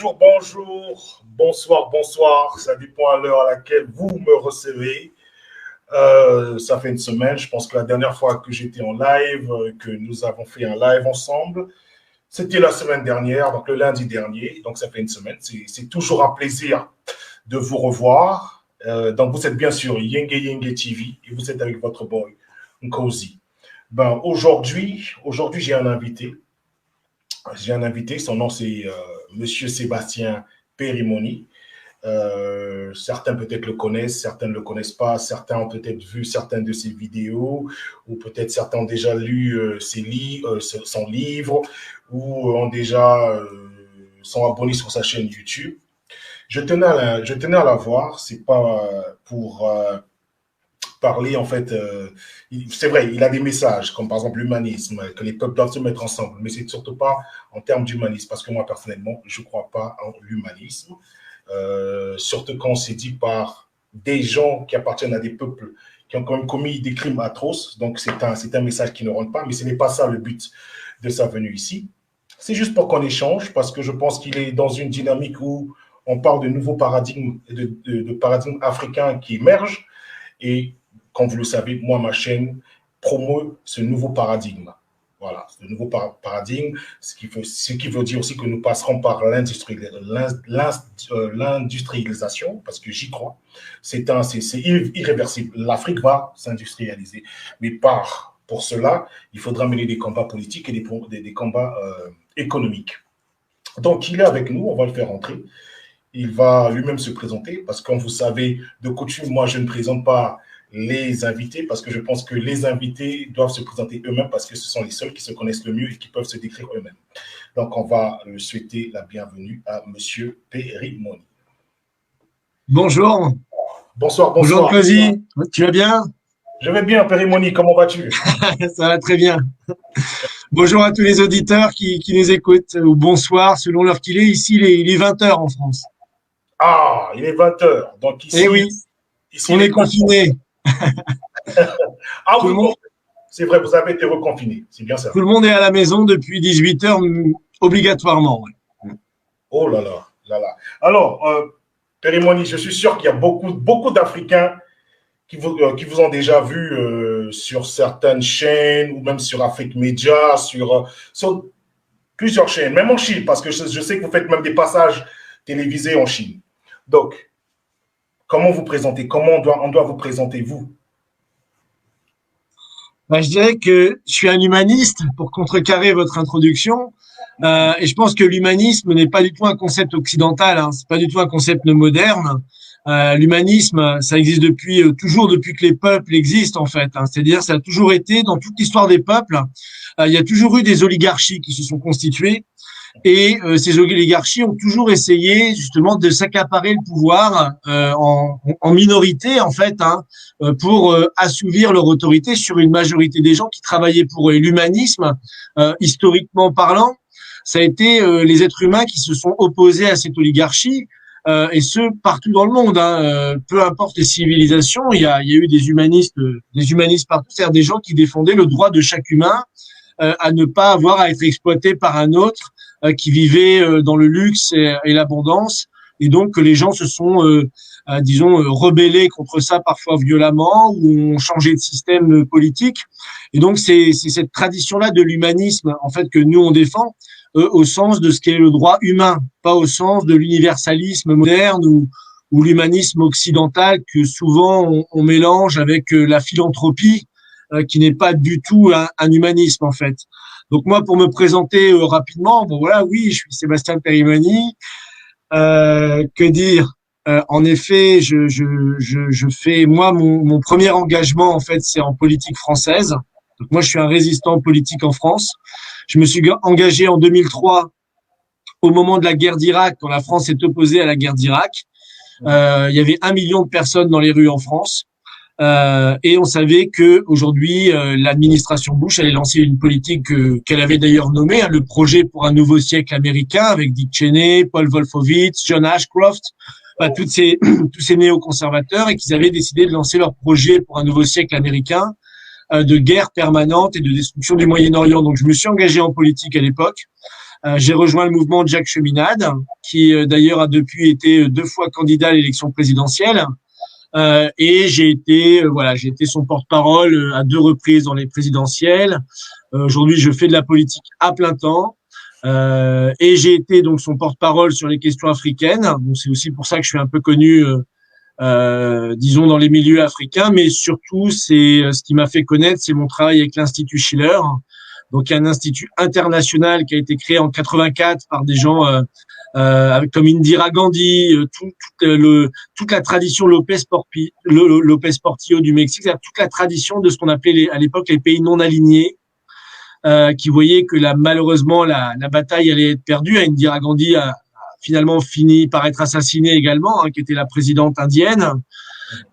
bonjour, bonsoir. Ça dépend à l'heure à laquelle vous me recevez. Ça fait une semaine, je pense que la dernière fois que j'étais en live, que nous avons fait un live ensemble, c'était la semaine dernière, donc le lundi dernier. Donc ça fait une semaine. C'est toujours un plaisir de vous revoir. Donc vous êtes bien sûr Yenge TV et vous êtes avec votre boy Nkosi. Aujourd'hui, j'ai un invité. Son nom c'est Monsieur Sébastien Perimoni. Certains peut-être le connaissent, certains ne le connaissent pas, certains ont peut-être vu certaines de ses vidéos, ou peut-être certains ont déjà lu son livre, ou sont abonnés sur sa chaîne YouTube. Je tenais à la voir, c'est pas pour parler en fait. C'est vrai, il a des messages comme par exemple l'humanisme, que les peuples doivent se mettre ensemble, mais c'est surtout pas en termes d'humanisme, parce que moi personnellement, je crois pas en l'humanisme. Surtout quand c'est dit par des gens qui appartiennent à des peuples qui ont quand même commis des crimes atroces. Donc c'est un message qui ne rentre pas, mais ce n'est pas ça le but de sa venue ici. C'est juste pour qu'on échange, parce que je pense qu'il est dans une dynamique où on parle de nouveaux paradigmes, de paradigmes africains qui émergent. Et comme vous le savez, moi, ma chaîne promeut ce nouveau paradigme. Voilà, ce nouveau paradigme, ce qui veut dire aussi que nous passerons par l'industrialisation, parce que j'y crois. C'est irréversible. L'Afrique va s'industrialiser. Mais pour cela, il faudra mener des combats politiques et des combats économiques. Donc, il est avec nous, on va le faire entrer. Il va lui-même se présenter, parce que comme vous savez, de coutume, moi, je ne présente pas les invités, parce que je pense que les invités doivent se présenter eux-mêmes, parce que ce sont les seuls qui se connaissent le mieux et qui peuvent se décrire eux-mêmes. Donc, on va souhaiter la bienvenue à Monsieur Perimoni. Bonjour. Bonsoir. Bonjour, Nkosi. Tu vas bien? Je vais bien, Perimoni. Comment vas-tu? Ça va très bien. Bonjour à tous les auditeurs qui nous écoutent, ou bonsoir, selon l'heure qu'il est. Ici, il est 20h en France. Ah, il est 20h. Donc ici, oui, ici on est confinés. Ah oui, c'est vrai, vous avez été reconfiné, c'est bien ça. Tout le monde est à la maison depuis 18h, obligatoirement. Oh là là. Alors, Perimoni, je suis sûr qu'il y a beaucoup d'Africains qui vous ont déjà vu sur certaines chaînes, ou même sur Afrique Média, sur plusieurs chaînes, même en Chine, parce que je sais que vous faites même des passages télévisés en Chine. Donc, comment vous présenter? Comment on doit vous présenter, vous? Je dirais que je suis un humaniste, pour contrecarrer votre introduction. Et je pense que l'humanisme n'est pas du tout un concept occidental, hein. C'est pas du tout un concept moderne. L'humanisme, ça existe toujours depuis que les peuples existent, en fait, hein. C'est-à-dire, ça a toujours été dans toute l'histoire des peuples. Il y a toujours eu des oligarchies qui se sont constituées. Et ces oligarchies ont toujours essayé justement de s'accaparer le pouvoir en minorité, en fait, hein, pour assouvir leur autorité sur une majorité des gens qui travaillaient pour eux. Et l'humanisme, historiquement parlant, ça a été les êtres humains qui se sont opposés à cette oligarchie, et ce partout dans le monde, hein, peu importe les civilisations. Il y a eu des humanistes partout, c'est-à-dire des gens qui défendaient le droit de chaque humain à ne pas avoir à être exploité par un autre, qui vivait dans le luxe et l'abondance, et donc que les gens se sont, rebellés contre ça parfois violemment, ou ont changé de système politique. Et donc c'est cette tradition-là de l'humanisme, en fait, que nous on défend, au sens de ce qu'est le droit humain, pas au sens de l'universalisme moderne ou l'humanisme occidental que souvent on mélange avec la philanthropie, qui n'est pas du tout un humanisme, en fait. Donc moi, pour me présenter rapidement, oui, je suis Sébastien Perimoni. Que dire? En effet, je fais, moi, mon premier engagement, en fait, c'est en politique française. Donc moi, je suis un résistant politique en France. Je me suis engagé en 2003 au moment de la guerre d'Irak, quand la France s'est opposée à la guerre d'Irak. Il y avait 1 million de personnes dans les rues en France. Et on savait que aujourd'hui, l'administration Bush allait lancer une politique qu'elle avait d'ailleurs nommée, hein, le projet pour un nouveau siècle américain, avec Dick Cheney, Paul Wolfowitz, John Ashcroft, tous ces néoconservateurs, et qu'ils avaient décidé de lancer leur projet pour un nouveau siècle américain, de guerre permanente et de destruction du Moyen-Orient. Donc je me suis engagé en politique à l'époque. J'ai rejoint le mouvement Jacques Cheminade, qui d'ailleurs a depuis été 2 fois candidat à l'élection présidentielle. Et j'ai été son porte-parole à 2 reprises dans les présidentielles. Aujourd'hui, je fais de la politique à plein temps. Et j'ai été donc son porte-parole sur les questions africaines. Donc c'est aussi pour ça que je suis un peu connu, disons dans les milieux africains. Mais surtout, c'est ce qui m'a fait connaître, c'est mon travail avec l'Institut Schiller. Donc il y a un institut international qui a été créé en 84 par des gens comme Indira Gandhi, toute la tradition Lopez Portillo du Mexique, toute la tradition de ce qu'on appelait à l'époque les pays non alignés, qui voyaient que malheureusement la bataille allait être perdue. Indira Gandhi a finalement fini par être assassinée également, qui était la présidente indienne.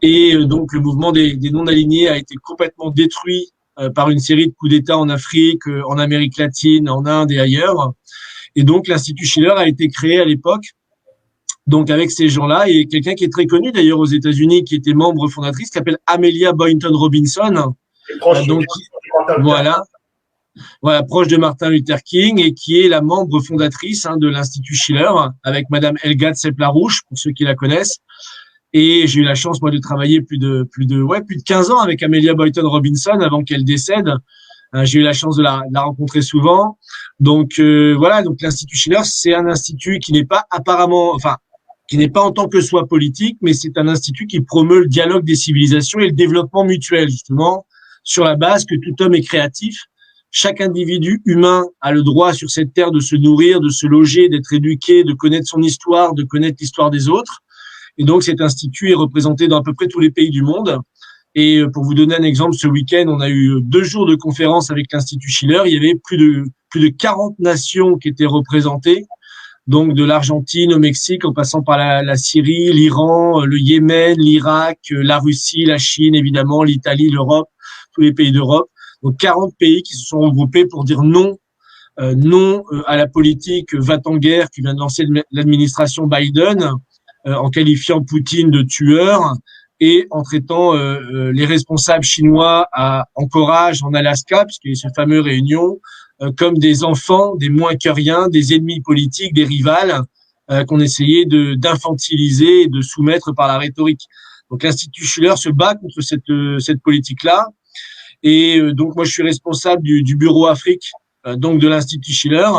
Et donc le mouvement des non alignés a été complètement détruit par une série de coups d'État en Afrique, en Amérique latine, en Inde et ailleurs. Et donc l'Institut Schiller a été créé à l'époque, donc avec ces gens-là, et quelqu'un qui est très connu d'ailleurs aux États-Unis, qui était membre fondatrice, qui s'appelle Amelia Boynton Robinson. Donc voilà, proche de Martin Luther King, et qui est la membre fondatrice de l'Institut Schiller, avec Madame Helga Tsepp-Larouche, pour ceux qui la connaissent. Et j'ai eu la chance, moi, de travailler plus de 15 ans avec Amelia Boynton Robinson avant qu'elle décède. J'ai eu la chance de la rencontrer souvent. Donc voilà, donc l'Institut Schiller, c'est un institut qui n'est pas qui n'est pas en tant que soi politique, mais c'est un institut qui promeut le dialogue des civilisations et le développement mutuel, justement, sur la base que tout homme est créatif. Chaque individu humain a le droit sur cette terre de se nourrir, de se loger, d'être éduqué, de connaître son histoire, de connaître l'histoire des autres. Et donc cet institut est représenté dans à peu près tous les pays du monde. Et pour vous donner un exemple, ce week-end, on a eu 2 jours de conférences avec l'Institut Schiller. Il y avait plus de 40 nations qui étaient représentées, donc de l'Argentine au Mexique, en passant par la Syrie, l'Iran, le Yémen, l'Irak, la Russie, la Chine, évidemment, l'Italie, l'Europe, tous les pays d'Europe. Donc 40 pays qui se sont regroupés pour dire non à la politique va-t-en-guerre qui vient de lancer l'administration Biden, en qualifiant Poutine de tueur et en traitant les responsables chinois à Anchorage, en Alaska, puisqu'il y a eu ces fameuses réunions, comme des enfants, des moins que rien, des ennemis politiques, des rivales qu'on essayait d'infantiliser et de soumettre par la rhétorique. Donc l'Institut Schiller se bat contre cette politique-là. Et donc moi je suis responsable du bureau Afrique, donc de l'Institut Schiller.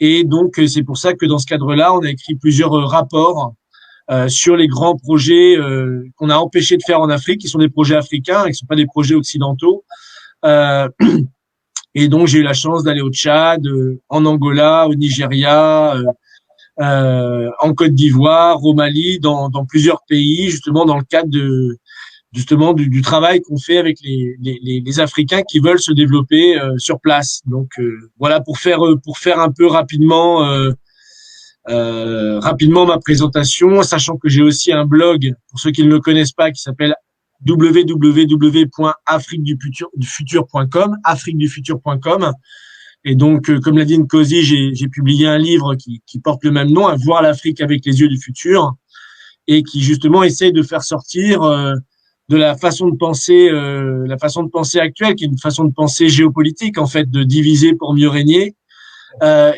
Et donc c'est pour ça que dans ce cadre-là, on a écrit plusieurs rapports sur les grands projets qu'on a empêché de faire en Afrique, qui sont des projets africains, qui ne sont pas des projets occidentaux. Et donc j'ai eu la chance d'aller au Tchad, en Angola, au Nigeria, en Côte d'Ivoire, au Mali, dans plusieurs pays, justement dans le cadre du travail qu'on fait avec les Africains qui veulent se développer sur place. Donc voilà pour faire un peu rapidement ma présentation, sachant que j'ai aussi un blog pour ceux qui ne le connaissent pas qui s'appelle www.afriquedufutur.com. Et donc, comme l'a dit Nkosi, j'ai publié un livre qui porte le même nom, à voir l'Afrique avec les yeux du futur, et qui justement essaye de faire sortir de la façon de penser actuelle, qui est une façon de penser géopolitique, en fait, de diviser pour mieux régner,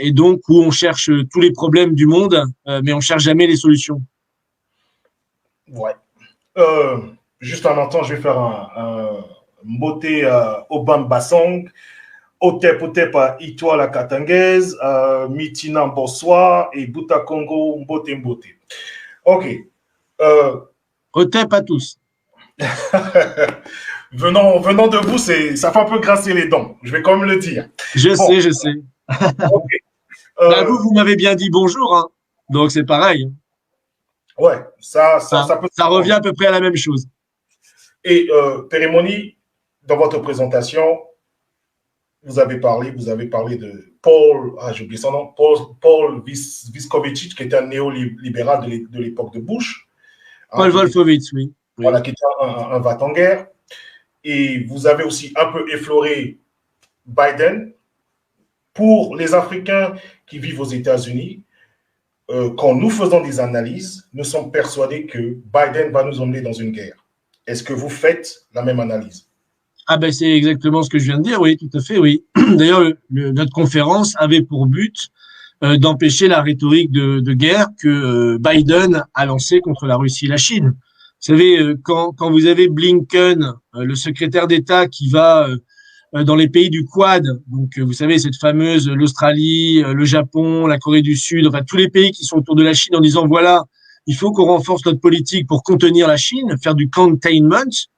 et donc où on cherche tous les problèmes du monde, mais on cherche jamais les solutions. Ouais. Juste en même temps, je vais faire un moté Obam Basong, Otep Itwa la Katangaise, Mitina Mboswa et Buta Congo Mbote Mbote. Ok. Otep à tous. venant de vous, ça fait un peu grincer les dents. Je vais quand même le dire. Je sais. Okay. Vous m'avez bien dit bonjour, hein. Donc c'est pareil. Ouais, ça revient à peu près à la même chose. Et Pérémonie, dans votre présentation, vous avez parlé de Paul, j'ai oublié son nom, Paul Viskovicic, qui était un néolibéral de l'époque de Bush. Paul Wolfowitz, oui. Voilà, qui était un va-t-en-guerre. Et vous avez aussi un peu effleuré Biden. Pour les Africains qui vivent aux États-Unis, quand nous faisons des analyses, nous sommes persuadés que Biden va nous emmener dans une guerre. Est-ce que vous faites la même analyse? Ah ben c'est exactement ce que je viens de dire, oui, tout à fait, oui. D'ailleurs, notre conférence avait pour but d'empêcher la rhétorique de guerre que Biden a lancée contre la Russie et la Chine. Vous savez, quand vous avez Blinken, le secrétaire d'État qui va dans les pays du Quad, donc vous savez cette fameuse l'Australie, le Japon, la Corée du Sud, enfin tous les pays qui sont autour de la Chine en disant voilà, il faut qu'on renforce notre politique pour contenir la Chine, faire du containment.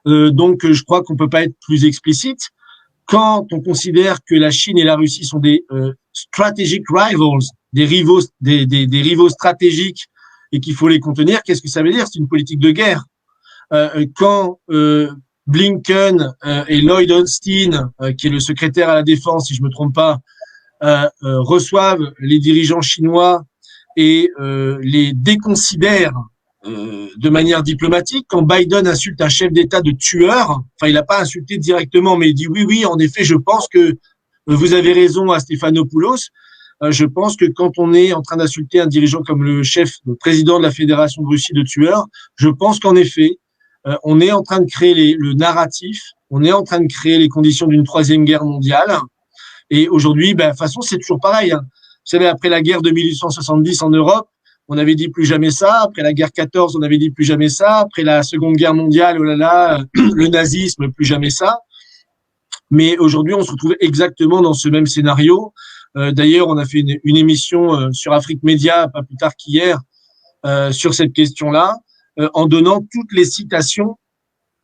Donc je crois qu'on peut pas être plus explicite. Quand on considère que la Chine et la Russie sont des strategic rivals, des rivaux stratégiques et qu'il faut les contenir, qu'est-ce que ça veut dire? C'est une politique de guerre. Quand Blinken et Lloyd Austin, qui est le secrétaire à la défense, si je me trompe pas, reçoivent les dirigeants chinois et les déconsidèrent de manière diplomatique. Quand Biden insulte un chef d'État de tueur, enfin il n'a pas insulté directement, mais il dit oui, en effet, je pense que vous avez raison à Stéphanopoulos. Je pense que quand on est en train d'insulter un dirigeant comme le président de la Fédération de Russie de tueur, je pense qu'en effet, on est en train de créer le narratif, on est en train de créer les conditions d'une troisième guerre mondiale. Et aujourd'hui, de toute façon, c'est toujours pareil. Vous savez, après la guerre de 1870 en Europe, on avait dit plus jamais ça. Après la guerre 14, on avait dit plus jamais ça. Après la Seconde Guerre mondiale, oh là là, le nazisme, plus jamais ça. Mais aujourd'hui, on se retrouve exactement dans ce même scénario. D'ailleurs, on a fait une émission sur Afrique Média, pas plus tard qu'hier, sur cette question-là, en donnant toutes les citations,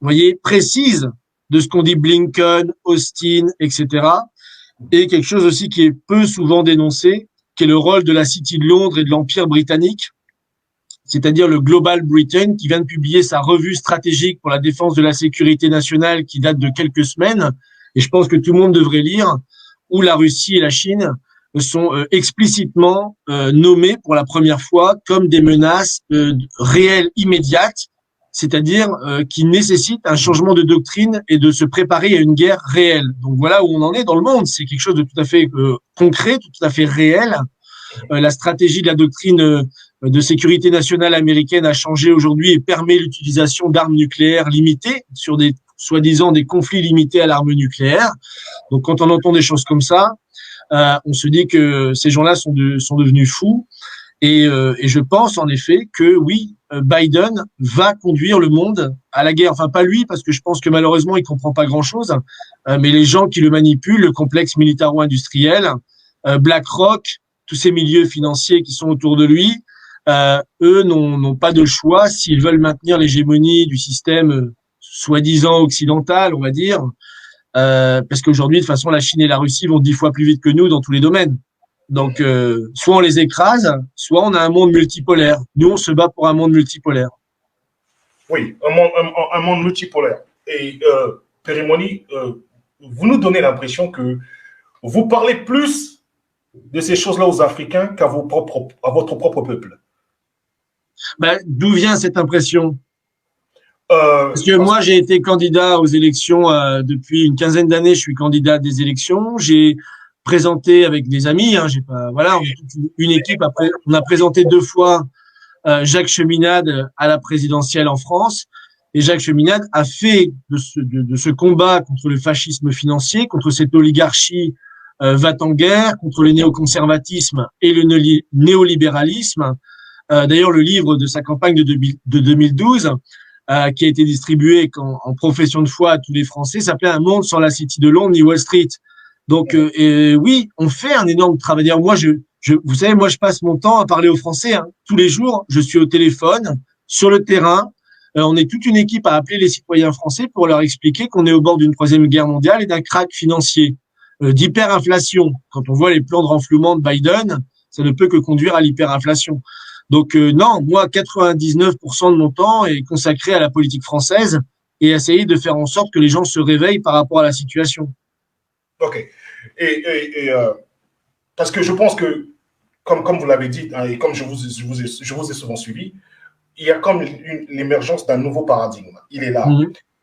vous voyez, précises de ce qu'on dit Blinken, Austin, etc. Et quelque chose aussi qui est peu souvent dénoncé, qui est le rôle de la City de Londres et de l'Empire britannique, c'est-à-dire le Global Britain, qui vient de publier sa revue stratégique pour la défense de la sécurité nationale, qui date de quelques semaines, et je pense que tout le monde devrait lire, où la Russie et la Chine sont explicitement nommées pour la première fois comme des menaces réelles, immédiates, c'est-à-dire qui nécessitent un changement de doctrine et de se préparer à une guerre réelle. Donc voilà où on en est dans le monde. C'est quelque chose de tout à fait concret, tout à fait réel. La stratégie de la doctrine de sécurité nationale américaine a changé aujourd'hui et permet l'utilisation d'armes nucléaires limitées sur des soi-disant des conflits limités à l'arme nucléaire. Donc quand on entend des choses comme ça, on se dit que ces gens-là sont devenus fous. Et je pense en effet que oui, Biden va conduire le monde à la guerre. Enfin, pas lui, parce que je pense que malheureusement, il comprend pas grand-chose. Mais les gens qui le manipulent, le complexe militaro-industriel, BlackRock, tous ces milieux financiers qui sont autour de lui, eux n'ont pas de choix s'ils veulent maintenir l'hégémonie du système soi-disant occidental, on va dire. Parce qu'aujourd'hui, de toute façon, la Chine et la Russie vont 10 fois plus vite que nous dans tous les domaines. Donc, soit on les écrase, soit on a un monde multipolaire. Nous, on se bat pour un monde multipolaire. Oui, un monde multipolaire. Et Périmoni, vous nous donnez l'impression que vous parlez plus de ces choses-là aux Africains qu'à votre propre peuple. D'où vient cette impression? Parce que moi, j'ai été candidat aux élections depuis une quinzaine d'années. Je suis candidat à des élections. J'ai présenté avec des amis. J'ai pas, voilà, on est toute une équipe. Après, on a présenté 2 fois Jacques Cheminade à la présidentielle en France. Et Jacques Cheminade a fait de ce combat contre le fascisme financier, contre cette oligarchie va-t-en-guerre, contre le néoconservatisme et le néolibéralisme. D'ailleurs, le livre de sa campagne de 2012, qui a été distribué en profession de foi à tous les Français, s'appelait Un monde sans la City de Londres ni Wall Street. Donc, oui, on fait un énorme travail. D'ailleurs, moi, vous savez, moi, je passe mon temps à parler aux Français. Tous les jours, je suis au téléphone, sur le terrain. On est toute une équipe à appeler les citoyens français pour leur expliquer qu'on est au bord d'une troisième guerre mondiale et d'un krach financier, d'hyperinflation. Quand on voit les plans de renflouement de Biden, ça ne peut que conduire à l'hyperinflation. Donc non, moi, 99% de mon temps est consacré à la politique française et essayer de faire en sorte que les gens se réveillent par rapport à la situation. Ok. Parce que je pense que, comme vous l'avez dit, et comme je vous ai souvent suivi, il y a comme l'émergence d'un nouveau paradigme. Il est là.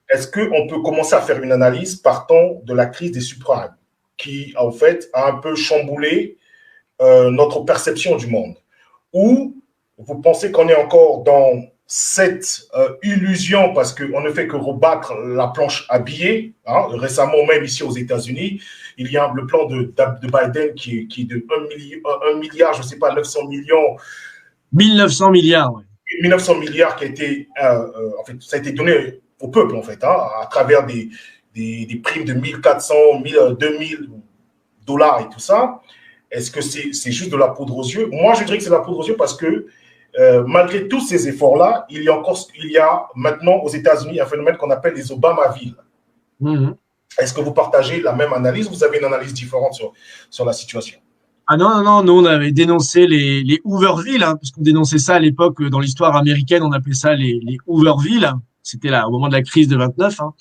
Est-ce qu'on peut commencer à faire une analyse partant de la crise des subprimes qui, en fait, a un peu chamboulé notre perception du monde? Ou vous pensez qu'on est encore dans cette illusion, parce qu'on ne fait que rebattre la planche à billets. Hein. Récemment, même ici aux États-Unis, il y a le plan de Biden qui est de 1 milliard, je ne sais pas, 900 millions. 1900 milliards, ouais. 1900 milliards qui a été, en fait, ça a été donné au peuple, en fait, hein, à travers des primes de 1400, 2000 dollars et tout ça. Est-ce que c'est juste de la poudre aux yeux? Moi, je dirais que c'est de la poudre aux yeux parce que malgré tous ces efforts-là, il y a maintenant aux États-Unis un phénomène qu'on appelle les Obamavilles. Est-ce que vous partagez la même analyse? Vous avez une analyse différente sur la situation? Ah non, nous on avait dénoncé les Hoovervilles, hein, parce qu'on dénonçait ça à l'époque dans l'histoire américaine, on appelait ça les Hoovervilles. C'était là au moment de la crise de 29, hein,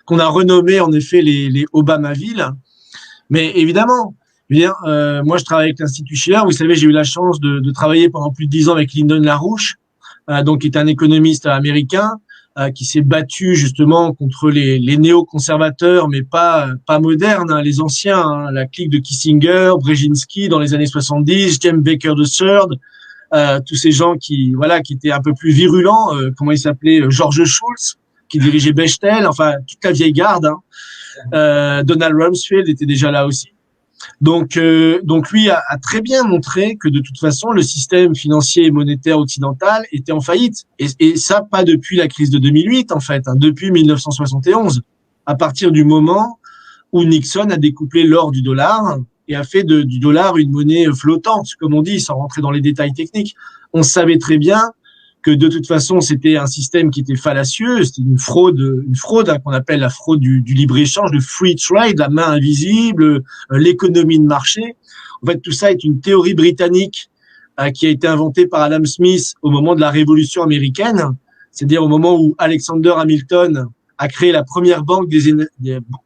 qu'on a renommé en effet les Obamavilles. Mais évidemment, moi je travaille avec l'Institut Schiller. Vous savez, j'ai eu la chance de travailler pendant plus de 10 ans avec Lyndon LaRouche, donc qui est un économiste américain qui s'est battu justement contre les néoconservateurs, mais pas modernes, hein, les anciens, hein, la clique de Kissinger, Brzezinski dans les années 70, James Baker III, tous ces gens qui étaient un peu plus virulents, comment il s'appelait, George Shultz, qui dirigeait Bechtel, enfin toute la vieille garde. Hein. Donald Rumsfeld était déjà là aussi. Donc lui a très bien montré que de toute façon le système financier et monétaire occidental était en faillite, et ça pas depuis la crise de 2008 en fait, hein, depuis 1971, à partir du moment où Nixon a découplé l'or du dollar et a fait du dollar une monnaie flottante, comme on dit, sans rentrer dans les détails techniques. On savait très bien que de toute façon c'était un système qui était fallacieux, c'était une fraude hein, qu'on appelle la fraude du libre-échange, le free trade, la main invisible, l'économie de marché. En fait, tout ça est une théorie britannique qui a été inventée par Adam Smith au moment de la Révolution américaine, c'est-à-dire au moment où Alexander Hamilton a créé la première banque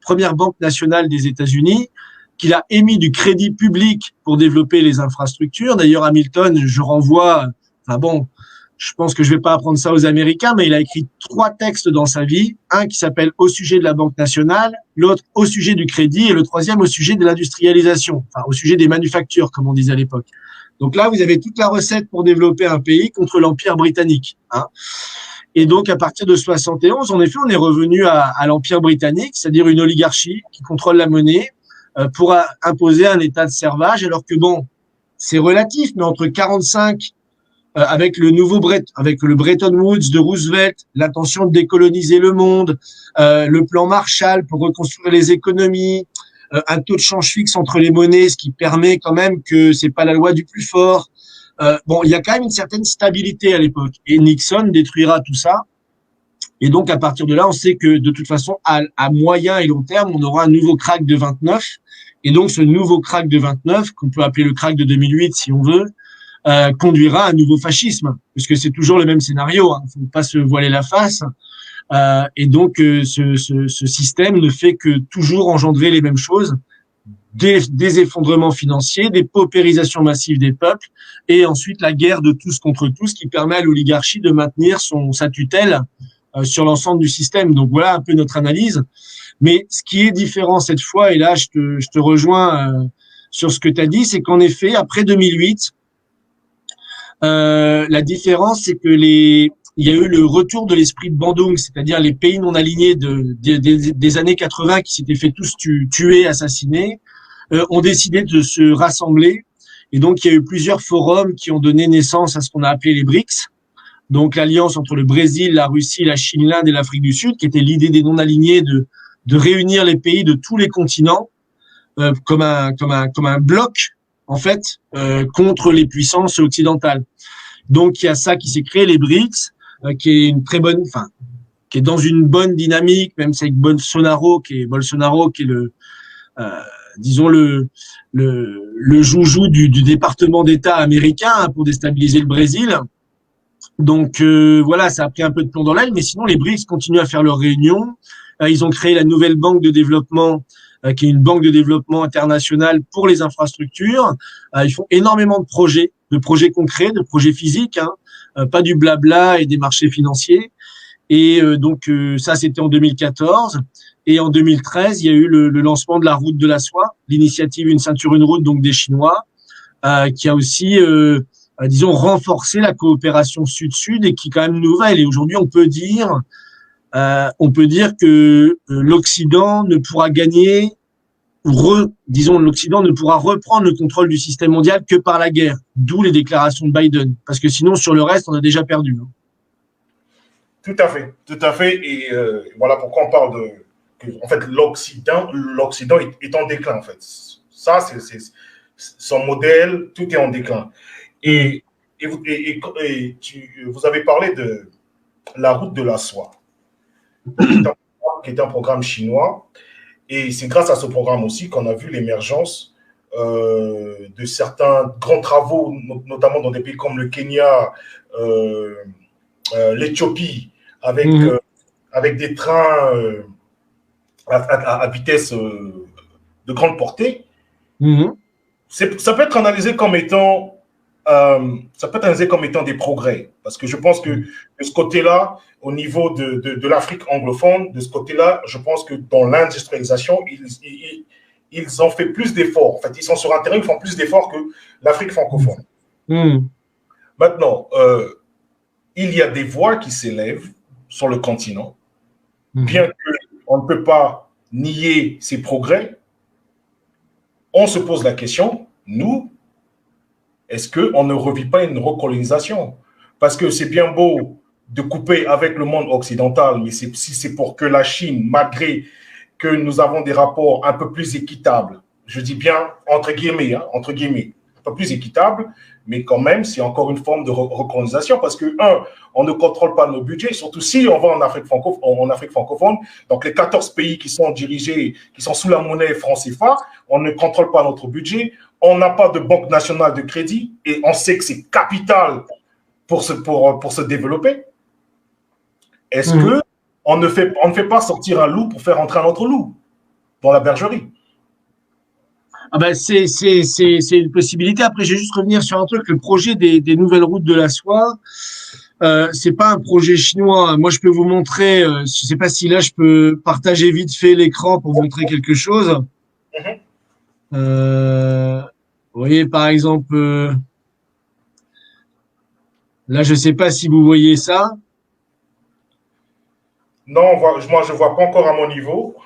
première banque nationale des États-Unis, qu'il a émis du crédit public pour développer les infrastructures. D'ailleurs, Hamilton, je renvoie, je pense que je vais pas apprendre ça aux Américains, mais il a écrit 3 textes dans sa vie. Un qui s'appelle Au sujet de la Banque nationale, l'autre Au sujet du crédit, et le troisième au sujet de l'industrialisation, enfin au sujet des manufactures, comme on disait à l'époque. Donc là, vous avez toute la recette pour développer un pays contre l'Empire britannique. Hein. Et donc, à partir de 71, en effet, on est revenu à l'Empire britannique, c'est-à-dire une oligarchie qui contrôle la monnaie pour imposer un état de servage, alors que bon, c'est relatif, mais entre 45 avec le Bretton Woods de Roosevelt, l'intention de décoloniser le monde, le plan Marshall pour reconstruire les économies, un taux de change fixe entre les monnaies, ce qui permet quand même que c'est pas la loi du plus fort. Il y a quand même une certaine stabilité à l'époque. Et Nixon détruira tout ça. Et donc, à partir de là, on sait que de toute façon, à moyen et long terme, on aura un nouveau crack de 29. Et donc, ce nouveau crack de 29, qu'on peut appeler le crack de 2008 si on veut, conduira à un nouveau fascisme, puisque c'est toujours le même scénario, hein, faut pas se voiler la face. Et donc ce système ne fait que toujours engendrer les mêmes choses, des effondrements financiers, des paupérisations massives des peuples, et ensuite la guerre de tous contre tous qui permet à l'oligarchie de maintenir sa tutelle sur l'ensemble du système. Donc voilà un peu notre analyse. Mais ce qui est différent cette fois, et là je te rejoins sur ce que tu as dit, c'est qu'en effet, après 2008, la différence, c'est que il y a eu le retour de l'esprit de Bandung, c'est-à-dire les pays non alignés des années 80 qui s'étaient fait tous tuer, assassiner, ont décidé de se rassembler. Et donc, il y a eu plusieurs forums qui ont donné naissance à ce qu'on a appelé les BRICS. Donc, l'alliance entre le Brésil, la Russie, la Chine, l'Inde et l'Afrique du Sud, qui était l'idée des non alignés de réunir les pays de tous les continents comme un bloc, en fait, contre les puissances occidentales. Donc il y a ça qui s'est créé, les BRICS, qui est une très bonne, qui est dans une bonne dynamique, même si avec Bolsonaro qui est le, disons le joujou du département d'État américain, hein, pour déstabiliser le Brésil. Donc voilà, ça a pris un peu de plomb dans l'aile, mais sinon les BRICS continuent à faire leurs réunions. Ils ont créé la nouvelle banque de développement, qui est une banque de développement internationale pour les infrastructures. Ils font énormément de projets concrets, de projets physiques, hein, pas du blabla et des marchés financiers. Et donc ça, c'était en 2014. Et en 2013, il y a eu le lancement de la route de la soie, l'initiative Une ceinture, une route, donc des Chinois, qui a aussi disons, renforcer la coopération Sud-Sud et qui est quand même nouvelle. Et aujourd'hui, on peut dire que l'Occident ne pourra gagner, l'Occident ne pourra reprendre le contrôle du système mondial que par la guerre. D'où les déclarations de Biden. Parce que sinon, sur le reste, on a déjà perdu. Tout à fait, tout à fait. Et voilà pourquoi on parle en fait, l'Occident est en déclin, en fait. Ça, c'est son modèle, tout est en déclin. Et vous avez parlé de la route de la soie, qui est un programme chinois. Et c'est grâce à ce programme aussi qu'on a vu l'émergence de certains grands travaux, notamment dans des pays comme le Kenya, l'Éthiopie, avec des trains à vitesse de grande portée. Ça peut être analysé comme étant des progrès, parce que je pense que de ce côté-là, au niveau de l'Afrique anglophone, de ce côté-là, je pense que dans l'industrialisation, ils ont fait plus d'efforts. En fait, ils sont sur un terrain, ils font plus d'efforts que l'Afrique francophone. Maintenant, il y a des voix qui s'élèvent sur le continent, bien qu'on ne peut pas nier ces progrès. On se pose la question, nous, est-ce qu'on ne revit pas une recolonisation? Parce que c'est bien beau de couper avec le monde occidental, mais si c'est pour que la Chine, malgré que nous avons des rapports un peu plus équitables, je dis bien entre guillemets, un peu plus équitables, mais quand même, c'est encore une forme de recolonisation parce que, on ne contrôle pas nos budgets, surtout si on va en Afrique francophone. Donc, les 14 pays qui sont dirigés, qui sont sous la monnaie franc CFA, on ne contrôle pas notre budget. On n'a pas de banque nationale de crédit et on sait que c'est capital pour se développer. Est-ce que on ne fait pas sortir un loup pour faire entrer un autre loup dans la bergerie? C'est une possibilité. Après, je vais juste revenir sur un truc. Le projet des nouvelles routes de la soie, c'est pas un projet chinois. Moi, je peux vous montrer. Je sais pas si là, je peux partager vite fait l'écran pour vous montrer quelque chose. Vous voyez, par exemple, là, je sais pas si vous voyez ça. Non, moi, je vois pas encore à mon niveau.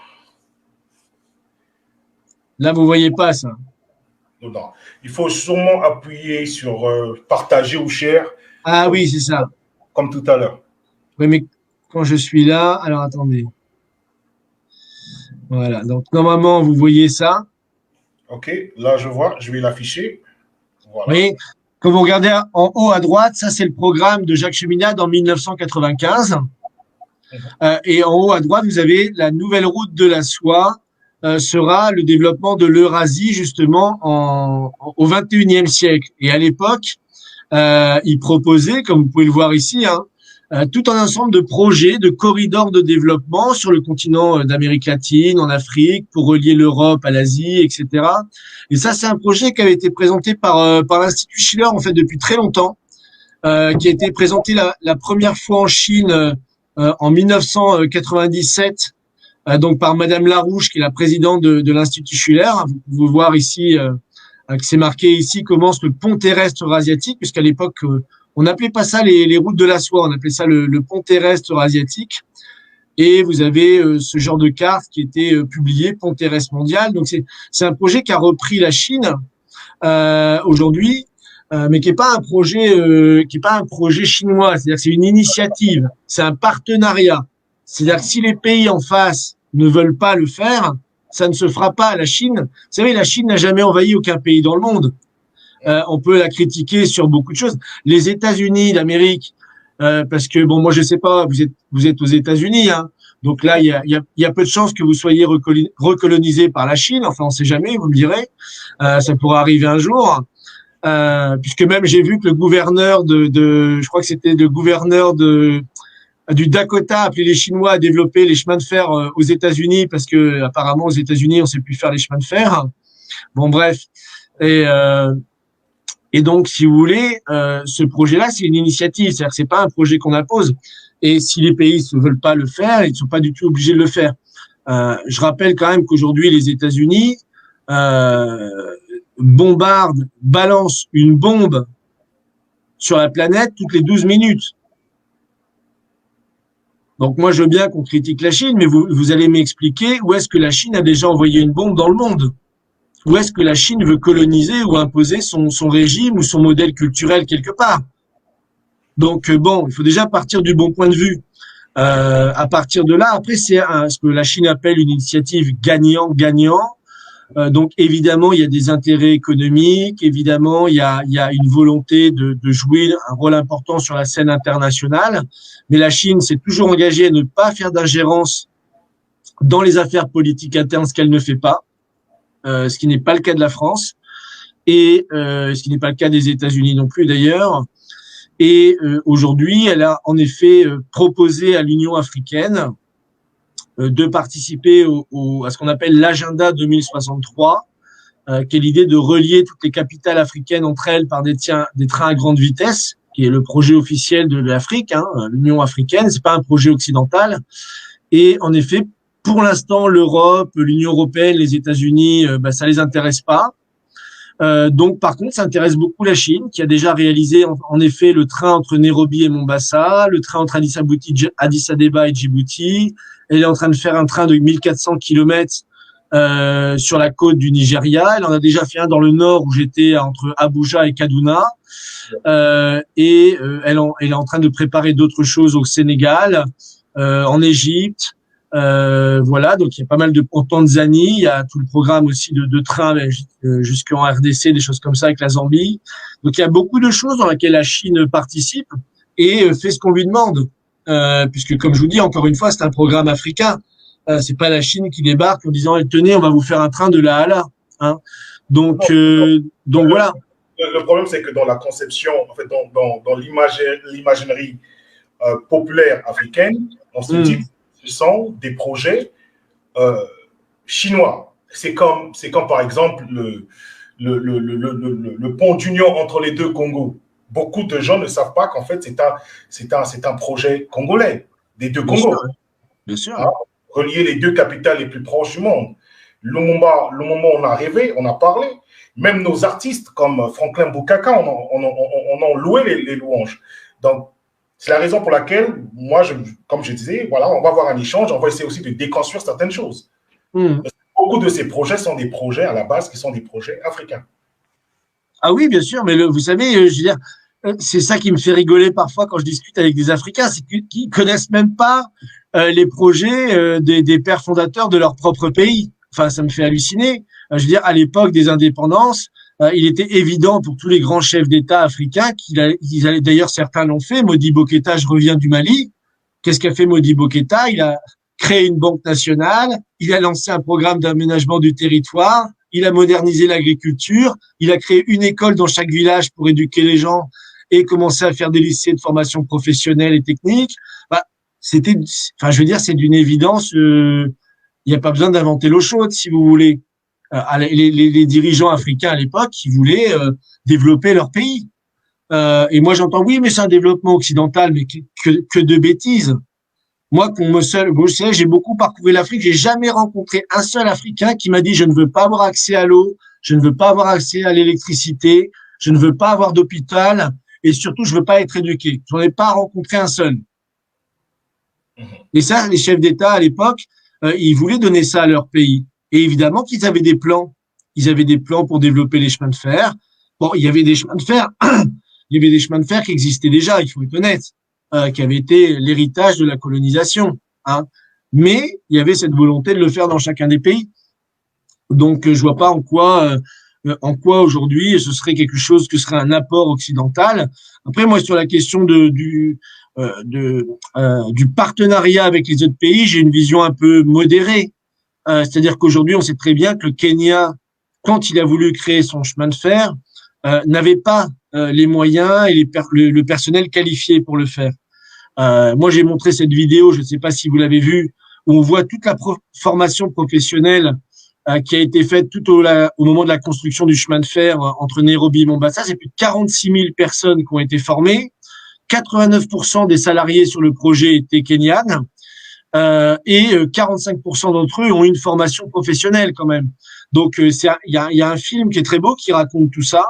Là, vous voyez pas ça. Non. Il faut sûrement appuyer sur partager ou share. Ah oui, c'est ça. Comme tout à l'heure. Oui, mais quand je suis là, alors attendez. Voilà. Donc, normalement, vous voyez ça. OK. Là, je vois. Je vais l'afficher. Voilà. Oui. Quand vous regardez en haut à droite, ça, c'est le programme de Jacques Cheminade en 1995. Et en haut à droite, vous avez la nouvelle route de la soie sera le développement de l'Eurasie justement au 21e siècle. Et à l'époque, il proposait, comme vous pouvez le voir ici, tout un ensemble de projets, de corridors de développement sur le continent d'Amérique latine, en Afrique, pour relier l'Europe à l'Asie, etc. Et ça, c'est un projet qui avait été présenté par l'Institut Schiller en fait depuis très longtemps, qui a été présenté la première fois en Chine en 1997. Donc par Madame Larouche, qui est la présidente de l'Institut Schiller. Vous pouvez voir ici que c'est marqué ici commence le pont terrestre eurasiatique, puisqu'à l'époque on n'appelait pas ça les routes de la soie, on appelait ça le pont terrestre eurasiatique. Et vous avez ce genre de carte qui était publiée, pont terrestre mondial. Donc c'est un projet qui a repris la Chine aujourd'hui, mais qui est pas un projet chinois. C'est-à-dire que c'est une initiative, c'est un partenariat. C'est-à-dire que si les pays en face ne veulent pas le faire, ça ne se fera pas. La Chine, vous savez, la Chine n'a jamais envahi aucun pays dans le monde. On peut la critiquer sur beaucoup de choses. Les États-Unis d'Amérique, parce que bon, moi je sais pas, vous êtes aux États-Unis, donc là il y a peu de chances que vous soyez recolonisé par la Chine. Enfin, on sait jamais, vous me direz, ça pourrait arriver un jour. Puisque même j'ai vu que le gouverneur je crois que c'était le gouverneur du Dakota appelé les Chinois à développer les chemins de fer aux États-Unis parce que apparemment aux États-Unis on sait plus faire les chemins de fer. Bon bref, et donc si vous voulez, ce projet-là c'est une initiative, c'est-à-dire que c'est pas un projet qu'on impose. Et si les pays ne veulent pas le faire, ils ne sont pas du tout obligés de le faire. Je rappelle quand même qu'aujourd'hui les sur la planète toutes les 12 minutes. Donc moi, je veux bien qu'on critique la Chine, mais vous allez m'expliquer où est-ce que la Chine a déjà envoyé une bombe dans le monde? Où est-ce que la Chine veut coloniser ou imposer son régime ou son modèle culturel quelque part? Donc bon, il faut déjà partir du bon point de vue. À partir de là, après, c'est ce que la Chine appelle une initiative gagnant-gagnant. Donc évidemment, il y a des intérêts économiques, évidemment, il y a une volonté de jouer un rôle important sur la scène internationale, mais la Chine s'est toujours engagée à ne pas faire d'ingérence dans les affaires politiques internes, ce qu'elle ne fait pas, ce qui n'est pas le cas de la France, et ce qui n'est pas le cas des États-Unis non plus d'ailleurs. Et aujourd'hui, elle a en effet proposé à l'Union africaine de participer à ce qu'on appelle l'agenda 2063, qui est l'idée de relier toutes les capitales africaines entre elles par des trains à grande vitesse, qui est le projet officiel de l'Afrique, l'Union africaine. C'est pas un projet occidental. Et en effet, pour l'instant, l'Europe, l'Union européenne, les États-Unis, ça les intéresse pas. Donc, par contre, ça intéresse beaucoup la Chine, qui a déjà réalisé en effet le train entre Nairobi et Mombasa, le train entre Addis Abeba et Djibouti. Elle est en train de faire un train de 1400 kilomètres sur la côte du Nigeria. Elle en a déjà fait un dans le nord où j'étais entre Abuja et Kaduna. Elle est en train de préparer d'autres choses au Sénégal, en Égypte. Voilà, donc il y a pas mal de en Tanzanie, il y a tout le programme aussi de train jusqu'en RDC, des choses comme ça avec la Zambie. Donc il y a beaucoup de choses dans lesquelles la Chine participe et fait ce qu'on lui demande, puisque comme je vous dis encore une fois, c'est un programme africain. C'est pas la Chine qui débarque en disant tenez, on va vous faire un train de là à là. Hein. Donc voilà. Le problème, c'est que dans la conception, en fait, dans l'imagerie populaire africaine, on se dit ce sont des projets chinois. C'est comme par exemple le pont d'union entre les deux Congos. Beaucoup de gens ne savent pas qu'en fait c'est un projet congolais des deux Congos. Bien sûr. Relier les deux capitales les plus proches du monde. Le moment où on a rêvé, on a parlé. Même nos artistes comme Franklin Bukaka, on a loué les louanges. Donc c'est la raison pour laquelle, moi, comme je disais, voilà, on va avoir un échange, on va essayer aussi de déconstruire certaines choses. Beaucoup de ces projets sont des projets, à la base, qui sont des projets africains. Ah oui, bien sûr, mais vous savez, je veux dire, c'est ça qui me fait rigoler parfois quand je discute avec des Africains, c'est qu'ils connaissent même pas les projets des pères fondateurs de leur propre pays. Enfin, ça me fait halluciner. Je veux dire, à l'époque des indépendances, il était évident pour tous les grands chefs d'État africains qu'ils allaient, d'ailleurs certains l'ont fait. Modibo Keïta, je reviens du Mali. Qu'est-ce qu'a fait Modibo Keïta? Il a créé une banque nationale, il a lancé un programme d'aménagement du territoire, il a modernisé l'agriculture, il a créé une école dans chaque village pour éduquer les gens et commencer à faire des lycées de formation professionnelle et technique. Je veux dire, c'est d'une évidence. Il n'y a pas besoin d'inventer l'eau chaude, si vous voulez. Les dirigeants africains à l'époque, qui voulaient développer leur pays. Et moi, j'entends, oui, mais c'est un développement occidental, mais que de bêtises. Moi, j'ai beaucoup parcouru l'Afrique, j'ai jamais rencontré un seul Africain qui m'a dit, je ne veux pas avoir accès à l'eau, je ne veux pas avoir accès à l'électricité, je ne veux pas avoir d'hôpital, et surtout, je veux pas être éduqué. J'en ai pas rencontré un seul. Et ça, les chefs d'État à l'époque, ils voulaient donner ça à leur pays. Et évidemment qu'ils avaient des plans. Ils avaient des plans pour développer les chemins de fer. Bon, il y avait des chemins de fer. Il y avait des chemins de fer qui existaient déjà, il faut être honnête, qui avaient été l'héritage de la colonisation. Hein. Mais il y avait cette volonté de le faire dans chacun des pays. Donc, je vois pas en quoi aujourd'hui ce serait quelque chose que serait un apport occidental. Après, moi, sur la question du partenariat avec les autres pays, j'ai une vision un peu modérée. C'est-à-dire qu'aujourd'hui, on sait très bien que le Kenya, quand il a voulu créer son chemin de fer, n'avait pas les moyens et le personnel qualifié pour le faire. Moi, j'ai montré cette vidéo, je ne sais pas si vous l'avez vue, où on voit toute la formation professionnelle qui a été faite tout au moment de la construction du chemin de fer entre Nairobi et Mombasa. C'est plus de 46 000 personnes qui ont été formées. 89% des salariés sur le projet étaient kenyanes. Et 45% d'entre eux ont une formation professionnelle quand même. Donc il y a un film qui est très beau qui raconte tout ça.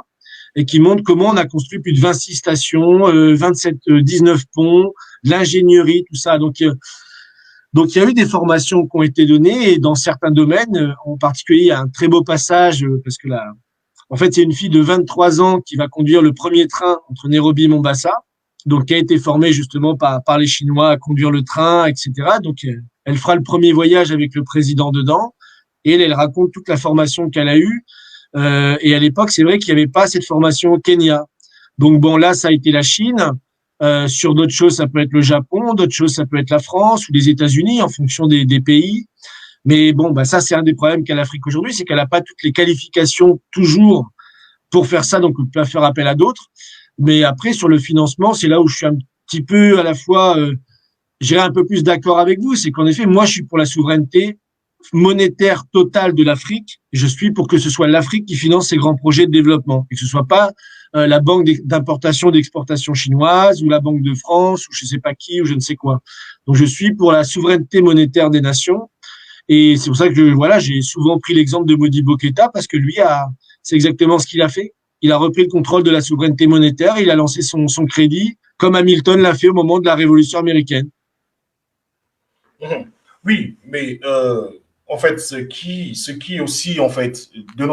et qui montre comment on a construit plus de 26 stations, 19 ponts, l'ingénierie, tout ça. Donc, il y a eu des formations qui ont été données et dans certains domaines, en particulier, il y a un très beau passage parce que là, en fait, il y a une fille de 23 ans qui va conduire le premier train entre Nairobi et Mombasa, donc qui a été formée justement par les Chinois à conduire le train, etc. Donc, elle fera le premier voyage avec le président dedans et elle raconte toute la formation qu'elle a eue. Et à l'époque, c'est vrai qu'il n'y avait pas cette formation au Kenya. Donc bon, là, ça a été la Chine. Sur d'autres choses, ça peut être le Japon, d'autres choses, ça peut être la France ou les États-Unis en fonction des pays. Mais bon, bah ça, c'est un des problèmes qu'a l'Afrique aujourd'hui, c'est qu'elle n'a pas toutes les qualifications toujours pour faire ça, donc on peut faire appel à d'autres. Mais après, sur le financement, c'est là où je suis un petit peu à la fois, j'irai un peu plus d'accord avec vous, c'est qu'en effet, moi, je suis pour la souveraineté monétaire totale de l'Afrique. Je suis pour que ce soit l'Afrique qui finance ces grands projets de développement et que ce soit pas la banque d'importation d'exportation chinoise ou la Banque de France ou je sais pas qui ou je ne sais quoi. Donc je suis pour la souveraineté monétaire des nations et c'est pour ça que voilà, j'ai souvent pris l'exemple de Modibo Keïta parce que c'est exactement ce qu'il a fait. Il a repris le contrôle de la souveraineté monétaire, il a lancé son crédit comme Hamilton l'a fait au moment de la Révolution américaine. Oui, mais en fait, ce qui aussi, en fait, de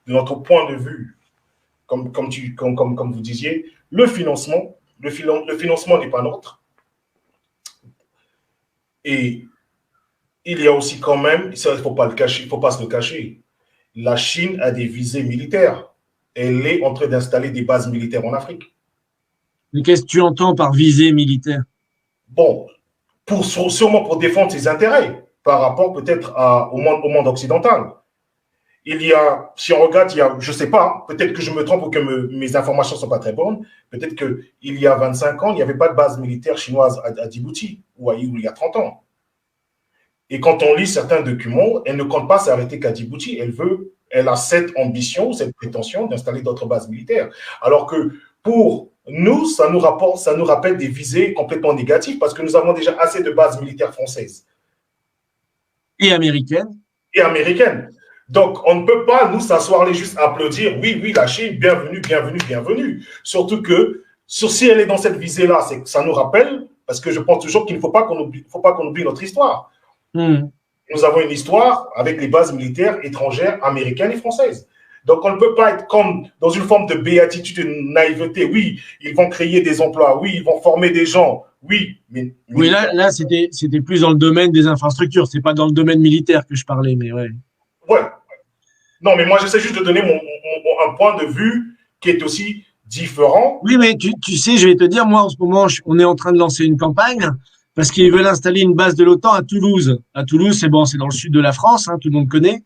notre point de vue, comme vous disiez, le financement n'est pas neutre. Et il y a aussi quand même, ça, il ne faut pas le cacher, il ne faut pas se le cacher, la Chine a des visées militaires. Elle est en train d'installer des bases militaires en Afrique. Mais qu'est-ce que tu entends par visée militaire? Bon, sûrement pour défendre ses intérêts par rapport peut-être au monde occidental. Si on regarde, je ne sais pas, peut-être que je me trompe ou que mes informations ne sont pas très bonnes, peut-être qu'il y a 25 ans, il n'y avait pas de base militaire chinoise à Djibouti, ou il y a 30 ans. Et quand on lit certains documents, elle ne compte pas s'arrêter qu'à Djibouti, elle a cette ambition, cette prétention d'installer d'autres bases militaires. Alors que pour nous, ça nous rappelle des visées complètement négatives parce que nous avons déjà assez de bases militaires françaises. Et américaines. Et américaines. Donc, on ne peut pas, nous, s'asseoir et juste applaudir, oui, la Chine, bienvenue, bienvenue, bienvenue. Surtout que, si elle est dans cette visée-là, ça nous rappelle, parce que je pense toujours qu'il ne faut pas qu'on oublie notre histoire. Nous avons une histoire avec les bases militaires étrangères, américaines et françaises. Donc, on ne peut pas être comme dans une forme de béatitude et de naïveté. Oui, ils vont créer des emplois. Oui, ils vont former des gens. Oui, mais… Oui, là c'était plus dans le domaine des infrastructures. C'est pas dans le domaine militaire que je parlais, mais ouais. Ouais. Non, mais moi, j'essaie juste de donner un point de vue qui est aussi différent. Oui, mais tu sais, je vais te dire, moi, en ce moment, on est en train de lancer une campagne parce qu'ils veulent installer une base de l'OTAN à Toulouse. À Toulouse, c'est bon, c'est dans le sud de la France, hein, tout le monde connaît.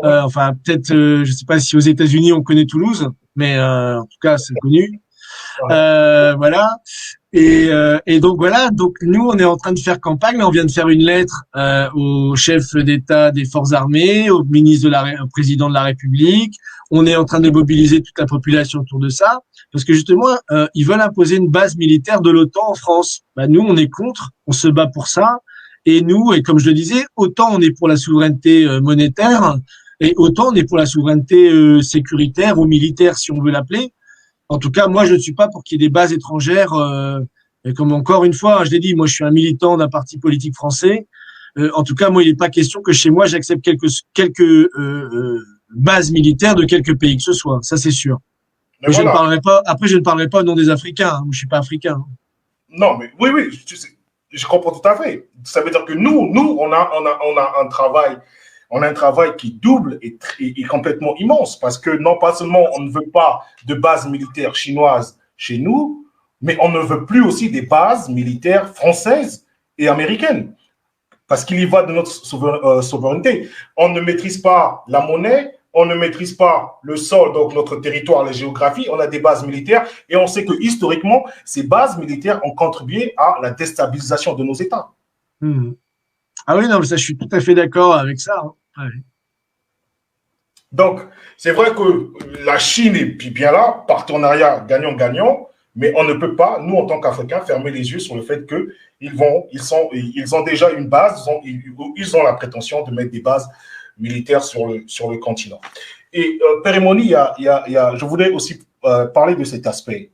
Enfin, peut-être, je sais pas si aux États-Unis on connaît Toulouse, mais en tout cas, c'est connu. Voilà. Et donc voilà. Donc nous, on est en train de faire campagne. On vient de faire une lettre au chef d'État des Forces armées, au ministre au président de la République. On est en train de mobiliser toute la population autour de ça, parce que justement, ils veulent imposer une base militaire de l'OTAN en France. Bah, nous, on est contre. On se bat pour ça. Et nous, et comme je le disais, autant on est pour la souveraineté monétaire, et autant on est pour la souveraineté sécuritaire ou militaire, si on veut l'appeler. En tout cas, moi, je ne suis pas pour qu'il y ait des bases étrangères. Et comme encore une fois, je l'ai dit, moi, je suis un militant d'un parti politique français. En tout cas, moi, il n'est pas question que chez moi, j'accepte quelques bases militaires de quelques pays que ce soit. Ça, c'est sûr. Mais voilà. Je ne parlerai pas. Après, je ne parlerai pas au nom des Africains. Hein. Je suis pas africain. Non, mais oui, je comprends tout à fait. Ça veut dire que nous, on a un travail. On a un travail qui double et complètement immense parce que non pas seulement on ne veut pas de bases militaires chinoises chez nous, mais on ne veut plus aussi des bases militaires françaises et américaines parce qu'il y va de notre souveraineté. On ne maîtrise pas la monnaie, on ne maîtrise pas le sol, donc notre territoire, la géographie, on a des bases militaires et on sait que historiquement, ces bases militaires ont contribué à la déstabilisation de nos États. Ah oui, non, mais ça, je suis tout à fait d'accord avec ça. Hein. Ouais. Donc, c'est vrai que la Chine est bien là, partenariat gagnant-gagnant, mais on ne peut pas, nous, en tant qu'Africains, fermer les yeux sur le fait qu'ils ont déjà une base, ils ont la prétention de mettre des bases militaires sur le continent. Et Père Emoni, je voulais aussi parler de cet aspect.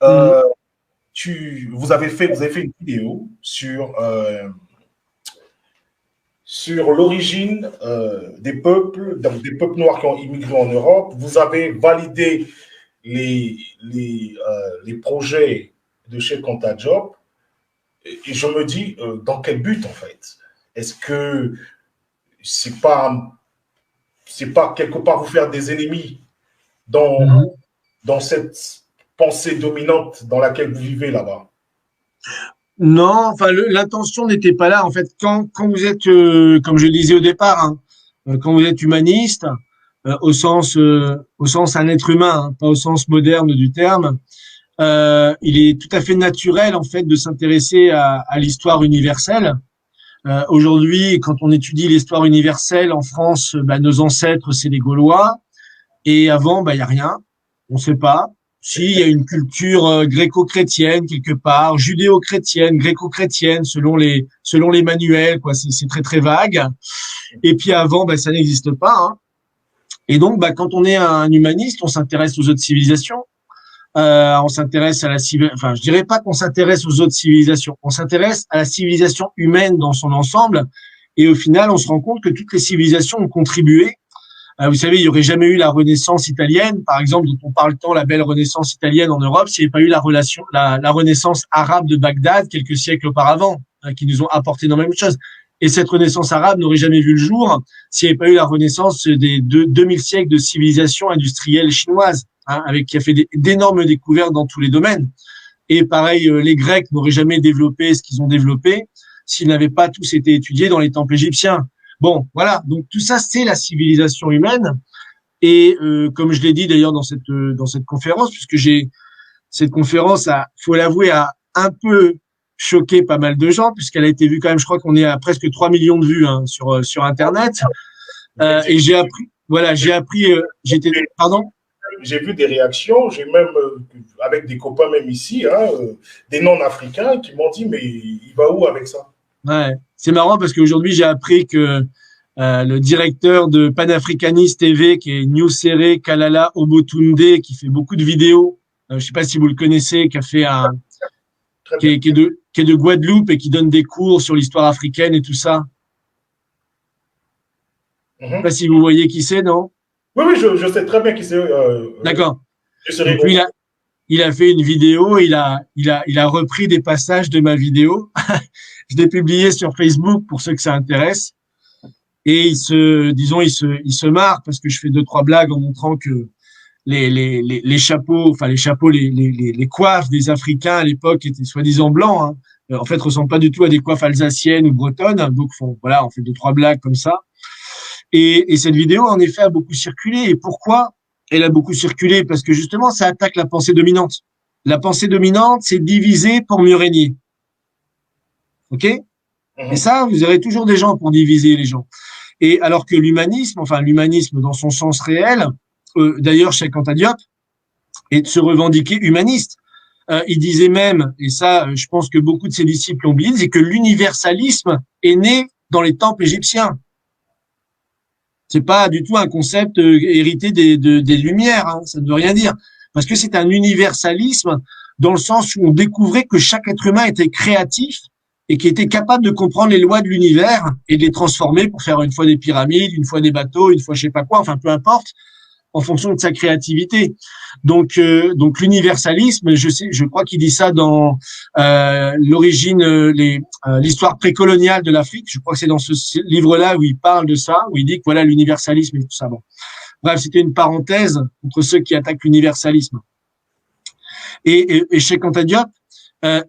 Mhm. Vous avez fait une vidéo sur l'origine des peuples, donc des peuples noirs qui ont immigré en Europe. Vous avez validé les projets de Cheikh Anta Diop. Et je me dis, dans quel but en fait? Est-ce que c'est pas quelque part vous faire des ennemis dans, Mhm. dans cette pensée dominante dans laquelle vous vivez là-bas? Non, enfin, l'intention n'était pas là. En fait, quand vous êtes, comme je le disais au départ, hein, quand vous êtes humaniste, au sens un être humain, hein, pas au sens moderne du terme, il est tout à fait naturel en fait de s'intéresser à l'histoire universelle. Aujourd'hui, quand on étudie l'histoire universelle en France, bah, nos ancêtres c'est les Gaulois, et avant, bah, il y a rien. On ne sait pas. Si, il y a une culture gréco-chrétienne quelque part, judéo-chrétienne, gréco-chrétienne, selon les manuels, quoi. C'est très très vague. Et puis avant, bah, ça n'existe pas, hein. Et donc, bah, quand on est un humaniste, on s'intéresse aux autres civilisations. On s'intéresse à la civilisation. Enfin, je dirais pas qu'on s'intéresse aux autres civilisations. On s'intéresse à la civilisation humaine dans son ensemble. Et au final, on se rend compte que toutes les civilisations ont contribué. Vous savez, il n'y aurait jamais eu la Renaissance italienne, par exemple, dont on parle tant, la belle Renaissance italienne en Europe, s'il n'y avait pas eu la Renaissance arabe de Bagdad quelques siècles auparavant, hein, qui nous ont apporté énormément de choses. Et cette Renaissance arabe n'aurait jamais vu le jour s'il n'y avait pas eu la Renaissance des 2000 siècles de civilisation industrielle chinoise, hein, qui a fait d'énormes découvertes dans tous les domaines. Et pareil, les Grecs n'auraient jamais développé ce qu'ils ont développé s'ils n'avaient pas tous été étudiés dans les temples égyptiens. Bon, voilà. Donc tout ça, c'est la civilisation humaine. Et comme je l'ai dit d'ailleurs dans cette conférence, puisque cette conférence faut l'avouer, a un peu choqué pas mal de gens, puisqu'elle a été vue quand même. Je crois qu'on est à presque 3 millions de vues, hein, sur Internet. Et j'ai appris. Voilà, j'étais. Pardon. J'ai vu des réactions, j'ai même, avec des copains même ici, hein, des non-africains qui m'ont dit, mais il va où avec ça? Ouais, c'est marrant parce qu'aujourd'hui j'ai appris que le directeur de Panafricanist TV, qui est Nusere Kalala Obotunde, qui fait beaucoup de vidéos, je sais pas si vous le connaissez, Très qui bien. est, qui est de, qui est de Guadeloupe et qui donne des cours sur l'histoire africaine et tout ça. Je sais pas Mhm. si vous voyez qui c'est, non? Oui, oui, je sais très bien qui c'est. D'accord. Je serai Donc lui, il a fait une vidéo, il a repris des passages de ma vidéo. Je l'ai publié sur Facebook pour ceux que ça intéresse. Et il se marre parce que je fais deux, trois blagues en montrant que les chapeaux, enfin les chapeaux, les coiffes des Africains à l'époque étaient soi-disant blancs, hein. En fait, ressemblent pas du tout à des coiffes alsaciennes ou bretonnes. Donc, voilà, on fait deux, trois blagues comme ça. Et cette vidéo, en effet, a beaucoup circulé. Et pourquoi elle a beaucoup circulé? Parce que justement, ça attaque la pensée dominante. La pensée dominante, c'est diviser pour mieux régner. OK? Et Mhm. ça, vous aurez toujours des gens pour diviser les gens. Et alors que l'humanisme, enfin l'humanisme dans son sens réel, d'ailleurs, Cheikh Anta Diop, et de se revendiquer humaniste. Il disait même, et ça, je pense que beaucoup de ses disciples l'ont oublié, c'est que l'universalisme est né dans les temples égyptiens. C'est pas du tout un concept hérité des Lumières, hein, ça ne veut rien dire. Parce que c'est un universalisme dans le sens où on découvrait que chaque être humain était créatif et qui était capable de comprendre les lois de l'univers et de les transformer pour faire une fois des pyramides, une fois des bateaux, une fois je sais pas quoi, enfin peu importe, en fonction de sa créativité. Donc l'universalisme, je crois qu'il dit ça dans l'origine, l'histoire précoloniale de l'Afrique. Je crois que c'est dans ce livre-là où il parle de ça, où il dit que voilà l'universalisme et tout ça. Bon, bref, c'était une parenthèse contre ceux qui attaquent l'universalisme. Et chez Anta Diop,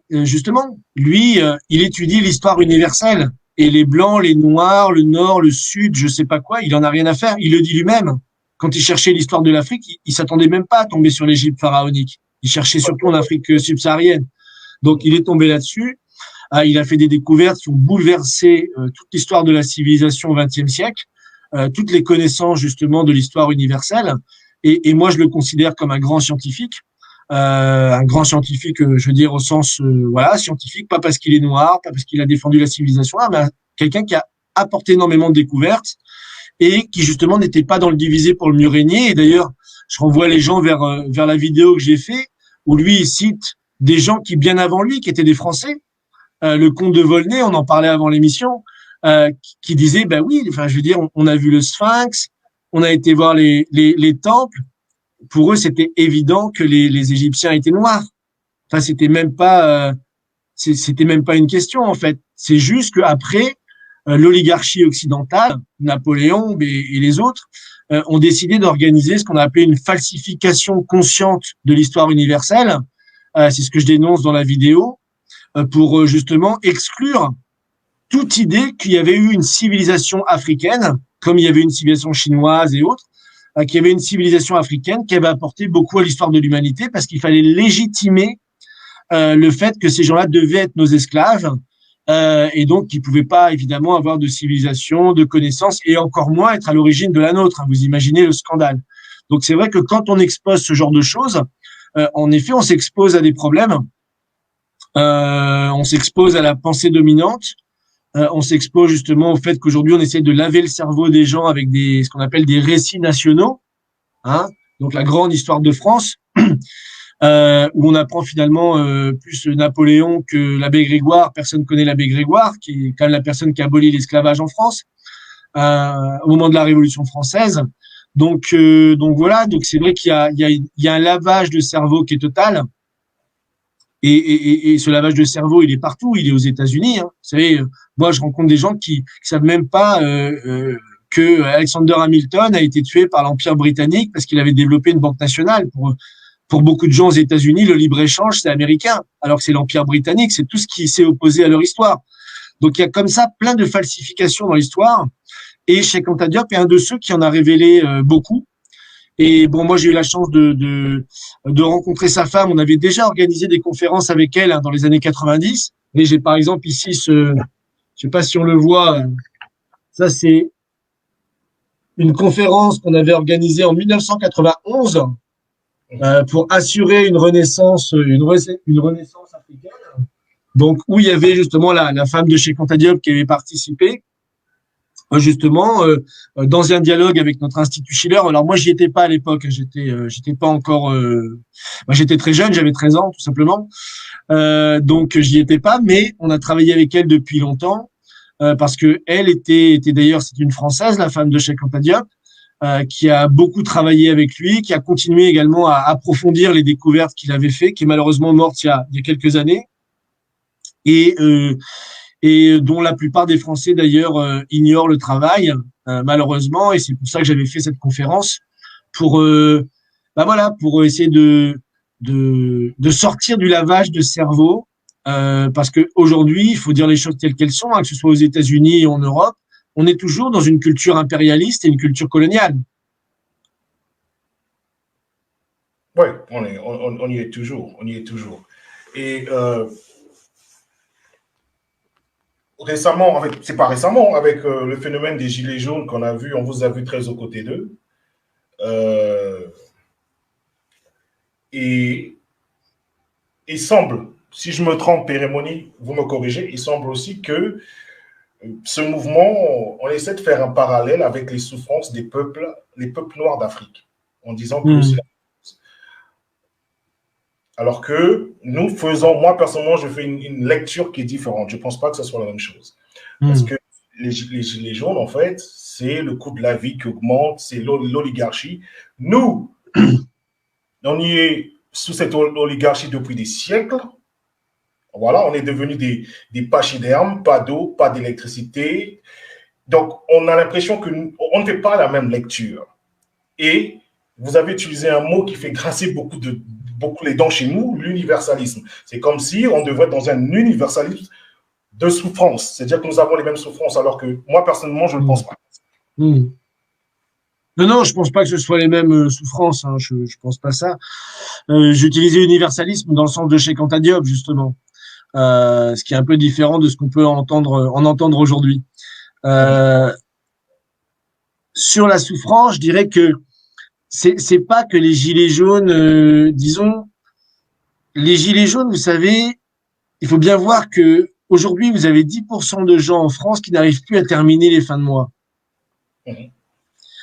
justement, lui, il étudie l'histoire universelle. Et les blancs, les noirs, le nord, le sud, je sais pas quoi, il en a rien à faire. Il le dit lui-même. Quand il cherchait l'histoire de l'Afrique, il s'attendait même pas à tomber sur l'Égypte pharaonique. Il cherchait surtout en Afrique subsaharienne. Donc, il est tombé là-dessus. Il a fait des découvertes qui ont bouleversé toute l'histoire de la civilisation au XXe siècle, toutes les connaissances justement de l'histoire universelle. Et moi, je le considère comme un grand scientifique. Un grand scientifique, je veux dire au sens voilà scientifique, pas parce qu'il est noir, pas parce qu'il a défendu la civilisation, mais quelqu'un qui a apporté énormément de découvertes et qui justement n'était pas dans le diviser pour le mieux régner. Et d'ailleurs, je renvoie les gens vers la vidéo que j'ai fait, où lui il cite des gens qui bien avant lui, qui étaient des Français, le comte de Volney, on en parlait avant l'émission, qui disait, bah oui, enfin je veux dire, on a vu le Sphinx, on a été voir les temples. Pour eux, c'était évident que les Égyptiens étaient noirs. Enfin, c'était même pas une question en fait. C'est juste qu'après, l'oligarchie occidentale, Napoléon et les autres, ont décidé d'organiser ce qu'on a appelé une falsification consciente de l'histoire universelle. C'est ce que je dénonce dans la vidéo, pour justement exclure toute idée qu'il y avait eu une civilisation africaine, comme il y avait une civilisation chinoise et autres, qu'il y avait une civilisation africaine qui avait apporté beaucoup à l'histoire de l'humanité, parce qu'il fallait légitimer le fait que ces gens-là devaient être nos esclaves, et donc qui pouvaient pas évidemment avoir de civilisation, de connaissances, et encore moins être à l'origine de la nôtre. Vous imaginez le scandale. Donc c'est vrai que quand on expose ce genre de choses, en effet, on s'expose à des problèmes, on s'expose à la pensée dominante, on s'expose justement au fait qu'aujourd'hui on essaie de laver le cerveau des gens avec ce qu'on appelle des récits nationaux, hein, donc la grande histoire de France. Où on apprend finalement plus Napoléon que l'abbé Grégoire. Personne connaît l'abbé Grégoire, qui est quand même la personne qui a aboli l'esclavage en France au moment de la Révolution française. Donc voilà, donc c'est vrai qu'il y a un lavage de cerveau qui est total. Et ce lavage de cerveau, il est partout. Il est aux États-Unis. Hein. Vous savez, moi, je rencontre des gens qui savent même pas que Alexander Hamilton a été tué par l'Empire britannique parce qu'il avait développé une banque nationale. Pour beaucoup de gens aux États-Unis, le libre-échange, c'est américain, alors que c'est l'Empire britannique, c'est tout ce qui s'est opposé à leur histoire. Donc, il y a comme ça plein de falsifications dans l'histoire. Et Cheikh Anta Diop est un de ceux qui en a révélé beaucoup. Et bon, moi, j'ai eu la chance de rencontrer sa femme. On avait déjà organisé des conférences avec elle, hein, dans les années 90. Et j'ai par exemple ici je sais pas si on le voit, ça c'est une conférence qu'on avait organisée en 1991. Pour assurer une renaissance africaine. Donc, où il y avait justement la femme de Cheikh Anta Diop qui avait participé, justement, dans un dialogue avec notre Institut Schiller. Alors, moi, j'y étais pas à l'époque. J'étais pas encore, j'étais très jeune, j'avais 13 ans, tout simplement. Donc, j'y étais pas, mais on a travaillé avec elle depuis longtemps, parce que elle était d'ailleurs, c'est une Française, la femme de Cheikh Anta Diop, qui a beaucoup travaillé avec lui, qui a continué également à approfondir les découvertes qu'il avait fait, qui est malheureusement morte il y a quelques années, et dont la plupart des Français d'ailleurs ignorent le travail, malheureusement, et c'est pour ça que j'avais fait cette conférence pour pour essayer de sortir du lavage de cerveau, parce que aujourd'hui, il faut dire les choses telles qu'elles sont, hein, que ce soit aux États-Unis et en Europe, on est toujours dans une culture impérialiste et une culture coloniale. Oui, on y est toujours. On y est toujours. Et récemment, c'est pas récemment, avec le phénomène des Gilets jaunes qu'on a vu, on vous a vu très aux côtés d'eux. Et il semble, si je me trompe, Pérémonie, vous me corrigez, il semble aussi que ce mouvement, on essaie de faire un parallèle avec les souffrances les peuples noirs d'Afrique, en disant que c'est la même chose. Alors que nous faisons, moi personnellement, je fais une lecture qui est différente. Je ne pense pas que ce soit la même chose. Parce que les Gilets jaunes, en fait, c'est le coût de la vie qui augmente, c'est l'oligarchie. Nous, on y est sous cette oligarchie depuis des siècles. Voilà, on est devenus des pachydermes, pas d'eau, pas d'électricité. Donc, on a l'impression qu'on ne fait pas la même lecture. Et vous avez utilisé un mot qui fait grincer beaucoup les dents chez nous, l'universalisme. C'est comme si on devrait être dans un universalisme de souffrance. C'est-à-dire que nous avons les mêmes souffrances, alors que moi, personnellement, je ne pense pas. Non, je pense pas que ce soit les mêmes souffrances. Hein. Je pense pas ça. J'utilisais universalisme dans le sens de Cheikh Anta Diop, justement. Ce qui est un peu différent de ce qu'on peut en entendre aujourd'hui. Sur la souffrance, je dirais que c'est pas que les gilets jaunes, disons, les gilets jaunes, vous savez, il faut bien voir que aujourd'hui, vous avez 10% de gens en France qui n'arrivent plus à terminer les fins de mois.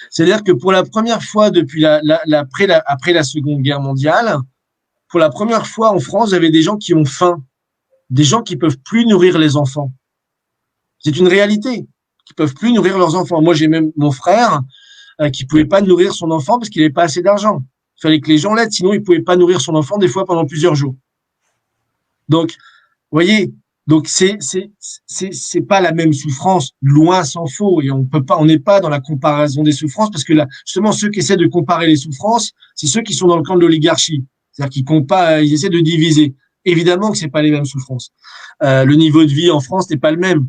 C'est-à-dire que pour la première fois depuis après la Seconde Guerre mondiale, pour la première fois en France, il y avait des gens qui ont faim, des gens qui peuvent plus nourrir les enfants. C'est une réalité, qui peuvent plus nourrir leurs enfants. Moi, j'ai même mon frère qui pouvait pas nourrir son enfant parce qu'il n'avait pas assez d'argent. Il fallait que les gens l'aident, sinon il pouvait pas nourrir son enfant des fois pendant plusieurs jours. Donc, vous voyez, donc c'est pas la même souffrance, loin s'en faut, et on n'est pas dans la comparaison des souffrances parce que là, justement, ceux qui essaient de comparer les souffrances, c'est ceux qui sont dans le camp de l'oligarchie, c'est-à-dire qu'ils comparent, ils essaient de diviser. Évidemment que c'est pas les mêmes souffrances. Le niveau de vie en France n'est pas le même.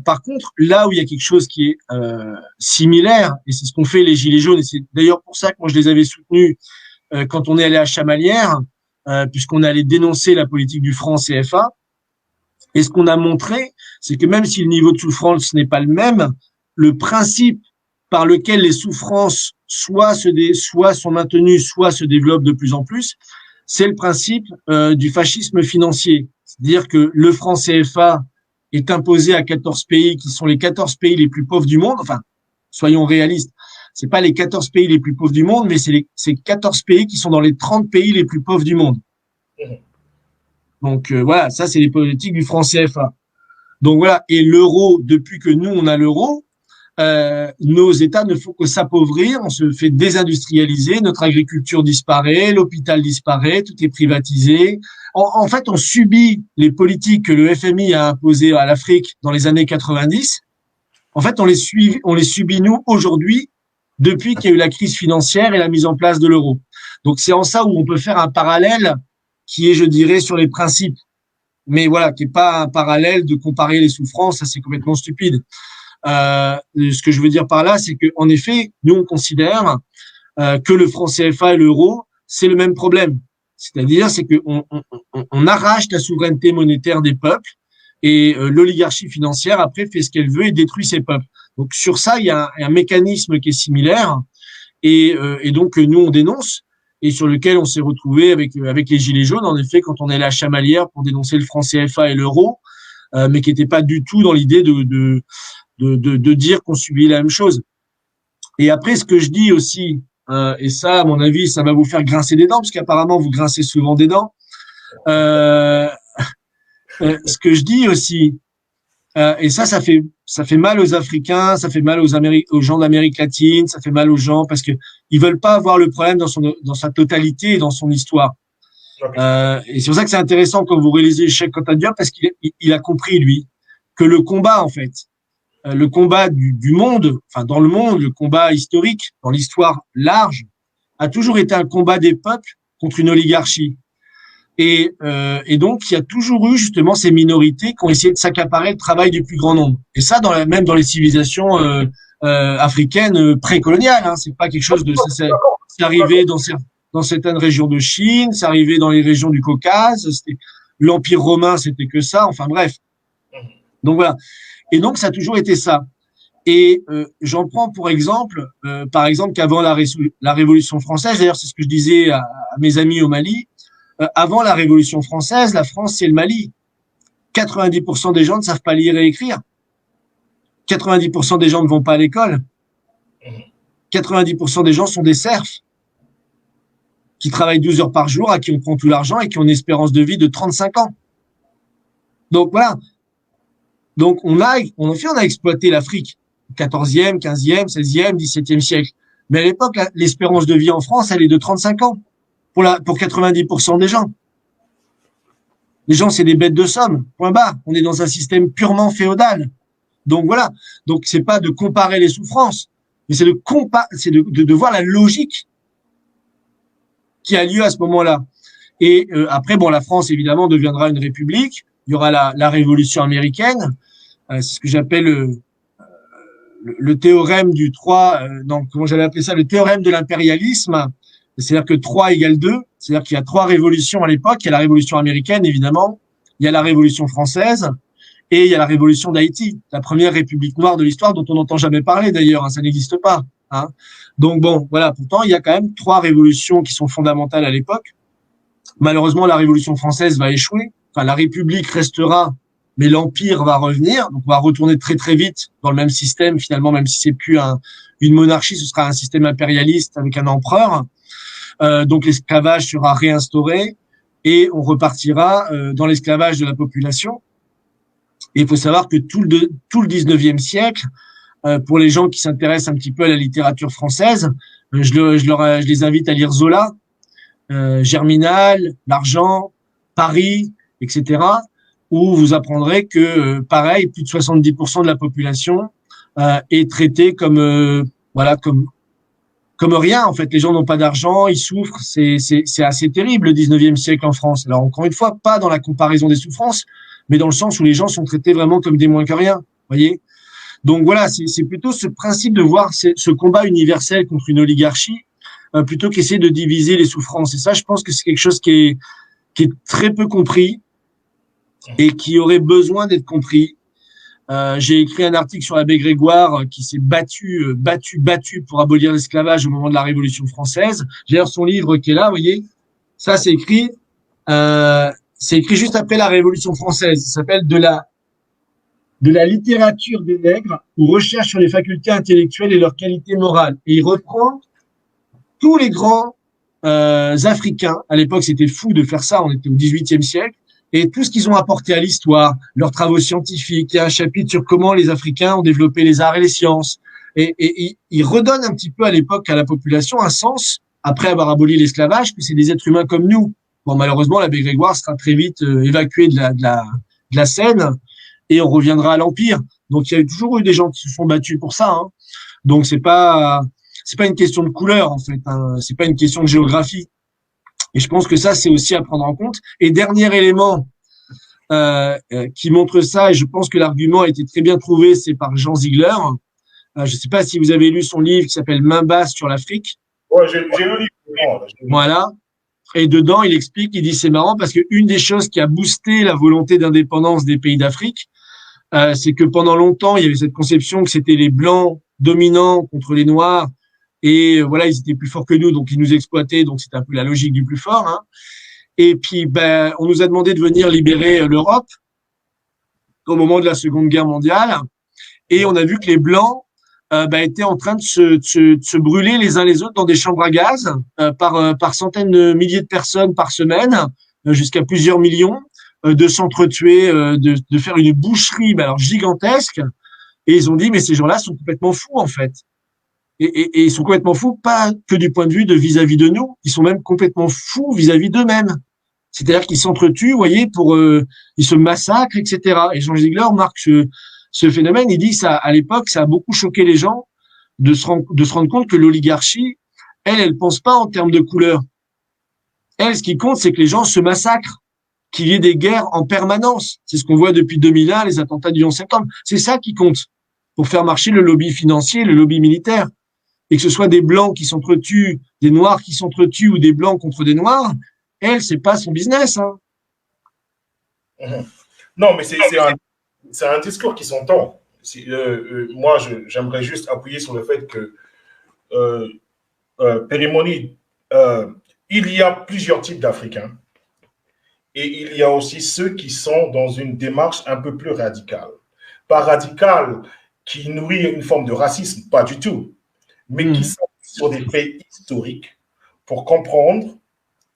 Par contre, là où il y a quelque chose qui est similaire, et c'est ce qu'ont fait les Gilets jaunes, et c'est d'ailleurs pour ça que moi je les avais soutenus quand on est allé à Chamalières, puisqu'on allait dénoncer la politique du franc CFA. Et ce qu'on a montré, c'est que même si le niveau de souffrance n'est pas le même, le principe par lequel les souffrances soit sont maintenues, soit se développent de plus en plus, c'est le principe du fascisme financier. C'est-à-dire que le franc CFA est imposé à 14 pays qui sont les 14 pays les plus pauvres du monde. Enfin, soyons réalistes. C'est pas les 14 pays les plus pauvres du monde, mais c'est 14 pays qui sont dans les 30 pays les plus pauvres du monde. Donc voilà, ça c'est les politiques du franc CFA. Donc voilà, et l'euro, depuis que nous on a l'euro, nos États ne font que s'appauvrir, on se fait désindustrialiser, notre agriculture disparaît, l'hôpital disparaît, tout est privatisé. En fait, on subit les politiques que le FMI a imposées à l'Afrique dans les années 90. En fait, on les subit nous aujourd'hui, depuis qu'il y a eu la crise financière et la mise en place de l'euro. Donc c'est en ça où on peut faire un parallèle qui est, je dirais, sur les principes. Mais voilà, qui est pas un parallèle de comparer les souffrances, ça c'est complètement stupide. Ce que je veux dire par là, c'est que en effet, nous on considère que le franc CFA et l'euro, c'est le même problème. C'est-à-dire, c'est que on arrache la souveraineté monétaire des peuples et l'oligarchie financière après fait ce qu'elle veut et détruit ses peuples. Donc sur ça, il y a un mécanisme qui est similaire et donc nous on dénonce et sur lequel on s'est retrouvé avec les Gilets jaunes, en effet, quand on est allé à Chamalières pour dénoncer le franc CFA et l'euro, mais qui n'était pas du tout dans l'idée de dire qu'on subit la même chose. Et après, ce que je dis aussi, et ça, à mon avis, ça va vous faire grincer des dents, parce qu'apparemment, vous grincez souvent des dents. Ce que je dis aussi, et ça fait mal aux Africains, ça fait mal aux gens d'Amérique latine, ça fait mal aux gens parce que ils veulent pas voir le problème dans sa totalité et dans son histoire. Et c'est pour ça que c'est intéressant quand vous réalisez Cheikh Anta Diop parce qu'il a compris lui que le combat en fait, le combat du monde, enfin dans le monde, le combat historique, dans l'histoire large, a toujours été un combat des peuples contre une oligarchie. Et donc, il y a toujours eu justement ces minorités qui ont essayé de s'accaparer le travail du plus grand nombre. Et ça, même dans les civilisations africaines précoloniales, hein, c'est pas quelque chose de. C'est arrivé dans certaines régions de Chine, c'est arrivé dans les régions du Caucase. L'Empire romain, c'était que ça. Enfin bref. Donc voilà. Et donc, ça a toujours été ça. Et j'en prends pour exemple, par exemple, qu'avant la Révolution française, d'ailleurs, c'est ce que je disais à mes amis au Mali. Avant la Révolution française, la France, c'est le Mali. 90% des gens ne savent pas lire et écrire. 90% des gens ne vont pas à l'école. 90% des gens sont des serfs qui travaillent 12 heures par jour, à qui on prend tout l'argent et qui ont une espérance de vie de 35 ans. Donc voilà. Donc on a exploité l'Afrique. 14e, 15e, 16e, 17e siècle. Mais à l'époque, l'espérance de vie en France, elle est de 35 ans. Pour 90% des gens. Les gens, c'est des bêtes de somme. Point barre. On est dans un système purement féodal. Donc voilà. Donc c'est pas de comparer les souffrances, mais c'est de voir la logique qui a lieu à ce moment-là. Et après, bon, la France évidemment deviendra une république. Il y aura la révolution américaine. C'est ce que j'appelle le théorème du 3. Comment j'allais appeler ça, le théorème de l'impérialisme. C'est-à-dire que 3 égale 2, c'est-à-dire qu'il y a 3 révolutions à l'époque. Il y a la révolution américaine, évidemment, il y a la révolution française et il y a la révolution d'Haïti, la première république noire de l'histoire dont on n'entend jamais parler d'ailleurs, hein, ça n'existe pas. Hein. Donc bon, voilà, pourtant il y a quand même 3 révolutions qui sont fondamentales à l'époque. Malheureusement, la révolution française va échouer. Enfin, la République restera mais l'empire va revenir. Donc, on va retourner très très vite dans le même système. Finalement, même si c'est plus une monarchie, ce sera un système impérialiste avec un empereur. Donc, l'esclavage sera réinstauré et on repartira dans l'esclavage de la population. Et il faut savoir que tout le 19e siècle, pour les gens qui s'intéressent un petit peu à la littérature française, je les invite à lire Zola, Germinal, L'Argent, Paris, etc., où vous apprendrez que, pareil, plus de 70% de la population est traitée comme voilà comme rien. En fait, les gens n'ont pas d'argent, ils souffrent. C'est assez terrible le 19e siècle en France. Alors encore une fois, pas dans la comparaison des souffrances, mais dans le sens où les gens sont traités vraiment comme des moins que rien. Voyez. Donc voilà, c'est plutôt ce principe de voir ce combat universel contre une oligarchie plutôt qu'essayer de diviser les souffrances. Et ça, je pense que c'est quelque chose qui est très peu compris et qui aurait besoin d'être compris. J'ai écrit un article sur l'abbé Grégoire qui s'est battu pour abolir l'esclavage au moment de la Révolution française. J'ai d'ailleurs son livre qui est là, vous voyez. Ça, c'est écrit juste après la Révolution française. Ça s'appelle de la littérature des nègres ou recherche sur les facultés intellectuelles et leur qualité morale. Et il reprend tous les grands Africains. À l'époque, c'était fou de faire ça. On était au XVIIIe siècle. Et tout ce qu'ils ont apporté à l'histoire, leurs travaux scientifiques. Il y a un chapitre sur comment les Africains ont développé les arts et les sciences. Et il redonne un petit peu à l'époque à la population un sens, après avoir aboli l'esclavage, que c'est des êtres humains comme nous. Bon, malheureusement, l'abbé Grégoire sera très vite évacué de la scène et on reviendra à l'Empire. Donc, il y a toujours eu des gens qui se sont battus pour ça. Hein. Donc, c'est pas une question de couleur, en fait. Hein. C'est pas une question de géographie. Et je pense que ça, c'est aussi à prendre en compte. Et dernier élément qui montre ça, et je pense que l'argument a été très bien trouvé, c'est par Jean Ziegler. Je ne sais pas si vous avez lu son livre qui s'appelle Main basse sur l'Afrique. Ouais, j'ai le livre. Voilà. Et dedans, il explique, il dit c'est marrant parce que une des choses qui a boosté la volonté d'indépendance des pays d'Afrique, c'est que pendant longtemps, il y avait cette conception que c'était les Blancs dominants contre les Noirs. Et voilà, ils étaient plus forts que nous, donc ils nous exploitaient, donc c'était un peu la logique du plus fort. Hein. Et puis, on nous a demandé de venir libérer l'Europe au moment de la Seconde Guerre mondiale, et on a vu que les Blancs étaient en train de se brûler les uns les autres dans des chambres à gaz par centaines de milliers de personnes par semaine, jusqu'à plusieurs millions, de s'entretuer, de faire une boucherie alors gigantesque. Et ils ont dit, mais ces gens-là sont complètement fous en fait. Et ils sont complètement fous, pas que du point de vue de vis-à-vis de nous, ils sont même complètement fous vis-à-vis d'eux-mêmes. C'est-à-dire qu'ils s'entretuent, vous voyez, ils se massacrent, etc. Et Jean Ziegler marque ce phénomène. Il dit que ça, à l'époque, ça a beaucoup choqué les gens de se rendre compte que l'oligarchie, elle pense pas en termes de couleur. Elle, ce qui compte, c'est que les gens se massacrent, qu'il y ait des guerres en permanence. C'est ce qu'on voit depuis 2001, les attentats du 11 septembre. C'est ça qui compte pour faire marcher le lobby financier, le lobby militaire. Et que ce soit des blancs qui s'entretuent, des noirs qui s'entretuent ou des blancs contre des noirs, elle, c'est pas son business. Hein. Non, mais c'est un discours qui s'entend. Moi, j'aimerais juste appuyer sur le fait que Périmoni, il y a plusieurs types d'Africains et il y a aussi ceux qui sont dans une démarche un peu plus radicale. Pas radicale qui nourrit une forme de racisme, pas du tout, mais qui sont sur des faits historiques pour comprendre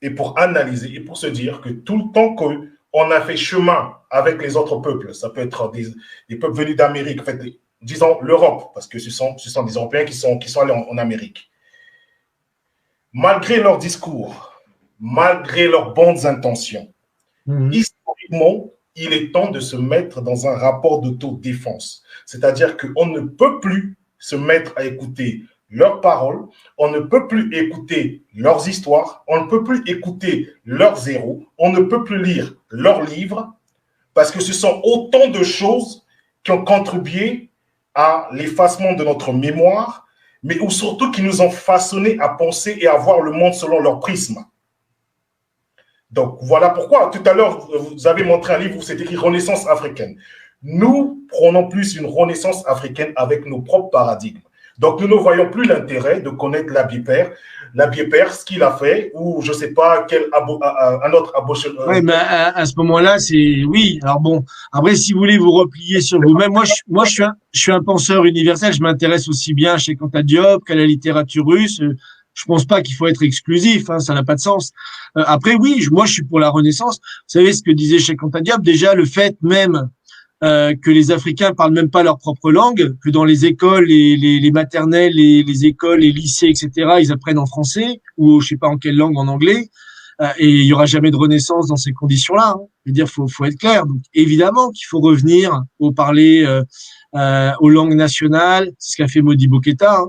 et pour analyser et pour se dire que tout le temps qu'on a fait chemin avec les autres peuples, ça peut être des peuples venus d'Amérique, en fait, disons l'Europe, parce que ce sont des Européens qui sont allés en Amérique. Malgré leur discours, malgré leurs bonnes intentions, historiquement, il est temps de se mettre dans un rapport d'autodéfense. C'est-à-dire qu'on ne peut plus se mettre à écouter leurs paroles, on ne peut plus écouter leurs histoires, on ne peut plus écouter leurs héros, on ne peut plus lire leurs livres, parce que ce sont autant de choses qui ont contribué à l'effacement de notre mémoire, mais ou surtout qui nous ont façonné à penser et à voir le monde selon leur prisme. Donc, voilà pourquoi, tout à l'heure, vous avez montré un livre où c'est écrit « Renaissance africaine ». Nous prenons plus une renaissance africaine avec nos propres paradigmes. Donc, nous ne voyons plus l'intérêt de connaître l'abbé Père, ce qu'il a fait, ou je ne sais pas, un autre abo. Ouais, mais à ce moment-là, c'est oui. Alors bon, après, si vous voulez vous replier sur vous-même, je suis un penseur universel. Je m'intéresse aussi bien chez Anta Diop qu'à la littérature russe. Je pense pas qu'il faut être exclusif, hein, ça n'a pas de sens. Après, oui, moi, je suis pour la Renaissance. Vous savez ce que disait chez Anta Diop. Déjà, le fait même que les Africains parlent même pas leur propre langue, que dans les écoles, les maternelles, les écoles, les lycées, etc., ils apprennent en français ou je sais pas en quelle langue, en anglais. Et il y aura jamais de renaissance dans ces conditions-là. Hein. Je veux dire, faut être clair. Donc, évidemment qu'il faut revenir au parler aux langues nationales. C'est ce qu'a fait Modibo Keïta.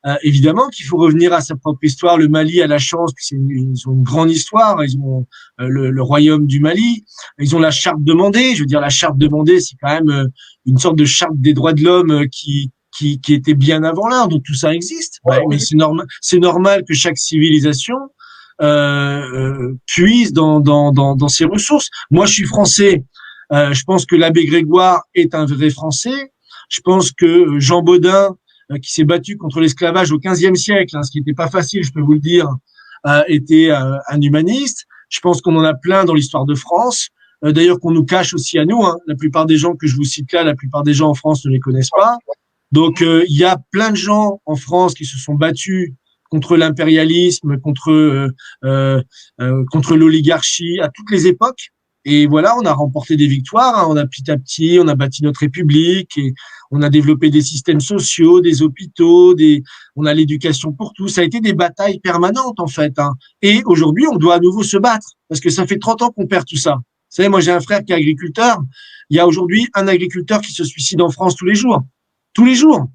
Hein. Évidemment qu'il faut revenir à sa propre histoire. Le Mali a la chance, ils ont une grande histoire. Ils ont le royaume du Mali. Ils ont la charte demandée. Je veux dire, la charte demandée, c'est quand même une sorte de charte des droits de l'homme qui était bien avant l'heure. Donc tout ça existe. Ouais, mais c'est normal que chaque civilisation puise dans ses ressources. Moi, je suis français. Je pense que l'abbé Grégoire est un vrai Français. Je pense que Jean Bodin, qui s'est battu contre l'esclavage au XVe siècle, hein, ce qui n'était pas facile, je peux vous le dire, était un humaniste. Je pense qu'on en a plein dans l'histoire de France. D'ailleurs, qu'on nous cache aussi à nous. Hein. La plupart des gens que je vous cite là, la plupart des gens en France ne les connaissent pas. Donc, il y a plein de gens en France qui se sont battus contre l'impérialisme, contre l'oligarchie à toutes les époques. Et voilà, on a remporté des victoires. Hein. On a petit à petit, on a bâti notre République et on a développé des systèmes sociaux, des hôpitaux, on a l'éducation pour tous. Ça a été des batailles permanentes en fait. Hein. Et aujourd'hui, on doit à nouveau se battre parce que ça fait 30 ans qu'on perd tout ça. Vous savez, moi j'ai un frère qui est agriculteur. Il y a aujourd'hui un agriculteur qui se suicide en France tous les jours. Tous les jours.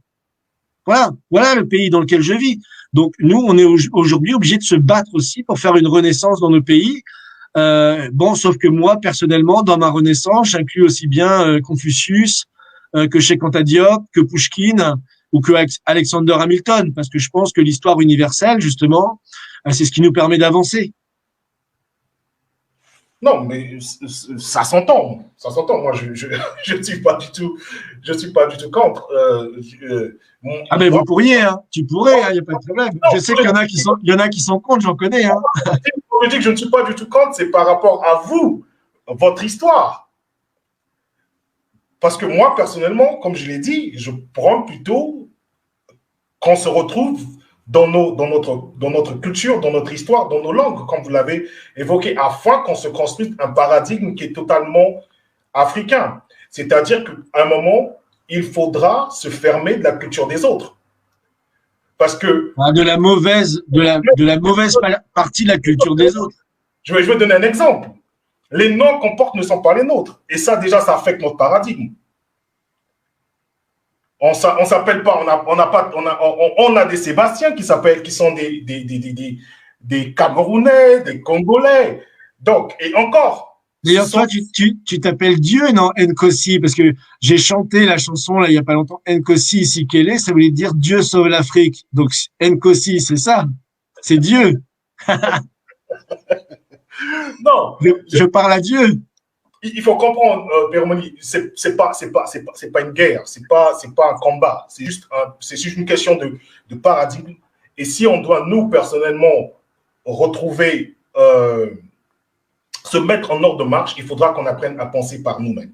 Voilà le pays dans lequel je vis. Donc nous, on est aujourd'hui obligés de se battre aussi pour faire une renaissance dans nos pays. Bon, sauf que moi, personnellement, dans ma renaissance, j'inclus aussi bien Confucius que Cheikh Anta Diop, que Pushkin ou que Alexander Hamilton, parce que je pense que l'histoire universelle, justement, c'est ce qui nous permet d'avancer. Non, mais ça s'entend. Ça s'entend. Moi, je suis pas du tout, contre. Ah ben vous pourriez, hein. Tu pourrais, il y a pas de problème. Non, je sais qu'il y en a qui sont contre, j'en connais. Hein. Quand je dis que je ne suis pas du tout contre, c'est par rapport à vous, votre histoire. Parce que moi, personnellement, comme je l'ai dit, je prends plutôt qu'on se retrouve dans notre culture, dans notre histoire, dans nos langues, comme vous l'avez évoqué, afin qu'on se construise un paradigme qui est totalement africain. C'est-à-dire qu'à un moment, il faudra se fermer de la culture des autres. Parce que... De la mauvaise partie de la culture des autres. Je vais donner un exemple. Les noms qu'on porte ne sont pas les nôtres. Et ça, déjà, ça affecte notre paradigme. On s'appelle pas, on a des Sébastiens qui sont des Camerounais, des Congolais. Donc, et encore. D'ailleurs, toi, tu t'appelles Dieu, non, Nkosi, parce que j'ai chanté la chanson, là, il y a pas longtemps, Nkosi Sikele, ça voulait dire Dieu sauve l'Afrique. Donc, Nkosi, c'est ça. C'est Dieu. Non. Je parle à Dieu. Il faut comprendre, Bermoni, c'est pas une guerre, c'est pas un combat, c'est juste une question de paradigme. Et si on doit, nous, personnellement, retrouver, se mettre en ordre de marche, il faudra qu'on apprenne à penser par nous-mêmes.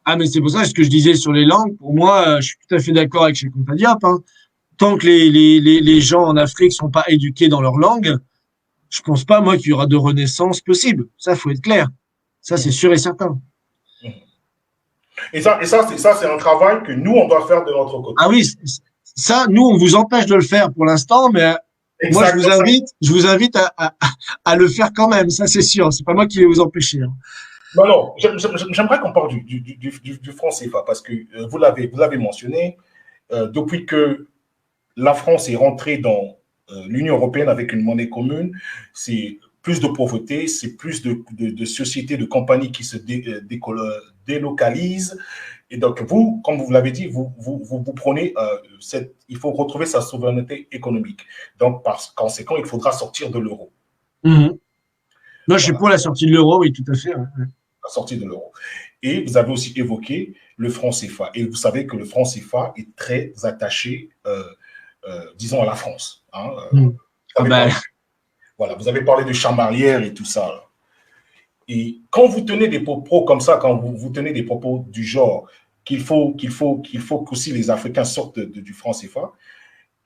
Ah, mais c'est pour ça ce que je disais sur les langues. Pour moi, je suis tout à fait d'accord avec Cheikh Anta Diop. Hein. Tant que les gens en Afrique sont pas éduqués dans leur langue, je pense pas, moi, qu'il y aura de renaissance possible. Ça, faut être clair. Ça, c'est sûr et certain. Et ça, c'est un travail que nous, on doit faire de notre côté. Ah oui, ça, nous, on vous empêche de le faire pour l'instant, mais moi, je vous invite à le faire quand même. Ça, c'est sûr. C'est pas moi qui vais vous empêcher. Hein. Non, j'aimerais qu'on parle du franc CFA parce que vous l'avez mentionné. Depuis que la France est rentrée dans l'Union européenne avec une monnaie commune, c'est plus de pauvreté, c'est plus de sociétés, de compagnies qui se délocalisent. Et donc, vous, comme vous l'avez dit, vous prenez il faut retrouver sa souveraineté économique. Donc, par conséquent, il faudra sortir de l'euro. Mmh. Non, je suis pour la sortie de l'euro, oui, tout à fait. Ouais. La sortie de l'euro. Et vous avez aussi évoqué le franc CFA. Et vous savez que le franc CFA est très attaché, disons, à la France. Hein. Voilà, vous avez parlé de champ arrière et tout ça. Là. Et quand vous tenez des propos comme ça, quand vous tenez des propos du genre qu'il faut qu'aussi les Africains sortent du franc CFA,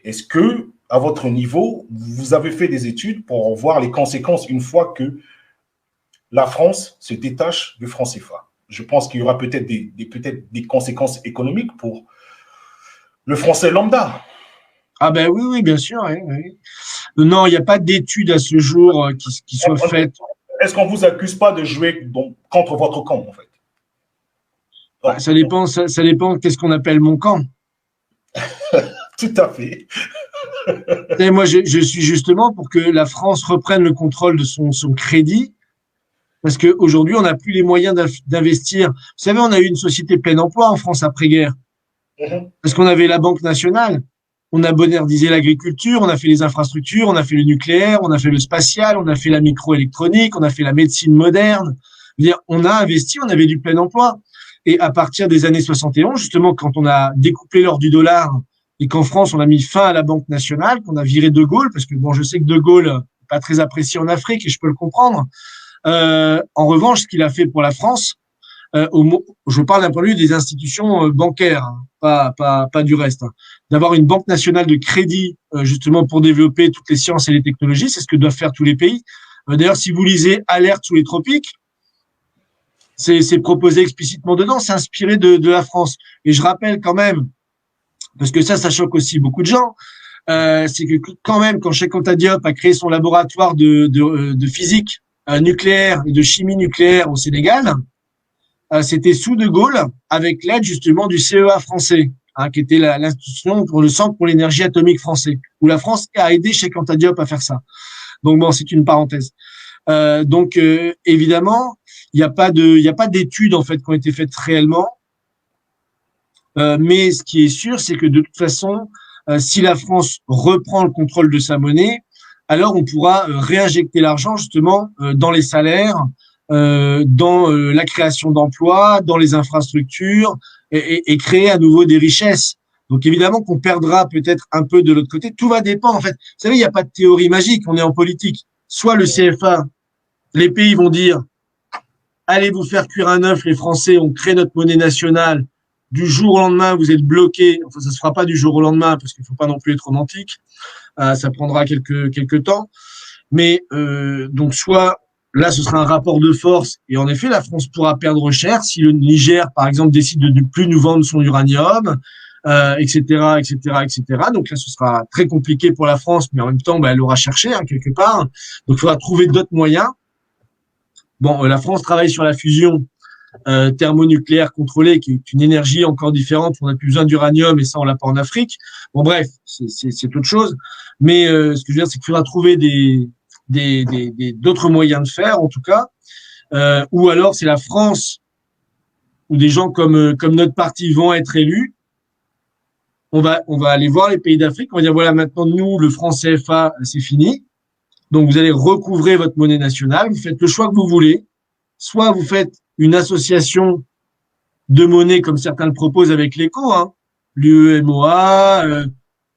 est-ce que, à votre niveau, vous avez fait des études pour voir les conséquences une fois que la France se détache du franc CFA? Je pense qu'il y aura peut-être des conséquences économiques pour le français lambda. Ah ben oui, bien sûr. Oui. Non, il n'y a pas d'études à ce jour qui soient faites. Est-ce qu'on ne vous accuse pas de jouer contre votre camp, en fait? Ça dépend qu'est-ce qu'on appelle mon camp. Tout à fait. Et moi, je suis justement pour que la France reprenne le contrôle de son crédit, parce qu'aujourd'hui, on n'a plus les moyens d'investir. Vous savez, on a eu une société plein emploi en France après-guerre, parce qu'on avait la Banque nationale, on a modernisé l'agriculture, on a fait les infrastructures, on a fait le nucléaire, on a fait le spatial, on a fait la microélectronique, on a fait la médecine moderne. On a investi, on avait du plein emploi. Et à partir des années 71, justement, quand on a découplé l'or du dollar et qu'en France, on a mis fin à la Banque nationale, qu'on a viré De Gaulle, parce que bon, je sais que De Gaulle n'est pas très apprécié en Afrique et je peux le comprendre. En revanche, ce qu'il a fait pour la France, je parle d'un point de vue des institutions bancaires, hein, pas du reste, hein. D'avoir une banque nationale de crédit, justement pour développer toutes les sciences et les technologies, c'est ce que doivent faire tous les pays. D'ailleurs, si vous lisez Alerte sous les tropiques, c'est proposé explicitement dedans, c'est inspiré de la France. Et je rappelle quand même, parce que ça choque aussi beaucoup de gens, c'est que quand même, quand Cheikh Anta Diop a créé son laboratoire de physique nucléaire et de chimie nucléaire au Sénégal, c'était sous De Gaulle, avec l'aide justement du CEA français, hein, qui était l'institution pour le Centre pour l'énergie atomique français, où la France a aidé Cheikh Anta Diop à faire ça. Donc bon, c'est une parenthèse. Évidemment, il n'y a pas d'études en fait qui ont été faites réellement. Mais ce qui est sûr, c'est que de toute façon, si la France reprend le contrôle de sa monnaie, alors on pourra réinjecter l'argent justement dans les salaires, dans la création d'emplois, dans les infrastructures et créer à nouveau des richesses. Donc évidemment qu'on perdra peut-être un peu de l'autre côté. Tout va dépendre en fait. Vous savez, il n'y a pas de théorie magique. On est en politique. Soit le CFA, les pays vont dire allez vous faire cuire un œuf, les Français, on crée notre monnaie nationale. Du jour au lendemain, vous êtes bloqués. Enfin, ça se fera pas du jour au lendemain parce qu'il faut pas non plus être romantique. Ça prendra quelques temps. Mais donc soit là, ce sera un rapport de force et en effet, la France pourra perdre cher si le Niger, par exemple, décide de ne plus nous vendre son uranium, etc., etc., etc. Donc là, ce sera très compliqué pour la France, mais en même temps, elle aura cherché hein, quelque part. Donc, il faudra trouver d'autres moyens. Bon, la France travaille sur la fusion thermonucléaire contrôlée, qui est une énergie encore différente. On n'a plus besoin d'uranium et ça, on l'a pas en Afrique. Bon, bref, c'est autre chose. Mais ce que je veux dire, c'est qu'il faudra trouver d'autres moyens de faire, en tout cas. Ou alors, c'est la France où des gens comme notre parti vont être élus. On va aller voir les pays d'Afrique. On va dire, voilà, maintenant, nous, le franc CFA, c'est fini. Donc, vous allez recouvrer votre monnaie nationale. Vous faites le choix que vous voulez. Soit vous faites une association de monnaie comme certains le proposent avec l'ECO, hein, l'UEMOA,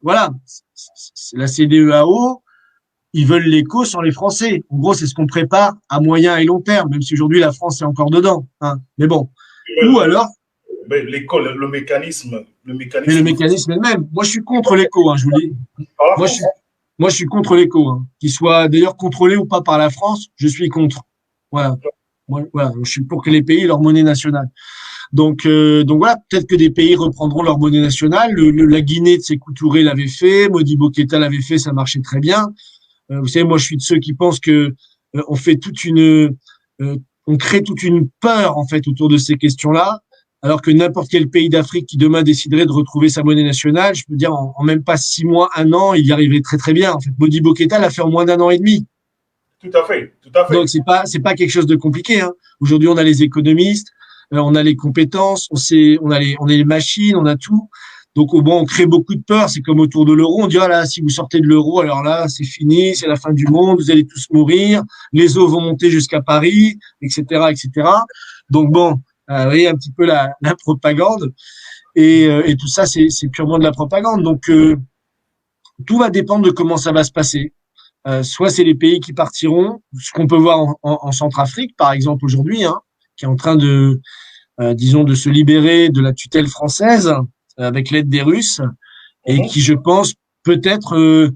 voilà, c'est la CEDEAO, ils veulent l'ECO sans les Français. En gros, c'est ce qu'on prépare à moyen et long terme, même si aujourd'hui la France est encore dedans. Hein. Mais bon. Ou alors. Mais l'ECO, le mécanisme. Mais le mécanisme est le même. Moi, je suis contre l'ECO, hein, je vous dis. Moi, je suis contre l'ECO, hein. Qu'il soit d'ailleurs contrôlé ou pas par la France, je suis contre. Voilà. Voilà, je suis pour que les pays aient leur monnaie nationale. Donc voilà, peut-être que des pays reprendront leur monnaie nationale. La Guinée de Sékou Touré l'avait fait, Modibo Keïta l'avait fait, ça marchait très bien. Vous savez, moi je suis de ceux qui pensent que on fait on crée toute une peur en fait autour de ces questions-là, alors que n'importe quel pays d'Afrique qui demain déciderait de retrouver sa monnaie nationale, je peux dire en même pas 6 mois, 1 an, il y arriverait très très bien. En fait, Modibo Keïta l'a fait en moins d'1 an et demi. Tout à fait, tout à fait. Donc c'est pas quelque chose de compliqué. Hein. Aujourd'hui, on a les économistes, on a les compétences, on a les machines, on a tout. Donc bon, on crée beaucoup de peur. C'est comme autour de l'euro, on dit ah là, si vous sortez de l'euro, alors là, c'est fini, c'est la fin du monde, vous allez tous mourir, les eaux vont monter jusqu'à Paris, etc., etc. Donc bon, Vous voyez un petit peu la propagande. Et tout ça, c'est purement de la propagande. Donc, tout va dépendre de comment ça va se passer. Soit c'est les pays qui partiront, ce qu'on peut voir en Centrafrique, par exemple, aujourd'hui, hein, qui est en train disons, de se libérer de la tutelle française avec l'aide des Russes, et qui, je pense, peut-être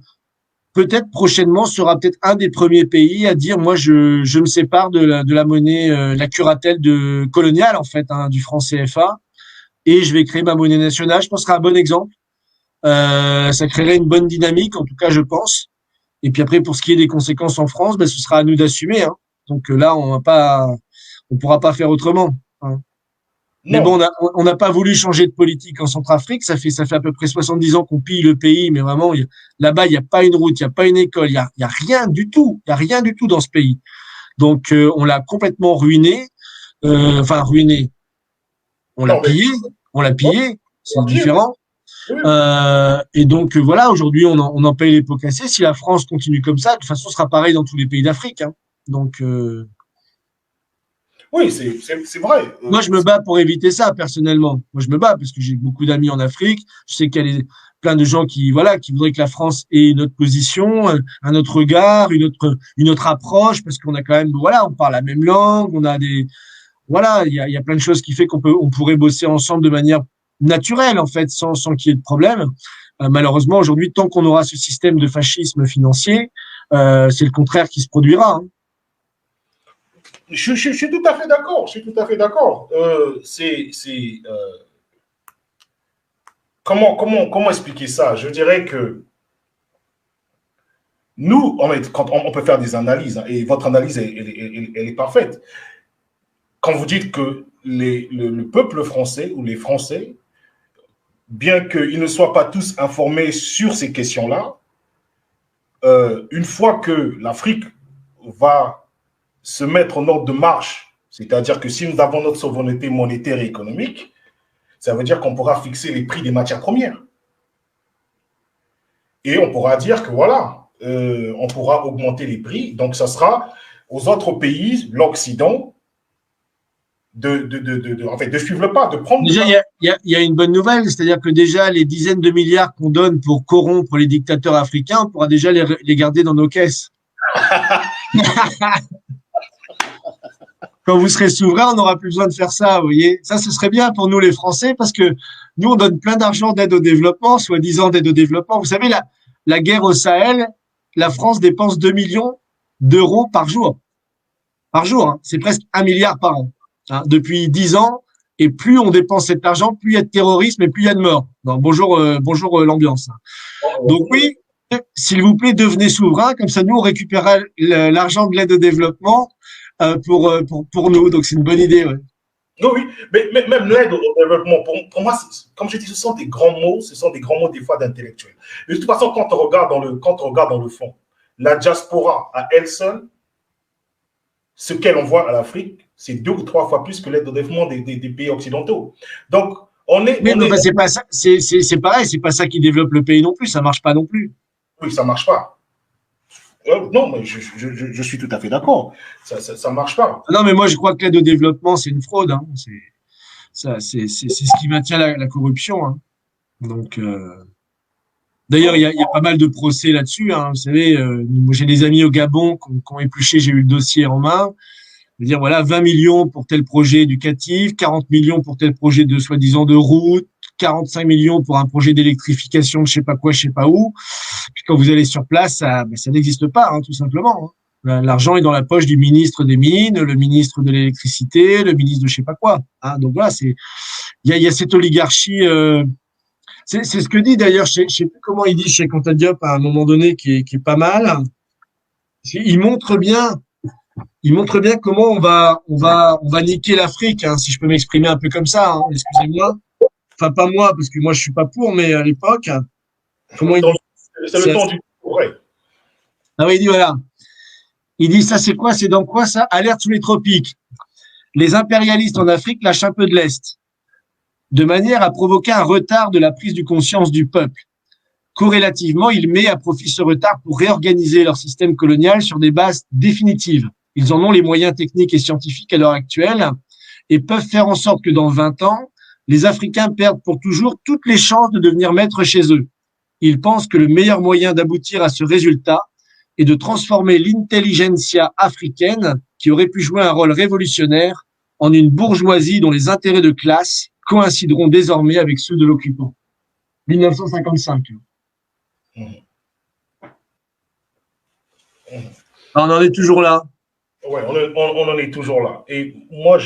peut-être prochainement sera peut-être un des premiers pays à dire moi je me sépare de la monnaie la curatelle de coloniale en fait hein, du franc CFA et je vais créer ma monnaie nationale. Je pense que ce sera un bon exemple. Ça créerait une bonne dynamique en tout cas je pense. Et puis après pour ce qui est des conséquences en France, ben, ce sera à nous d'assumer. Hein. Donc là on pourra pas faire autrement. Hein. Mais bon, Non, on n'a pas voulu changer de politique en Centrafrique. Ça fait à peu près 70 ans qu'on pille le pays, mais vraiment, là-bas, il n'y a pas une route, il n'y a pas une école, il y a rien du tout. Il y a rien du tout dans ce pays. Donc, on l'a complètement ruiné. Enfin, ruiné. non, mais On l'a ouais, pillé. on C'est va dire, différent. oui, Et donc, voilà, aujourd'hui, on en paye les pots cassés. Si la France continue comme ça, de toute façon, ce sera pareil dans tous les pays d'Afrique. Hein. Donc, oui, c'est vrai. moi, je me bats pour éviter ça, personnellement. Moi, je me bats parce que j'ai beaucoup d'amis en Afrique. Je sais qu'il y a plein de gens qui, voilà, qui voudraient que la France ait une autre position, un autre regard, une autre approche, parce qu'on a quand même, voilà, on parle la même langue, on a voilà, il y a plein de choses qui fait on pourrait bosser ensemble de manière naturelle, en fait, sans qu'il y ait de problème. Malheureusement, aujourd'hui, tant qu'on aura ce système de fascisme financier, c'est le contraire qui se produira. Hein. Je suis tout à fait d'accord. Je suis tout à fait d'accord. Comment expliquer ça? Je dirais que nous, quand on peut faire des analyses, hein, et votre analyse, elle est parfaite. Quand vous dites que le peuple français ou les Français, bien qu'ils ne soient pas tous informés sur ces questions-là, une fois que l'Afrique va se mettre en ordre de marche, c'est-à-dire que si nous avons notre souveraineté monétaire et économique, ça veut dire qu'on pourra fixer les prix des matières premières. Et on pourra dire que voilà, on pourra augmenter les prix. Donc, ça sera aux autres pays, l'Occident, en fait, de suivre le pas, de prendre le Déjà, pas. il y a une bonne nouvelle, c'est-à-dire que déjà, les dizaines de milliards qu'on donne pour corrompre les dictateurs africains, on pourra déjà les garder dans nos caisses. Quand vous serez souverain, on n'aura plus besoin de faire ça, vous voyez. Ça, ce serait bien pour nous, les Français, parce que nous, on donne plein d'argent d'aide au développement, soi-disant d'aide au développement. Vous savez, la guerre au Sahel, la France dépense 2 millions d'euros par jour. Par jour, hein. C'est presque 1 milliard par an. Hein, depuis 10 ans, et plus on dépense cet argent, plus il y a de terrorisme et plus il y a de morts. Donc, bonjour l'ambiance. Donc oui, s'il vous plaît, devenez souverain, comme ça nous on récupérera l'argent de l'aide au développement pour nous. Donc c'est une bonne idée. Ouais. Oui, oui, mais même l'aide au développement, pour moi, comme je dis, ce sont des grands mots, ce sont des grands mots des fois d'intellectuels. De toute façon, quand on regarde dans le fond, la diaspora à elle seule, ce qu'elle envoie à l'Afrique, c'est 2 ou 3 fois plus que l'aide au développement des pays occidentaux. Donc, Mais enfin, c'est pas ça, c'est pareil, c'est pas ça qui développe le pays non plus, ça marche pas non plus. oui, ça marche pas. Non, mais je suis tout à fait d'accord. Ça marche pas. Non, mais moi je crois que l'aide au développement c'est une fraude. Hein. C'est ce qui maintient la corruption. Hein. Donc d'ailleurs il y a pas mal de procès là-dessus. Hein. Vous savez, moi j'ai des amis au Gabon qui ont épluché, j'ai eu le dossier en main. Je veux dire, voilà, 20 millions pour tel projet éducatif, 40 millions pour tel projet de soi-disant de route, 45 millions pour un projet d'électrification de je sais pas quoi, je sais pas où. Puis quand vous allez sur place, ça n'existe pas, hein, tout simplement. Hein. L'argent est dans la poche du ministre des Mines, le ministre de l'Électricité, le ministre de je sais pas quoi. Hein. Donc voilà, il y a cette oligarchie. C'est ce que dit d'ailleurs, je sais plus comment il dit chez Anta Diop à un moment donné, qui est pas mal. Il montre bien comment on va niquer l'Afrique, hein, si je peux m'exprimer un peu comme ça. Hein, excusez-moi. Enfin, pas moi, parce que moi, je suis pas pour, mais à l'époque, comment il dit? C'est le temps du vrai. Ah oui, il dit voilà. Il dit ça, c'est quoi? C'est dans quoi ça? Alerte sous les tropiques. Les impérialistes en Afrique lâchent un peu de l'Est, de manière à provoquer un retard de la prise de conscience du peuple. Corrélativement, il met à profit ce retard pour réorganiser leur système colonial sur des bases définitives. Ils en ont les moyens techniques et scientifiques à l'heure actuelle et peuvent faire en sorte que dans 20 ans, les Africains perdent pour toujours toutes les chances de devenir maîtres chez eux. Ils pensent que le meilleur moyen d'aboutir à ce résultat est de transformer l'intelligentsia africaine, qui aurait pu jouer un rôle révolutionnaire, en une bourgeoisie dont les intérêts de classe coïncideront désormais avec ceux de l'occupant. 1955. Mmh. Mmh. On en est toujours là. Ouais, on en est toujours là. Et moi,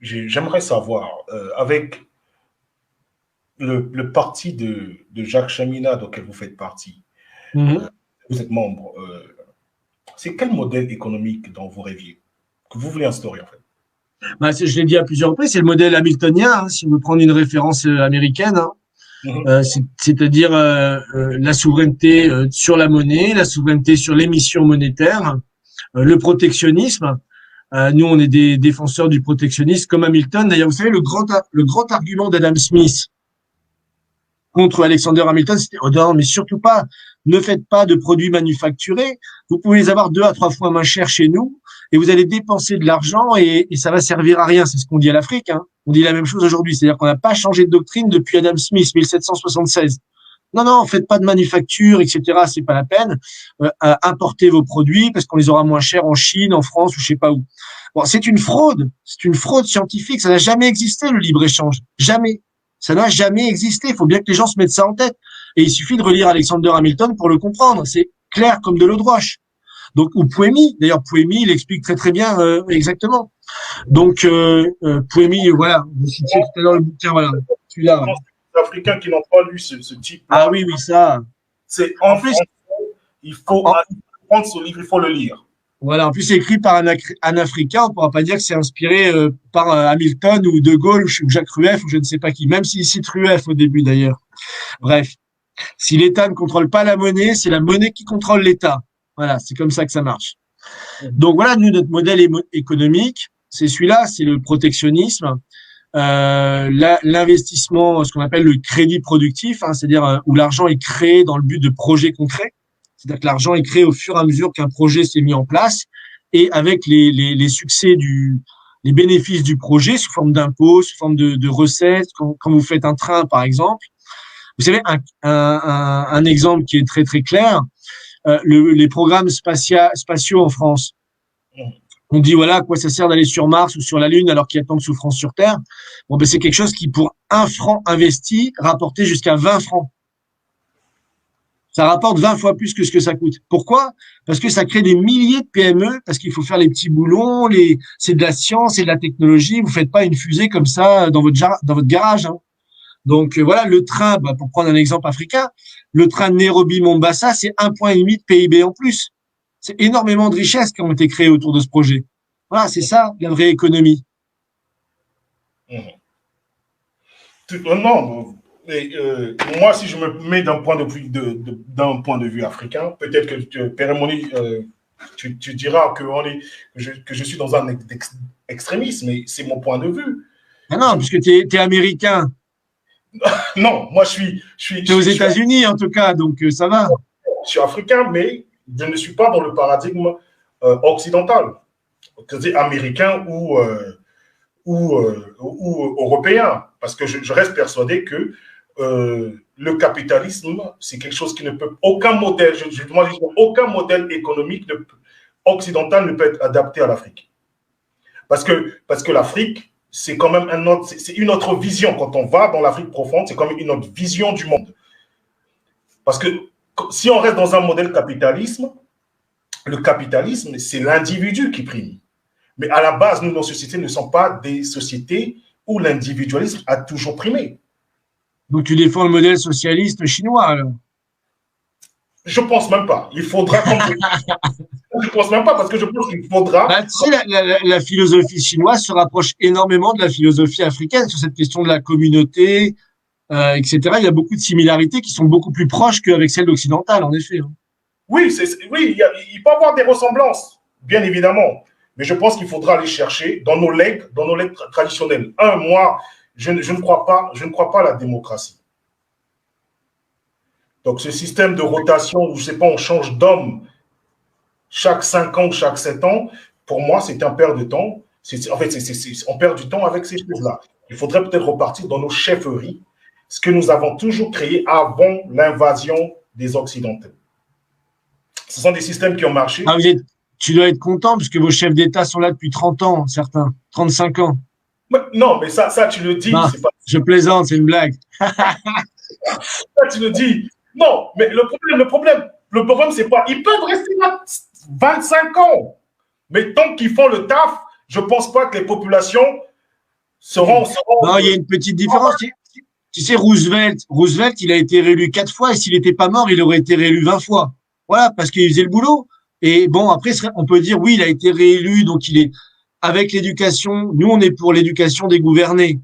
j'aimerais savoir, avec le parti de Jacques Cheminade auquel vous faites partie, vous êtes membre, c'est quel modèle économique dont vous rêviez, que vous voulez instaurer en fait? Bah, je l'ai dit à plusieurs reprises, c'est le modèle hamiltonien, hein, si on veut prendre une référence américaine, hein. C'est-à-dire la souveraineté sur la monnaie, la souveraineté sur l'émission monétaire, le protectionnisme. Nous, on est des défenseurs du protectionnisme comme Hamilton. D'ailleurs, vous savez, le grand argument d'Adam Smith contre Alexander Hamilton, c'était oh non, mais surtout pas, ne faites pas de produits manufacturés. Vous pouvez les avoir 2 à 3 fois moins chers chez nous et vous allez dépenser de l'argent et ça va servir à rien. C'est ce qu'on dit à l'Afrique, hein. On dit la même chose aujourd'hui, c'est-à-dire qu'on n'a pas changé de doctrine depuis Adam Smith, 1776. Non, faites pas de manufacture, etc. C'est pas la peine. Importez vos produits parce qu'on les aura moins chers en Chine, en France ou je sais pas où. Bon, c'est une fraude scientifique. Ça n'a jamais existé le libre échange, jamais. Ça n'a jamais existé. Il faut bien que les gens se mettent ça en tête. Et il suffit de relire Alexander Hamilton pour le comprendre. C'est clair comme de l'eau de roche. Donc, ou Pouemi, d'ailleurs Pouemi, il explique très très bien exactement. Donc, Pouemi, voilà, vous citiez tout à l'heure le bouquin, voilà, celui-là. Ouais. Les Africains qui n'ont pas lu ce type. Ah oui, ça. C'est en plus, il faut prendre ce livre, il faut le lire. Voilà, en plus c'est écrit par un Africain, on ne pourra pas dire que c'est inspiré par Hamilton ou De Gaulle ou Jacques Rueff ou je ne sais pas qui, même s'il cite Rueff au début d'ailleurs. Bref, si l'État ne contrôle pas la monnaie, c'est la monnaie qui contrôle l'État. Voilà, c'est comme ça que ça marche. Donc voilà, nous, notre modèle économique, c'est celui-là, c'est le protectionnisme, l'investissement, ce qu'on appelle le crédit productif, hein, c'est-à-dire où l'argent est créé dans le but de projets concrets. C'est-à-dire que l'argent est créé au fur et à mesure qu'un projet s'est mis en place et avec les succès les bénéfices du projet sous forme d'impôts, sous forme de recettes, quand vous faites un train, par exemple. Vous savez, un exemple qui est très, très clair, les programmes spatiaux en France. On dit, voilà, à quoi ça sert d'aller sur Mars ou sur la Lune alors qu'il y a tant de souffrance sur Terre. Bon, ben, c'est quelque chose qui, pour 1 franc investi, rapportait jusqu'à 20 francs. Ça rapporte 20 fois plus que ce que ça coûte. Pourquoi? Parce que ça crée des milliers de PME, parce qu'il faut faire les petits boulons, c'est de la science, c'est de la technologie. Vous faites pas une fusée comme ça dans votre garage, hein. Donc voilà, le train, bah, pour prendre un exemple africain, le train Nairobi-Mombasa, c'est 1,5 point de PIB en plus. C'est énormément de richesses qui ont été créées autour de ce projet. Voilà, c'est ça la vraie économie. Non, et, moi, si je me mets d'un point de vue africain, peut-être que Pérémoni, tu diras que je suis dans un extrémisme, mais c'est mon point de vue. Ah non, puisque tu es américain. Non, moi je suis. Tu es aux États-Unis en tout cas, donc ça va. Je suis africain, mais je ne suis pas dans le paradigme occidental, c'est-à-dire américain ou européen, parce que je reste persuadé que le capitalisme, c'est quelque chose qui ne peut, aucun modèle, aucun modèle économique occidental ne peut être adapté à l'Afrique. Parce que l'Afrique, c'est quand même c'est une autre vision. Quand on va dans l'Afrique profonde, c'est quand même une autre vision du monde. Parce que si on reste dans un modèle capitalisme, le capitalisme, c'est l'individu qui prime. Mais à la base, nos sociétés ne sont pas des sociétés où l'individualisme a toujours primé. Donc tu défends le modèle socialiste chinois, alors? Je pense même pas. Il faudra. Je pense même pas parce que je pense qu'il faudra. Bah, tu sais, la philosophie chinoise se rapproche énormément de la philosophie africaine sur cette question de la communauté, etc. Il y a beaucoup de similarités qui sont beaucoup plus proches qu'avec celle occidentale, en effet. Oui, oui, il peut y avoir des ressemblances, bien évidemment. Mais je pense qu'il faudra aller chercher dans nos legs traditionnels. Moi, je ne crois pas à la démocratie. Donc, ce système de rotation où, je sais pas, on change d'homme chaque 5 ans ou chaque 7 ans, pour moi, c'est un perte de temps. On perd du temps avec ces choses-là. Il faudrait peut-être repartir dans nos chefferies, ce que nous avons toujours créé avant l'invasion des Occidentaux. Ce sont des systèmes qui ont marché. Ah, tu dois être content parce que vos chefs d'État sont là depuis 30 ans, certains, 35 ans. Non, mais ça tu le dis. Non, je plaisante, c'est une blague. Ça, tu le dis. Non, mais le problème, c'est pas. Ils peuvent rester là 25 ans. Mais tant qu'ils font le taf, je ne pense pas que les populations seront. Non, il y a une petite différence. Tu sais, Roosevelt, il a été réélu 4 fois et s'il n'était pas mort, il aurait été réélu 20 fois. Voilà, parce qu'il faisait le boulot. Et bon, après, on peut dire, oui, il a été réélu, donc il est avec l'éducation. Nous, on est pour l'éducation des gouvernés.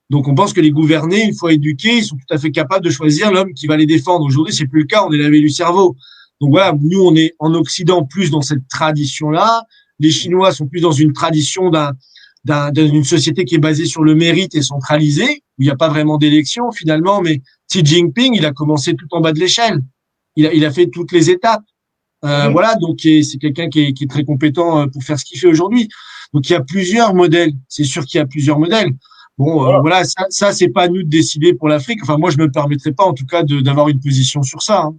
Donc, on pense que les gouvernés, une fois éduqués, ils sont tout à fait capables de choisir l'homme qui va les défendre. Aujourd'hui, c'est plus le cas. On est lavé du cerveau. Donc voilà, nous, on est en Occident plus dans cette tradition-là. Les Chinois sont plus dans une tradition d'une société qui est basée sur le mérite et centralisée, où il n'y a pas vraiment d'élection finalement. Mais Xi Jinping, il a commencé tout en bas de l'échelle. Il a fait toutes les étapes. Voilà, donc c'est quelqu'un qui est très compétent pour faire ce qu'il fait aujourd'hui. Donc il y a plusieurs modèles. C'est sûr qu'il y a plusieurs modèles. Bon, voilà, ça c'est pas à nous de décider pour l'Afrique. Enfin, moi, je me permettrai pas, en tout cas, d'avoir une position sur ça. Hein.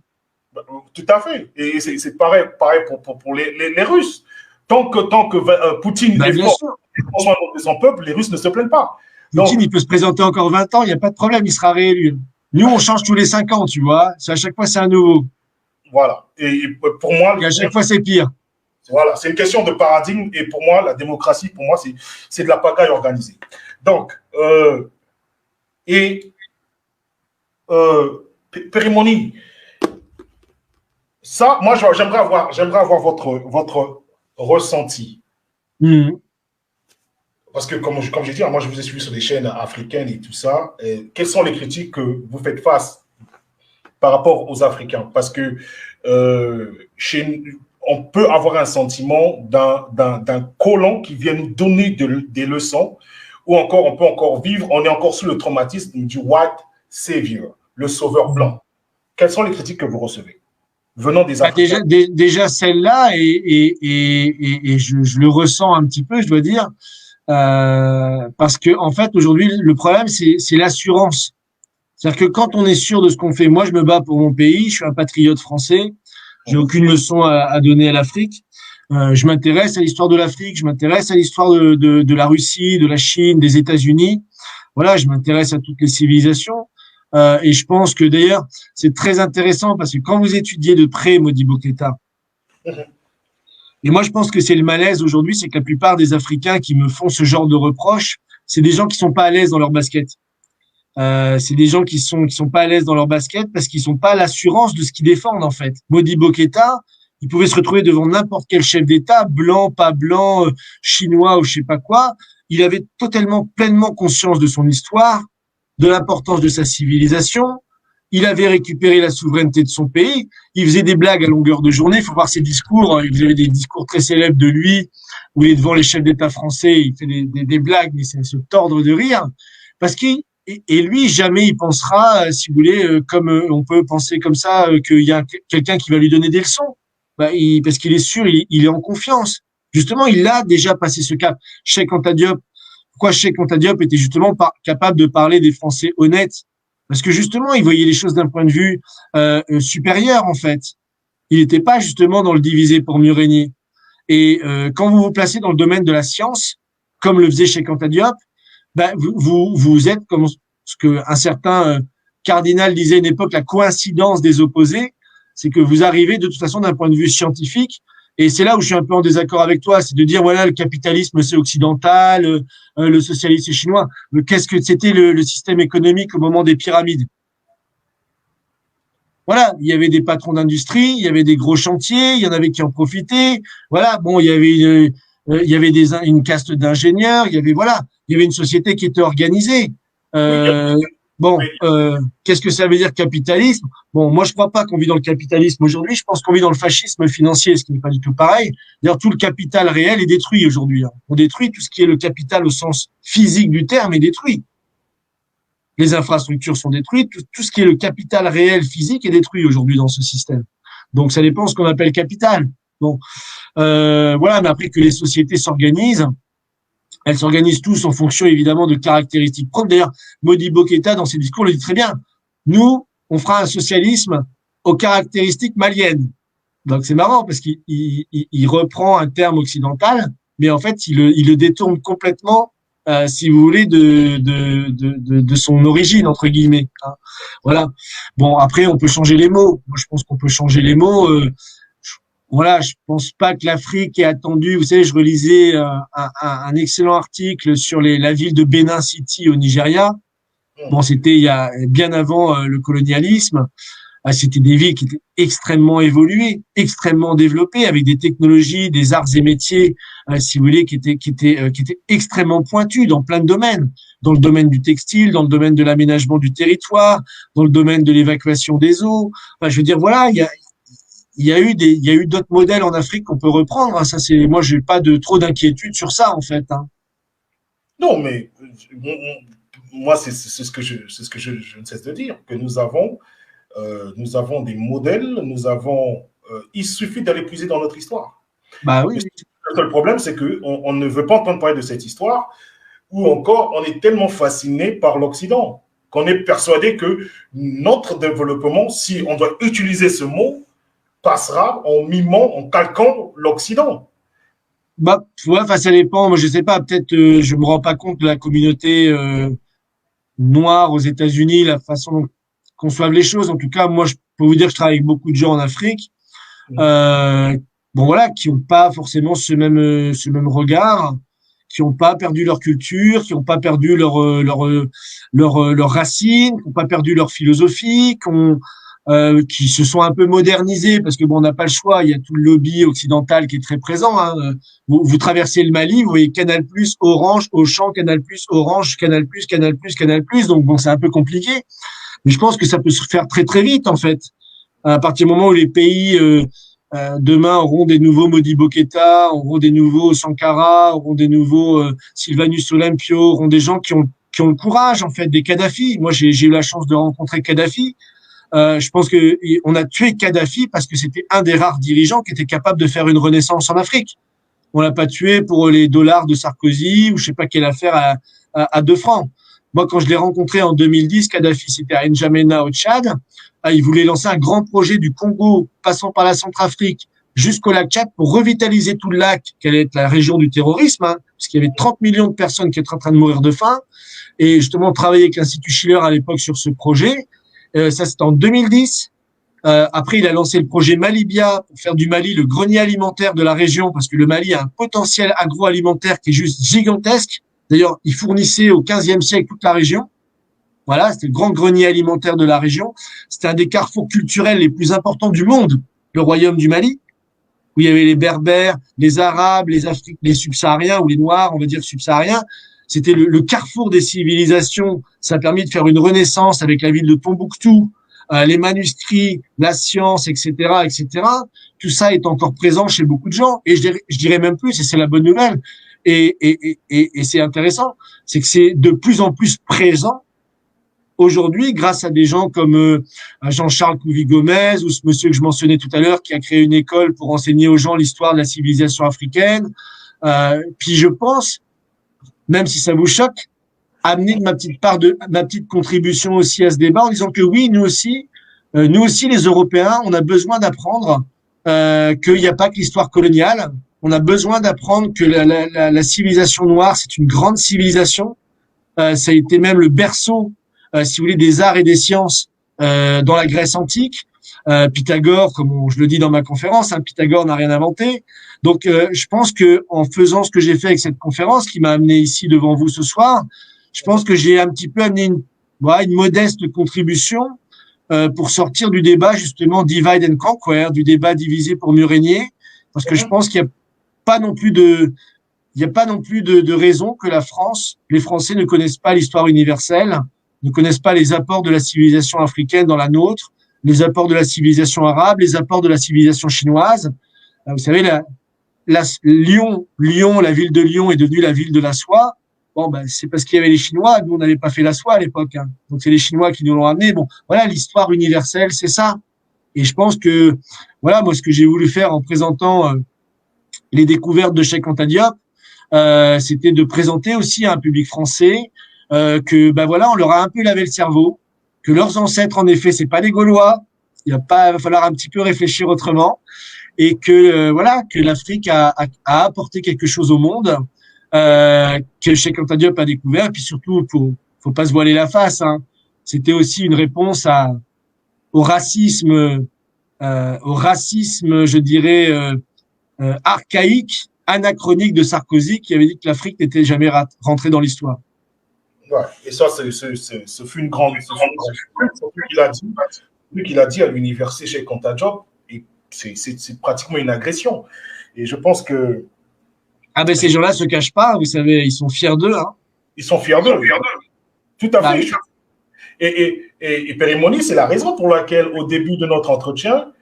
Tout à fait. Et c'est pareil pour les Russes. Tant que Poutine est fort de son peuple, les Russes ne se plaignent pas. Poutine, il peut se présenter encore 20 ans, il n'y a pas de problème, il sera réélu. Nous, on change tous les 5 ans, tu vois. À chaque fois, c'est un nouveau. Voilà. Et pour moi, et à chaque fois, c'est pire. Voilà, c'est une question de paradigme. Et pour moi, la démocratie, pour moi, c'est de la pagaille organisée. Donc, Périmoni, ça, moi, j'aimerais avoir votre ressenti. Parce que, comme j'ai dit, moi, je vous ai suivi sur des chaînes africaines et tout ça. Quelles sont les critiques que vous faites face par rapport aux Africains? Parce que on peut avoir un sentiment d'un colon qui vient nous donner des leçons, ou encore, on peut encore vivre, on est encore sous le traumatisme du white savior, le sauveur blanc. Quelles sont les critiques que vous recevez venant des Africains? Déjà celle-là, et je le ressens un petit peu, je dois dire, parce que en fait, aujourd'hui, le problème, c'est l'assurance. C'est-à-dire que quand on est sûr de ce qu'on fait, moi, je me bats pour mon pays, je suis un patriote français, j'ai aucune leçon à donner à l'Afrique. Je m'intéresse à l'histoire de l'Afrique, je m'intéresse à l'histoire de la Russie, de la Chine, des États-Unis. Voilà, je m'intéresse à toutes les civilisations. Et je pense que d'ailleurs, c'est très intéressant parce que quand vous étudiez de près Modibo Keïta, et moi je pense que c'est le malaise aujourd'hui, c'est que la plupart des Africains qui me font ce genre de reproches, c'est des gens qui sont pas à l'aise dans leur basket. C'est des gens qui sont pas à l'aise dans leur basket parce qu'ils sont pas à l'assurance de ce qu'ils défendent en fait. Modibo Keïta, il pouvait se retrouver devant n'importe quel chef d'État, blanc, pas blanc, chinois ou je sais pas quoi. Il avait totalement, pleinement conscience de son histoire, de l'importance de sa civilisation. Il avait récupéré la souveraineté de son pays. Il faisait des blagues à longueur de journée. Il faut voir ses discours. Il avait des discours très célèbres de lui, où il est devant les chefs d'État français. Il fait des blagues, mais c'est se tordre de rire. Parce qu'il et lui, jamais il pensera, si vous voulez, comme on peut penser comme ça, qu'il y a quelqu'un qui va lui donner des leçons. Parce qu'il est sûr, il est en confiance. Justement, il a déjà passé ce cap. Cheikh Anta Diop, pourquoi Cheikh Anta Diop était justement capable de parler des Français honnêtes? Parce que justement, il voyait les choses d'un point de vue supérieur, en fait. Il n'était pas justement dans le diviser pour mieux régner. Et quand vous vous placez dans le domaine de la science, comme le faisait Cheikh Anta Diop, vous êtes comme ce qu'un certain cardinal disait à une époque, la coïncidence des opposés, c'est que vous arrivez de toute façon d'un point de vue scientifique, et c'est là où je suis un peu en désaccord avec toi, c'est de dire voilà, le capitalisme c'est occidental, le socialisme c'est chinois. Mais qu'est-ce que c'était le système économique au moment des pyramides? Voilà, il y avait des patrons d'industrie, il y avait des gros chantiers, il y en avait qui en profitaient. Voilà, bon, il y avait une caste d'ingénieurs, il y avait une société qui était organisée. Qu'est-ce que ça veut dire capitalisme? Bon, moi je crois pas qu'on vit dans le capitalisme aujourd'hui. Je pense qu'on vit dans le fascisme financier, ce qui n'est pas du tout pareil. D'ailleurs, tout le capital réel est détruit aujourd'hui. On détruit tout ce qui est le capital au sens physique du terme est détruit. Les infrastructures sont détruites. Tout ce qui est le capital réel physique est détruit aujourd'hui dans ce système. Donc, ça dépend de ce qu'on appelle capital. Bon, voilà. Mais après que les sociétés s'organisent, elles s'organisent tous en fonction évidemment de caractéristiques propres. D'ailleurs, Modibo Keïta, dans ses discours, le dit très bien. Nous, on fera un socialisme aux caractéristiques maliennes. Donc c'est marrant parce qu'il reprend un terme occidental, mais en fait il le détourne complètement, si vous voulez, de son origine entre guillemets. Hein. Voilà. Bon après on peut changer les mots. Moi je pense qu'on peut changer les mots. Voilà, je pense pas que l'Afrique ait attendu. Vous savez, je relisais un excellent article sur la ville de Benin City au Nigeria. Bon, c'était il y a bien avant le colonialisme. C'était des villes qui étaient extrêmement évoluées, extrêmement développées, avec des technologies, des arts et métiers, si vous voulez, qui étaient extrêmement pointus dans plein de domaines. Dans le domaine du textile, dans le domaine de l'aménagement du territoire, dans le domaine de l'évacuation des eaux. Enfin, je veux dire, voilà, il y a eu d'autres modèles en Afrique qu'on peut reprendre. Hein. Ça, moi, j'ai pas trop d'inquiétude sur ça, en fait. Hein. Non, mais moi, c'est ce que je ne cesse de dire, que nous avons des modèles, il suffit d'aller puiser dans notre histoire. Bah oui. Le seul problème, c'est qu'on ne veut pas entendre parler de cette histoire, ou encore on est tellement fasciné par l'Occident qu'on est persuadé que notre développement, si on doit utiliser ce mot, passera en mimant, en calquant l'Occident. Bah ouais, enfin ça dépend. Moi je sais pas. Peut-être je me rends pas compte de la communauté noire aux États-Unis, la façon dont conçoivent les choses. En tout cas, moi je peux vous dire que je travaille avec beaucoup de gens en Afrique. Bon voilà, qui ont pas forcément ce même regard, qui ont pas perdu leur culture, qui ont pas perdu leurs racines, qui ont pas perdu leur philosophie, qui se sont un peu modernisés parce que bon, on n'a pas le choix. Il y a tout le lobby occidental qui est très présent. Hein. Vous traversez le Mali, vous voyez Canal+, Orange, Auchan, Canal+, Orange, Canal+, Canal+, Canal+. Donc bon, c'est un peu compliqué. Mais je pense que ça peut se faire très très vite en fait. À partir du moment où les pays demain auront des nouveaux Modibo Keïta, auront des nouveaux Sankara, auront des nouveaux Sylvanus Olympio, auront des gens qui ont le courage en fait, des Kadhafi. Moi, j'ai eu la chance de rencontrer Kadhafi. Je pense que on a tué Kadhafi parce que c'était un des rares dirigeants qui était capable de faire une renaissance en Afrique. On l'a pas tué pour les dollars de Sarkozy ou je sais pas quelle affaire à 2 francs. Moi, quand je l'ai rencontré en 2010, Kadhafi, c'était à N'Djamena au Tchad. Il voulait lancer un grand projet du Congo, passant par la Centrafrique, jusqu'au lac Tchad pour revitaliser tout le lac, qui allait être la région du terrorisme, hein, parce qu'il y avait 30 millions de personnes qui étaient en train de mourir de faim. Et justement, on travaillait avec l'Institut Schiller à l'époque sur ce projet. Ça, c'était en 2010. Après, il a lancé le projet Malibia pour faire du Mali le grenier alimentaire de la région, parce que le Mali a un potentiel agroalimentaire qui est juste gigantesque. D'ailleurs, il fournissait au XVe siècle toute la région. Voilà, c'était le grand grenier alimentaire de la région. C'était un des carrefours culturels les plus importants du monde, le royaume du Mali, où il y avait les Berbères, les Arabes, les Africains, les Subsahariens ou les Noirs, on va dire Subsahariens. C'était le carrefour des civilisations. Ça a permis de faire une renaissance avec la ville de Tombouctou, les manuscrits, la science, etc., etc. Tout ça est encore présent chez beaucoup de gens. Et je dirais même plus, et c'est la bonne nouvelle, et c'est intéressant, c'est que c'est de plus en plus présent aujourd'hui grâce à des gens comme Jean-Charles Couvi-Gomez ou ce monsieur que je mentionnais tout à l'heure qui a créé une école pour enseigner aux gens l'histoire de la civilisation africaine. Puis je pense, même si ça vous choque, amener ma petite contribution aussi à ce débat en disant que oui, nous aussi les Européens, on a besoin d'apprendre qu'il n'y a pas que l'histoire coloniale. On a besoin d'apprendre que la civilisation noire, c'est une grande civilisation. Ça a été même le berceau, si vous voulez, des arts et des sciences dans la Grèce antique. Pythagore, comme je le dis dans ma conférence, hein, Pythagore n'a rien inventé. Donc, je pense que en faisant ce que j'ai fait avec cette conférence, qui m'a amené ici devant vous ce soir, je pense que j'ai un petit peu amené une modeste contribution pour sortir du débat justement divide and conquer, du débat divisé pour mieux régner, parce que je pense qu'il n'y a pas non plus de raison que les Français ne connaissent pas l'histoire universelle, ne connaissent pas les apports de la civilisation africaine dans la nôtre, les apports de la civilisation arabe, les apports de la civilisation chinoise. Vous savez, Lyon, la ville de Lyon est devenue la ville de la soie. Bon, ben, c'est parce qu'il y avait les Chinois. Nous, on n'avait pas fait la soie à l'époque. Hein. Donc, c'est les Chinois qui nous l'ont amené. Bon, voilà, l'histoire universelle, c'est ça. Et je pense que, voilà, moi, ce que j'ai voulu faire en présentant les découvertes de Cheikh Anta Diop, c'était de présenter aussi à un public français que ben voilà, on leur a un peu lavé le cerveau, que leurs ancêtres en effet c'est pas des Gaulois, va falloir un petit peu réfléchir autrement et que voilà que l'Afrique a apporté quelque chose au monde que Cheikh Anta Diop a découvert et puis surtout faut pas se voiler la face, hein. C'était aussi une réponse au racisme je dirais archaïque, anachronique de Sarkozy qui avait dit que l'Afrique n'était jamais rentrée dans l'histoire. Ouais. Et ça, ce fut une grande. Ce qu'il a dit à l'université chez Anta Diop, c'est pratiquement une agression. Et je pense que. Ah ben ces gens-là se cachent pas, vous savez, ils sont fiers d'eux. Hein. Ils sont fiers d'eux. Tout à fait. Oui. Et Périmoni, c'est la raison pour laquelle, au début de notre entretien,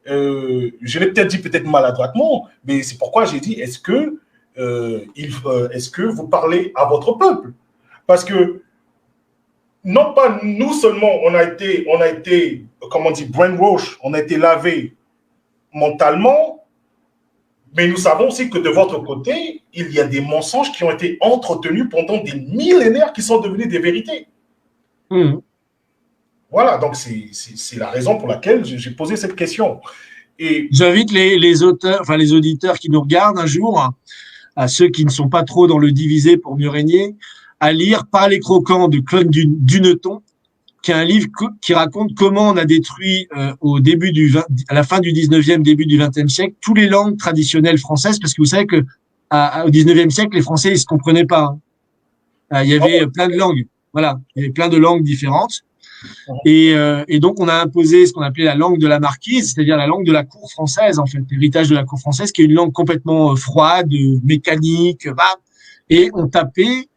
je l'ai peut-être dit peut-être maladroitement, mais c'est pourquoi j'ai dit est-ce que vous parlez à votre peuple? Parce que non pas nous seulement, on a été comment on dit, brainwash, on a été lavé mentalement, mais nous savons aussi que de votre côté, il y a des mensonges qui ont été entretenus pendant des millénaires qui sont devenus des vérités. Mmh. Voilà, donc c'est la raison pour laquelle j'ai posé cette question. Et j'invite les auteurs, enfin les auditeurs qui nous regardent un jour, à ceux qui ne sont pas trop dans le diviser pour mieux régner, à lire Par les croquants de Claude Duneton, qui est un livre qui raconte comment on a détruit à la fin du 19e, début du 20e siècle, toutes les langues traditionnelles françaises, parce que vous savez que au 19e siècle, les Français, ils se comprenaient pas. Il y avait plein de langues. Voilà, il y avait plein de langues différentes. Et donc, on a imposé ce qu'on appelait la langue de la marquise, c'est-à-dire la langue de la cour française, en fait, l'héritage de la cour française, qui est une langue complètement froide, mécanique, et on tapait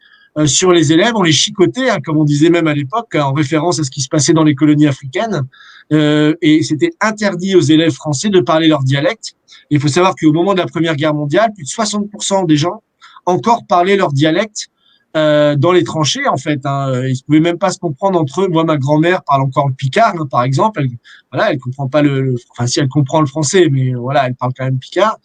sur les élèves, on les chicotait, hein, comme on disait même à l'époque, en référence à ce qui se passait dans les colonies africaines, et c'était interdit aux élèves français de parler leur dialecte. Et il faut savoir qu'au moment de la Première Guerre mondiale, plus de 60% des gens encore parlaient leur dialecte dans les tranchées, en fait. Hein. Ils ne pouvaient même pas se comprendre entre eux. Moi, ma grand-mère parle encore le picard, hein, par exemple. Elle comprend pas enfin, si elle comprend le français, mais voilà, elle parle quand même picard.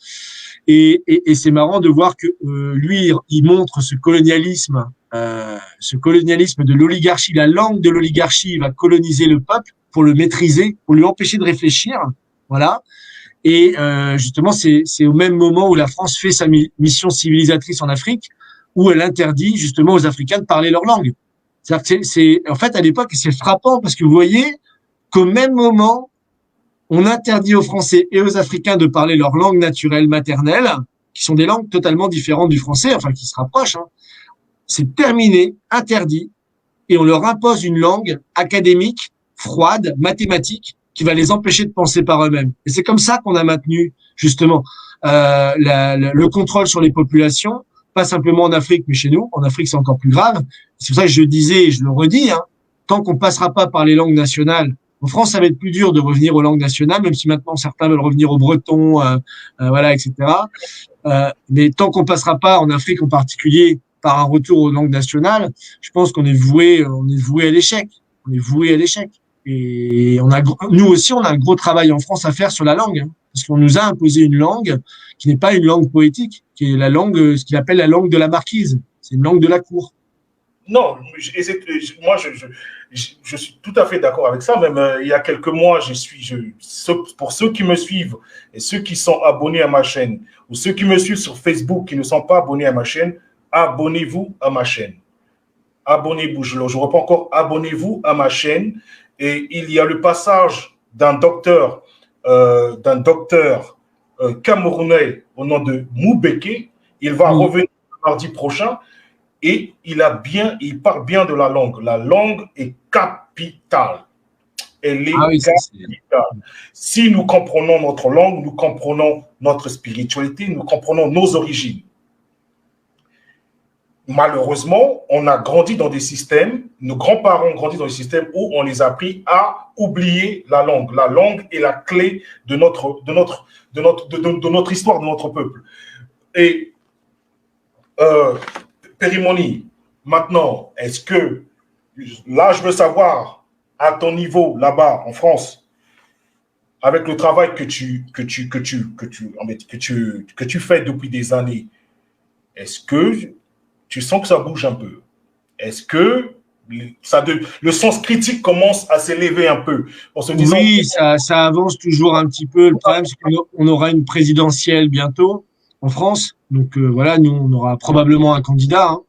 Et c'est marrant de voir que lui, il montre ce colonialisme de l'oligarchie. La langue de l'oligarchie va coloniser le peuple pour le maîtriser, pour lui empêcher de réfléchir. Voilà. Et justement, c'est au même moment où la France fait sa mission civilisatrice en Afrique, où elle interdit justement aux Africains de parler leur langue. C'est-à-dire que en fait, à l'époque, c'est frappant parce que vous voyez qu'au même moment, on interdit aux Français et aux Africains de parler leur langue naturelle maternelle, qui sont des langues totalement différentes du français, enfin qui se rapprochent. Hein. C'est terminé, interdit, et on leur impose une langue académique, froide, mathématique, qui va les empêcher de penser par eux-mêmes. Et c'est comme ça qu'on a maintenu justement le contrôle sur les populations, pas simplement en Afrique, mais chez nous. En Afrique, c'est encore plus grave. C'est pour ça que je disais, et je le redis, hein, tant qu'on passera pas par les langues nationales, en France, ça va être plus dur de revenir aux langues nationales, même si maintenant certains veulent revenir au breton, voilà, etc. Mais tant qu'on passera pas, en Afrique en particulier, par un retour aux langues nationales, je pense qu'on est voué à l'échec. On est voué à l'échec. Et nous aussi, on a un gros travail en France à faire sur la langue, hein, parce qu'on nous a imposé une langue qui n'est pas une langue poétique, qui est la langue, ce qu'il appelle la langue de la marquise. C'est une langue de la cour. Non, moi, je suis tout à fait d'accord avec ça. Même il y a quelques mois, pour ceux qui me suivent et ceux qui sont abonnés à ma chaîne, ou ceux qui me suivent sur Facebook qui ne sont pas abonnés à ma chaîne, abonnez-vous à ma chaîne. Abonnez-vous, je reprends encore, abonnez-vous à ma chaîne. Et il y a le passage d'un docteur camerounais au nom de Moubeke. Il va revenir mardi prochain. Et il parle bien de la langue. La langue est capitale. Elle est capitale. Si nous comprenons notre langue, nous comprenons notre spiritualité, nous comprenons nos origines. Malheureusement, on a grandi dans des systèmes, nos grands-parents ont grandi dans des systèmes où on les a appris à oublier la langue. La langue est la clé de notre histoire, de notre peuple. Et Périmoni, maintenant, est-ce que, là, je veux savoir, à ton niveau, là-bas, en France, avec le travail que tu fais depuis des années, est-ce que tu sens que ça bouge un peu? Est-ce que le sens critique commence à s'élever un peu en se disant... Oui, ça avance toujours un petit peu. Le problème, c'est qu'on aura une présidentielle bientôt en France. Donc voilà, nous, on aura probablement un candidat, hein.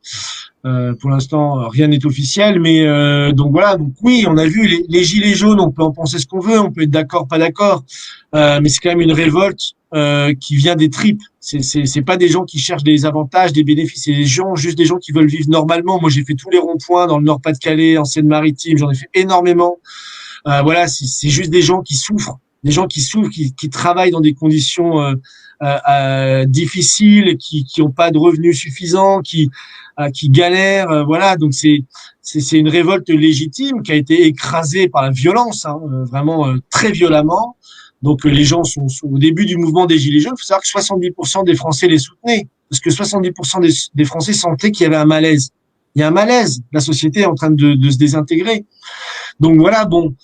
Pour l'instant, rien n'est officiel, mais donc voilà. Donc oui, on a vu les gilets jaunes. On peut en penser ce qu'on veut, on peut être d'accord, pas d'accord, mais c'est quand même une révolte qui vient des tripes. C'est pas des gens qui cherchent des avantages, des bénéfices. C'est juste des gens qui veulent vivre normalement. Moi, j'ai fait tous les ronds-points dans le Nord-Pas-de-Calais, en Seine-Maritime. J'en ai fait énormément. Voilà, c'est juste des gens qui souffrent, qui travaillent dans des conditions difficiles, qui ont pas de revenus suffisants, qui galèrent. Voilà, donc c'est une révolte légitime qui a été écrasée par la violence, hein, vraiment très violemment. Donc les gens sont au début du mouvement des Gilets jaunes. Il faut savoir que 70% des Français les soutenaient, parce que 70% des Français sentaient qu'il y avait un malaise. Il y a un malaise. La société est en train de se désintégrer. Donc voilà, bon,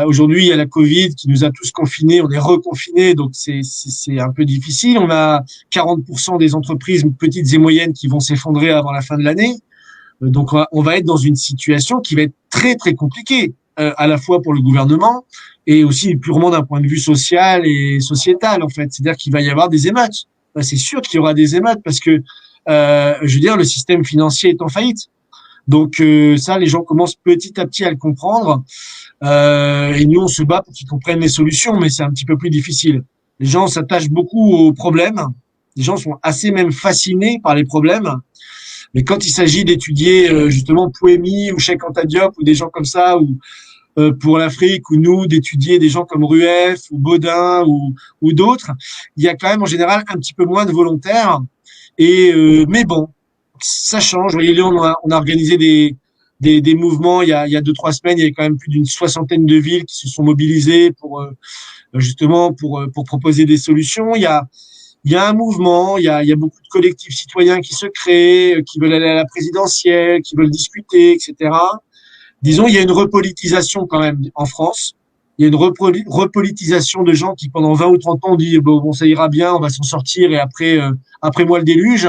aujourd'hui il y a la Covid qui nous a tous confinés, on est reconfinés, donc c'est un peu difficile. On a 40% des entreprises petites et moyennes qui vont s'effondrer avant la fin de l'année. Donc on va être dans une situation qui va être très très compliquée, à la fois pour le gouvernement et aussi purement d'un point de vue social et sociétal en fait. C'est-à-dire qu'il va y avoir des émeutes. C'est sûr qu'il y aura des émeutes parce que je veux dire le système financier est en faillite. Donc ça, les gens commencent petit à petit à le comprendre. Et nous, on se bat pour qu'ils comprennent les solutions, mais c'est un petit peu plus difficile. Les gens s'attachent beaucoup aux problèmes. Les gens sont assez même fascinés par les problèmes. Mais quand il s'agit d'étudier justement Pouémy ou Cheikh Anta Diop ou des gens comme ça, ou pour l'Afrique, ou nous d'étudier des gens comme Rueff ou Baudin ou d'autres, il y a quand même en général un petit peu moins de volontaires. Et mais bon, ça change. Vous voyez, on a organisé des mouvements il y a 2-3 semaines. Il y avait quand même plus d'une 60aine de villes qui se sont mobilisées pour justement pour proposer des solutions. Il y a un mouvement, il y a beaucoup de collectifs citoyens qui se créent, qui veulent aller à la présidentielle, qui veulent discuter, etc. Disons, il y a une repolitisation quand même en France. Il y a une repolitisation de gens qui, pendant 20 ou 30 ans, ont dit bon, ça ira bien, on va s'en sortir, et après moi le déluge.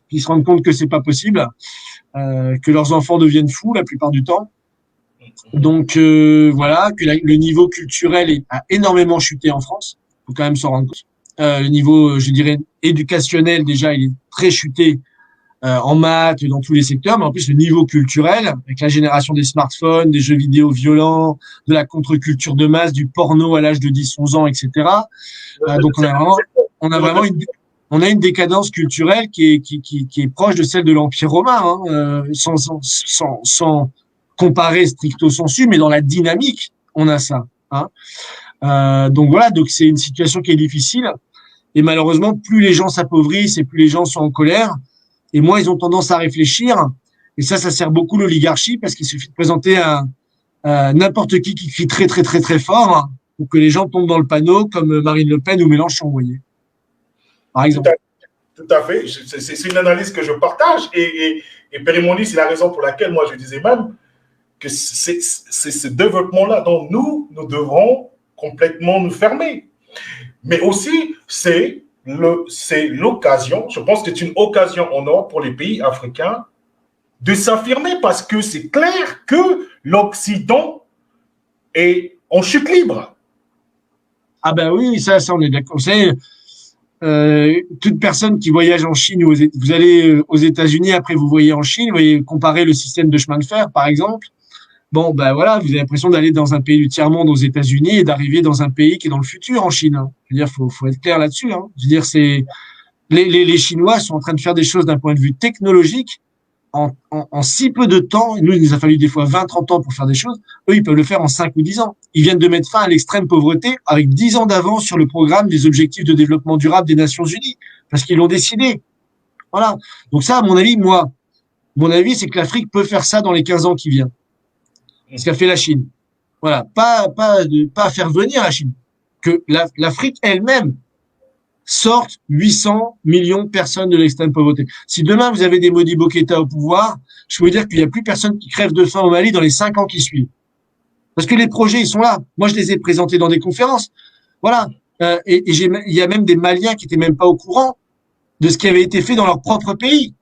Puis ils se rendent compte que c'est pas possible, que leurs enfants deviennent fous la plupart du temps. Donc voilà, que le niveau culturel a énormément chuté en France. Faut quand même s'en rendre compte. Le niveau, je dirais, éducationnel déjà, il est très chuté en maths, dans tous les secteurs, mais en plus le niveau culturel, avec la génération des smartphones, des jeux vidéo violents, de la contre-culture de masse, du porno à l'âge de 10-11 ans, etc. Donc on a vraiment une décadence culturelle qui est proche de celle de l'Empire romain, hein, sans comparer stricto sensu, mais dans la dynamique, on a ça. Hein. Donc voilà, donc c'est une situation qui est difficile. Et malheureusement, plus les gens s'appauvrissent et plus les gens sont en colère, et moins ils ont tendance à réfléchir. Et ça sert beaucoup l'oligarchie parce qu'il suffit de présenter n'importe qui crie très très très très fort, hein, pour que les gens tombent dans le panneau, comme Marine Le Pen ou Mélenchon, vous voyez. Par exemple. Tout à fait. C'est une analyse que je partage. Et Périmoni, c'est la raison pour laquelle moi je disais même que c'est ce développement-là dont nous devrons complètement nous fermer. Mais aussi, c'est l'occasion, je pense que c'est une occasion en or pour les pays africains de s'affirmer parce que c'est clair que l'Occident est en chute libre. Ah ben oui, ça on est d'accord. Toute personne qui voyage en Chine, vous allez aux États-Unis, après vous voyez en Chine, vous voyez comparer le système de chemin de fer, par exemple. Bon, ben voilà, vous avez l'impression d'aller dans un pays du tiers-monde aux États-Unis et d'arriver dans un pays qui est dans le futur en Chine. Hein. Je veux dire, faut être clair là-dessus. Hein. Je veux dire, les Chinois sont en train de faire des choses d'un point de vue technologique en si peu de temps. Nous, il nous a fallu des fois 20-30 ans pour faire des choses. Eux, ils peuvent le faire en 5 ou 10 ans. Ils viennent de mettre fin à l'extrême pauvreté avec 10 ans d'avance sur le programme des objectifs de développement durable des Nations Unies parce qu'ils l'ont décidé. Voilà. Donc ça, à mon avis, mon avis, c'est que l'Afrique peut faire ça dans les 15 ans qui viennent. Ce qu'a fait la Chine. Voilà, pas faire venir la Chine, que l'Afrique elle-même sorte 800 millions de personnes de l'extrême pauvreté. Si demain vous avez des Modibo Keïta au pouvoir, je peux vous dire qu'il n'y a plus personne qui crève de faim au Mali dans les 5 ans qui suivent. Parce que les projets, ils sont là. Moi, je les ai présentés dans des conférences. Voilà. Il y a même des Maliens qui étaient même pas au courant de ce qui avait été fait dans leur propre pays.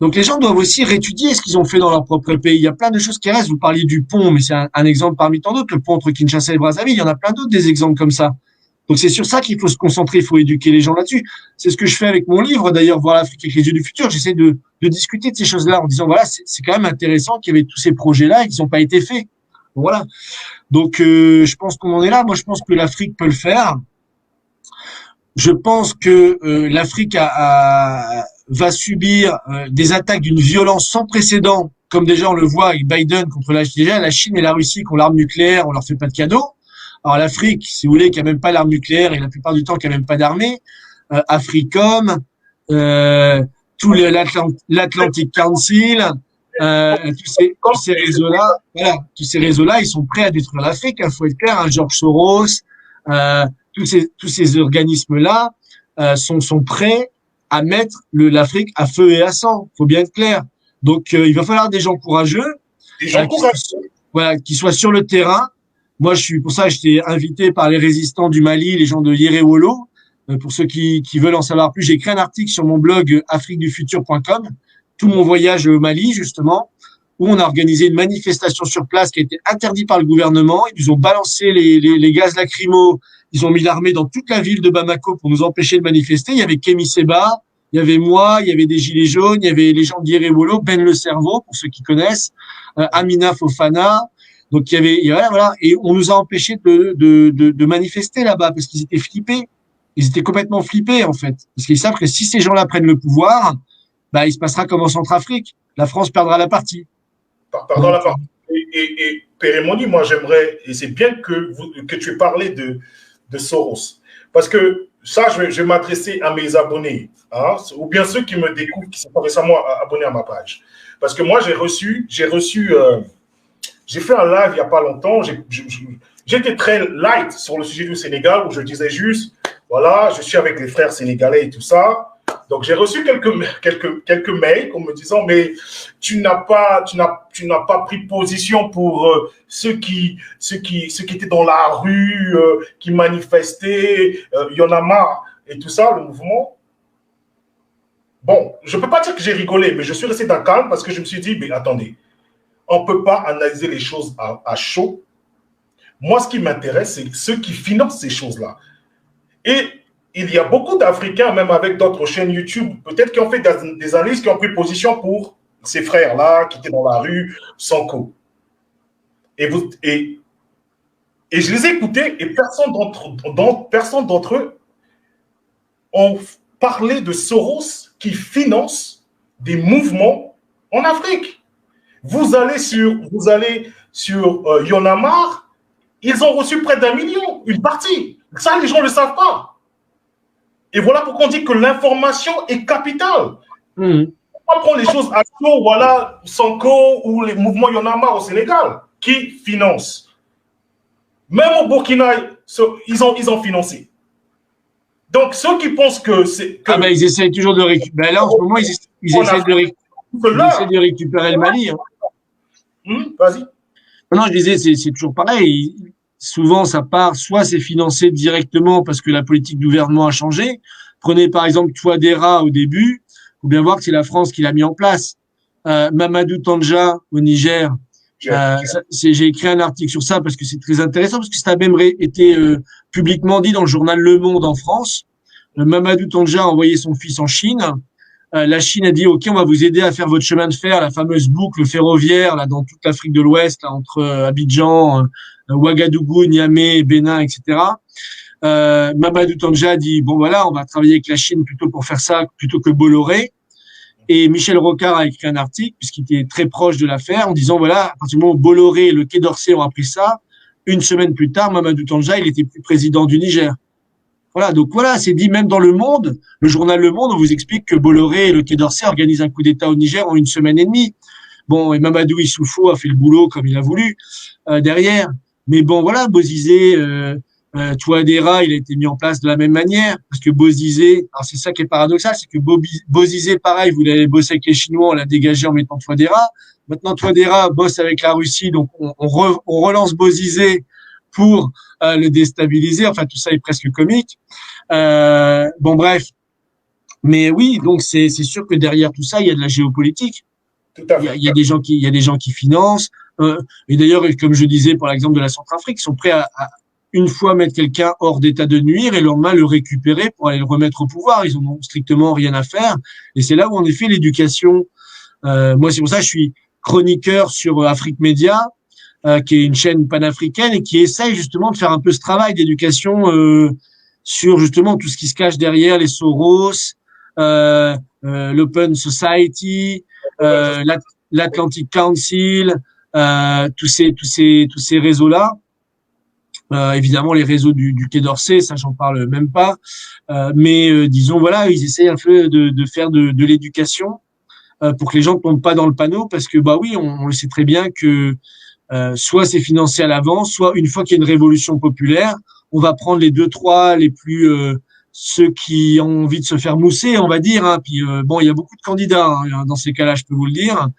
Donc les gens doivent aussi réétudier ce qu'ils ont fait dans leur propre pays. Il y a plein de choses qui restent. Vous parliez du pont, mais c'est un exemple parmi tant d'autres. Le pont entre Kinshasa et Brazzaville, il y en a plein d'autres des exemples comme ça. Donc c'est sur ça qu'il faut se concentrer, il faut éduquer les gens là-dessus. C'est ce que je fais avec mon livre, d'ailleurs, Voir l'Afrique avec les yeux du futur. J'essaie de discuter de ces choses-là en disant, voilà, c'est quand même intéressant qu'il y avait tous ces projets-là et qu'ils n'ont pas été faits. Voilà. Donc je pense qu'on en est là. Moi, je pense que l'Afrique peut le faire. Je pense que l'Afrique va subir des attaques d'une violence sans précédent, comme déjà on le voit avec Biden contre la Chine et la Russie qui ont l'arme nucléaire, on leur fait pas de cadeaux. Alors l'Afrique, si vous voulez, qui a même pas l'arme nucléaire et la plupart du temps qui a même pas d'armée, Africom, tout l'Atlantic Council, tous ces réseaux-là, voilà, tous ces réseaux-là, ils sont prêts à détruire l'Afrique. Il faut être clair, hein, George Soros, tous ces organismes-là sont prêts à mettre l'Afrique à feu et à sang. Faut bien être clair. Donc il va falloir des gens courageux, qui soient sur le terrain. Moi, pour ça, j'étais invité par les résistants du Mali, les gens de Yéréwolo. Pour ceux qui veulent en savoir plus, j'ai écrit un article sur mon blog afriquedufutur.com, tout mon voyage au Mali, justement, où on a organisé une manifestation sur place qui a été interdite par le gouvernement. Ils ont balancé les gaz lacrymaux. Ils ont mis l'armée dans toute la ville de Bamako pour nous empêcher de manifester. Il y avait Kémy Séba, il y avait moi, il y avait des Gilets jaunes, il y avait les gens de Yéréwolo, Ben Le Cerveau, pour ceux qui connaissent, Amina Fofana. Donc voilà, et on nous a empêchés de manifester là-bas parce qu'ils étaient flippés. Ils étaient complètement flippés en fait, parce qu'ils savent que si ces gens-là prennent le pouvoir, il se passera comme en Centrafrique. La France perdra la partie. Pardon la partie. Et Pérémoni, moi j'aimerais, et c'est bien que tu aies parlé de Soros, parce que ça, je vais m'adresser à mes abonnés, hein, ou bien ceux qui me découvrent, qui sont pas récemment abonnés à ma page, parce que moi j'ai fait un live il n'y a pas longtemps. J'étais très light sur le sujet du Sénégal où je disais juste, voilà, je suis avec les frères sénégalais et tout ça. Donc, j'ai reçu quelques mails en me disant, mais tu n'as pas pris position pour ceux qui étaient dans la rue, qui manifestaient, il y en a marre et tout ça, le mouvement. Bon, je ne peux pas dire que j'ai rigolé, mais je suis resté dans le calme parce que je me suis dit, mais attendez, on ne peut pas analyser les choses à chaud. Moi, ce qui m'intéresse, c'est ceux qui financent ces choses-là. Et il y a beaucoup d'Africains, même avec d'autres chaînes YouTube, peut-être qui ont fait des analyses, qui ont pris position pour ces frères-là, qui étaient dans la rue, Sanko. Et je les ai écoutés, et personne d'entre eux ont parlé de Soros qui finance des mouvements en Afrique. Vous allez sur Y'en a marre, ils ont reçu près d'1 million, une partie. Ça, les gens ne le savent pas. Et voilà pourquoi on dit que l'information est capitale. On prend les choses à chaud, voilà, Sanko ou les mouvements Y'en a marre au Sénégal, qui financent. Même au Burkina, ils ont financé. Donc, ceux qui pensent que c'est... ils essayent toujours de récupérer. Là, en ce moment, ils essaient de récupérer le Mali. Hein. Vas-y. Non, je disais, c'est toujours pareil. Souvent, ça part, soit c'est financé directement parce que la politique du gouvernement a changé. Prenez par exemple Touadéra au début, faut bien voir que c'est la France qui l'a mis en place. Mamadou Tandja au Niger, j'ai écrit un article sur ça parce que c'est très intéressant, parce que ça a même été publiquement dit dans le journal Le Monde en France. Mamadou Tandja a envoyé son fils en Chine. La Chine a dit, OK, on va vous aider à faire votre chemin de fer, la fameuse boucle ferroviaire là dans toute l'Afrique de l'Ouest, là, entre Abidjan, Ouagadougou, Niamey, Bénin, etc. Mamadou Tandja a dit, bon voilà, on va travailler avec la Chine plutôt pour faire ça, plutôt que Bolloré. Et Michel Rocard a écrit un article, puisqu'il était très proche de l'affaire, en disant, voilà, à partir du moment où Bolloré et le Quai d'Orsay ont appris ça, une semaine plus tard, Mamadou Tandja, il était plus président du Niger. Voilà, donc voilà, c'est dit même dans Le Monde, le journal Le Monde, on vous explique que Bolloré et le Quai d'Orsay organisent un coup d'État au Niger en 1 semaine et demie. Bon, et Mamadou Issoufou a fait le boulot comme il a voulu derrière. Mais bon, voilà, Bozizé, Touadéra, il a été mis en place de la même manière, parce que Bozizé, alors c'est ça qui est paradoxal, c'est que Bozizé, pareil, vous l'avez bossé avec les Chinois, on l'a dégagé en mettant Touadéra. Maintenant, Touadéra bosse avec la Russie, donc on relance Bozizé pour le déstabiliser. Enfin, tout ça est presque comique. Bon, bref. Mais oui, donc c'est sûr que derrière tout ça, il y a de la géopolitique. Tout à Il y a, fait. il y a des gens qui, il y a des gens qui financent. Et d'ailleurs, comme je disais pour l'exemple de la Centrafrique, ils sont prêts à une fois mettre quelqu'un hors d'état de nuire et le lendemain le récupérer pour aller le remettre au pouvoir. Ils en ont strictement rien à faire. Et c'est là où en effet l'éducation. Moi, c'est pour ça que je suis chroniqueur sur Afrique Média, qui est une chaîne panafricaine et qui essaye justement de faire un peu ce travail d'éducation sur justement tout ce qui se cache derrière les Soros, l'Open Society, l'Atlantic Council, tous ces réseaux-là. Évidemment, les réseaux du Quai d'Orsay, ça, j'en parle même pas. Mais disons, voilà, ils essayent un peu de faire de l'éducation pour que les gens ne tombent pas dans le panneau, parce que bah oui, on le sait très bien que soit c'est financé à l'avance, soit une fois qu'il y a une révolution populaire, on va prendre les deux, trois les plus ceux qui ont envie de se faire mousser, on va dire. Hein. Puis bon, il y a beaucoup de candidats hein, dans ces cas-là, je peux vous le dire.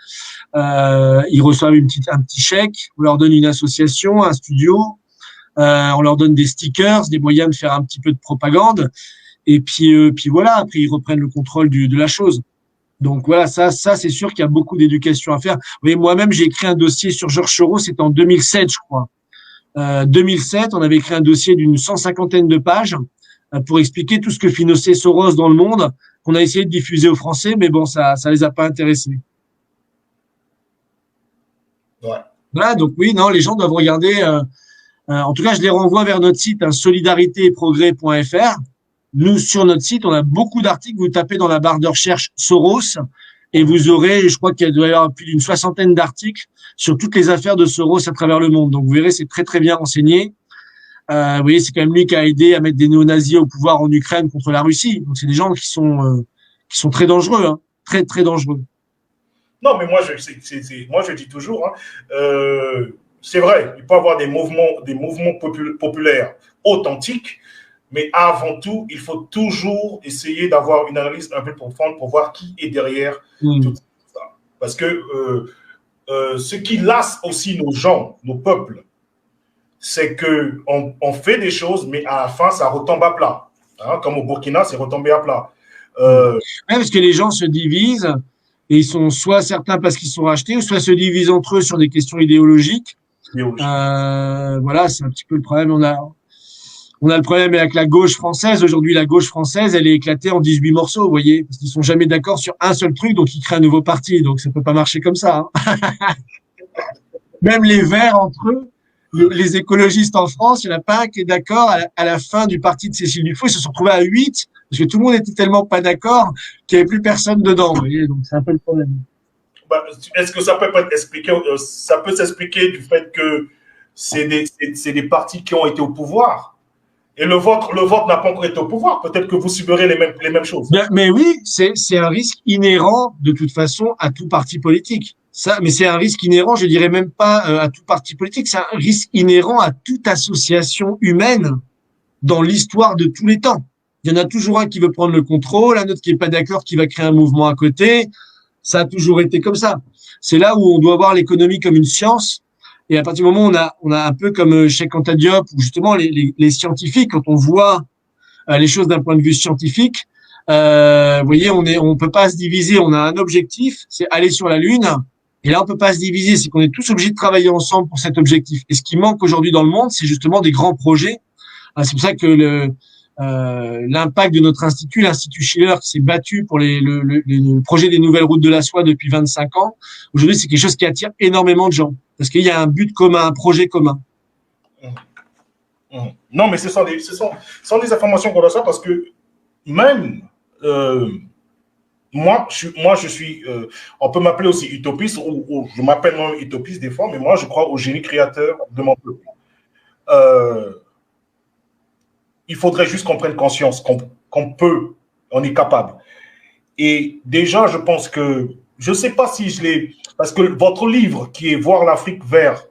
Ils reçoivent un petit chèque, on leur donne une association, un studio, on leur donne des stickers, des moyens de faire un petit peu de propagande, et puis voilà. Après, ils reprennent le contrôle de la chose. Donc voilà, ça c'est sûr qu'il y a beaucoup d'éducation à faire. Vous voyez, moi-même, j'ai écrit un dossier sur Georges Soros, c'était en 2007, je crois. 2007, on avait écrit un dossier d'une 150aine de pages pour expliquer tout ce que finançait Soros dans le monde, qu'on a essayé de diffuser aux Français, mais bon, ça les a pas intéressés. Ouais. Voilà, donc oui, non, les gens doivent regarder. En tout cas, je les renvoie vers notre site, hein, solidaritéetprogrès.fr. Nous, sur notre site, on a beaucoup d'articles. Vous tapez dans la barre de recherche Soros et vous aurez, je crois qu'il doit y avoir plus d'une 60aine d'articles sur toutes les affaires de Soros à travers le monde. Donc, vous verrez, c'est très, très bien renseigné. Vous voyez, c'est quand même lui qui a aidé à mettre des néo-nazis au pouvoir en Ukraine contre la Russie. Donc, c'est des gens qui sont très dangereux, hein, très, très dangereux. Non, mais moi, moi, je dis toujours, hein, c'est vrai, il peut y avoir des mouvements populaires authentiques, mais avant tout, il faut toujours essayer d'avoir une analyse un peu profonde pour voir qui est derrière tout ça. Parce que ce qui lasse aussi nos gens, nos peuples, c'est qu'on fait des choses, mais à la fin, ça retombe à plat. Hein, comme au Burkina, c'est retombé à plat. Ouais, parce que les gens se divisent et ils sont soit certains parce qu'ils sont rachetés, ou soit se divisent entre eux sur des questions idéologiques. Voilà, c'est un petit peu le problème. On a le problème avec la gauche française. Aujourd'hui, la gauche française, elle est éclatée en 18 morceaux, vous voyez, parce qu'ils sont jamais d'accord sur un seul truc, donc ils créent un nouveau parti. Donc ça peut pas marcher comme ça. Hein. Même les Verts entre eux, les écologistes en France, il n'y en a pas un qui est d'accord à la fin du parti de Cécile Dufaux. Ils se sont retrouvés à 8 parce que tout le monde était tellement pas d'accord qu'il n'y avait plus personne dedans. Vous voyez, donc c'est un peu le problème. Bah, est-ce que ça peut être expliqué, ça peut s'expliquer du fait que c'est des partis qui ont été au pouvoir et le vôtre n'a pas encore été au pouvoir. Peut-être que vous subirez les mêmes choses. Mais oui, c'est un risque inhérent de toute façon à tout parti politique. Ça, mais c'est un risque inhérent, je dirais même pas à tout parti politique, c'est un risque inhérent à toute association humaine dans l'histoire de tous les temps. Il y en a toujours un qui veut prendre le contrôle, un autre qui est pas d'accord, qui va créer un mouvement à côté. Ça a toujours été comme ça. C'est là où on doit voir l'économie comme une science. Et à partir du moment où on a un peu comme Cheikh Anta Diop, où justement les scientifiques, quand on voit les choses d'un point de vue scientifique, vous voyez, on peut pas se diviser. On a un objectif, c'est aller sur la Lune. Et là, on peut pas se diviser. C'est qu'on est tous obligés de travailler ensemble pour cet objectif. Et ce qui manque aujourd'hui dans le monde, c'est justement des grands projets. C'est pour ça que l'impact de notre institut, l'Institut Schiller, qui s'est battu pour le projet des nouvelles routes de la soie depuis 25 ans, aujourd'hui, c'est quelque chose qui attire énormément de gens. Parce qu'il y a un but commun, un projet commun. Non, mais ce sont des informations qu'on doit savoir parce que même moi, je suis, on peut m'appeler aussi utopiste, ou je m'appelle non utopiste des fois, mais moi, je crois au génie créateur de mon peuple. Il faudrait juste qu'on prenne conscience qu'on peut, on est capable. Et déjà, je pense que, je ne sais pas si je l'ai, parce que votre livre qui est Voir l'Afrique vers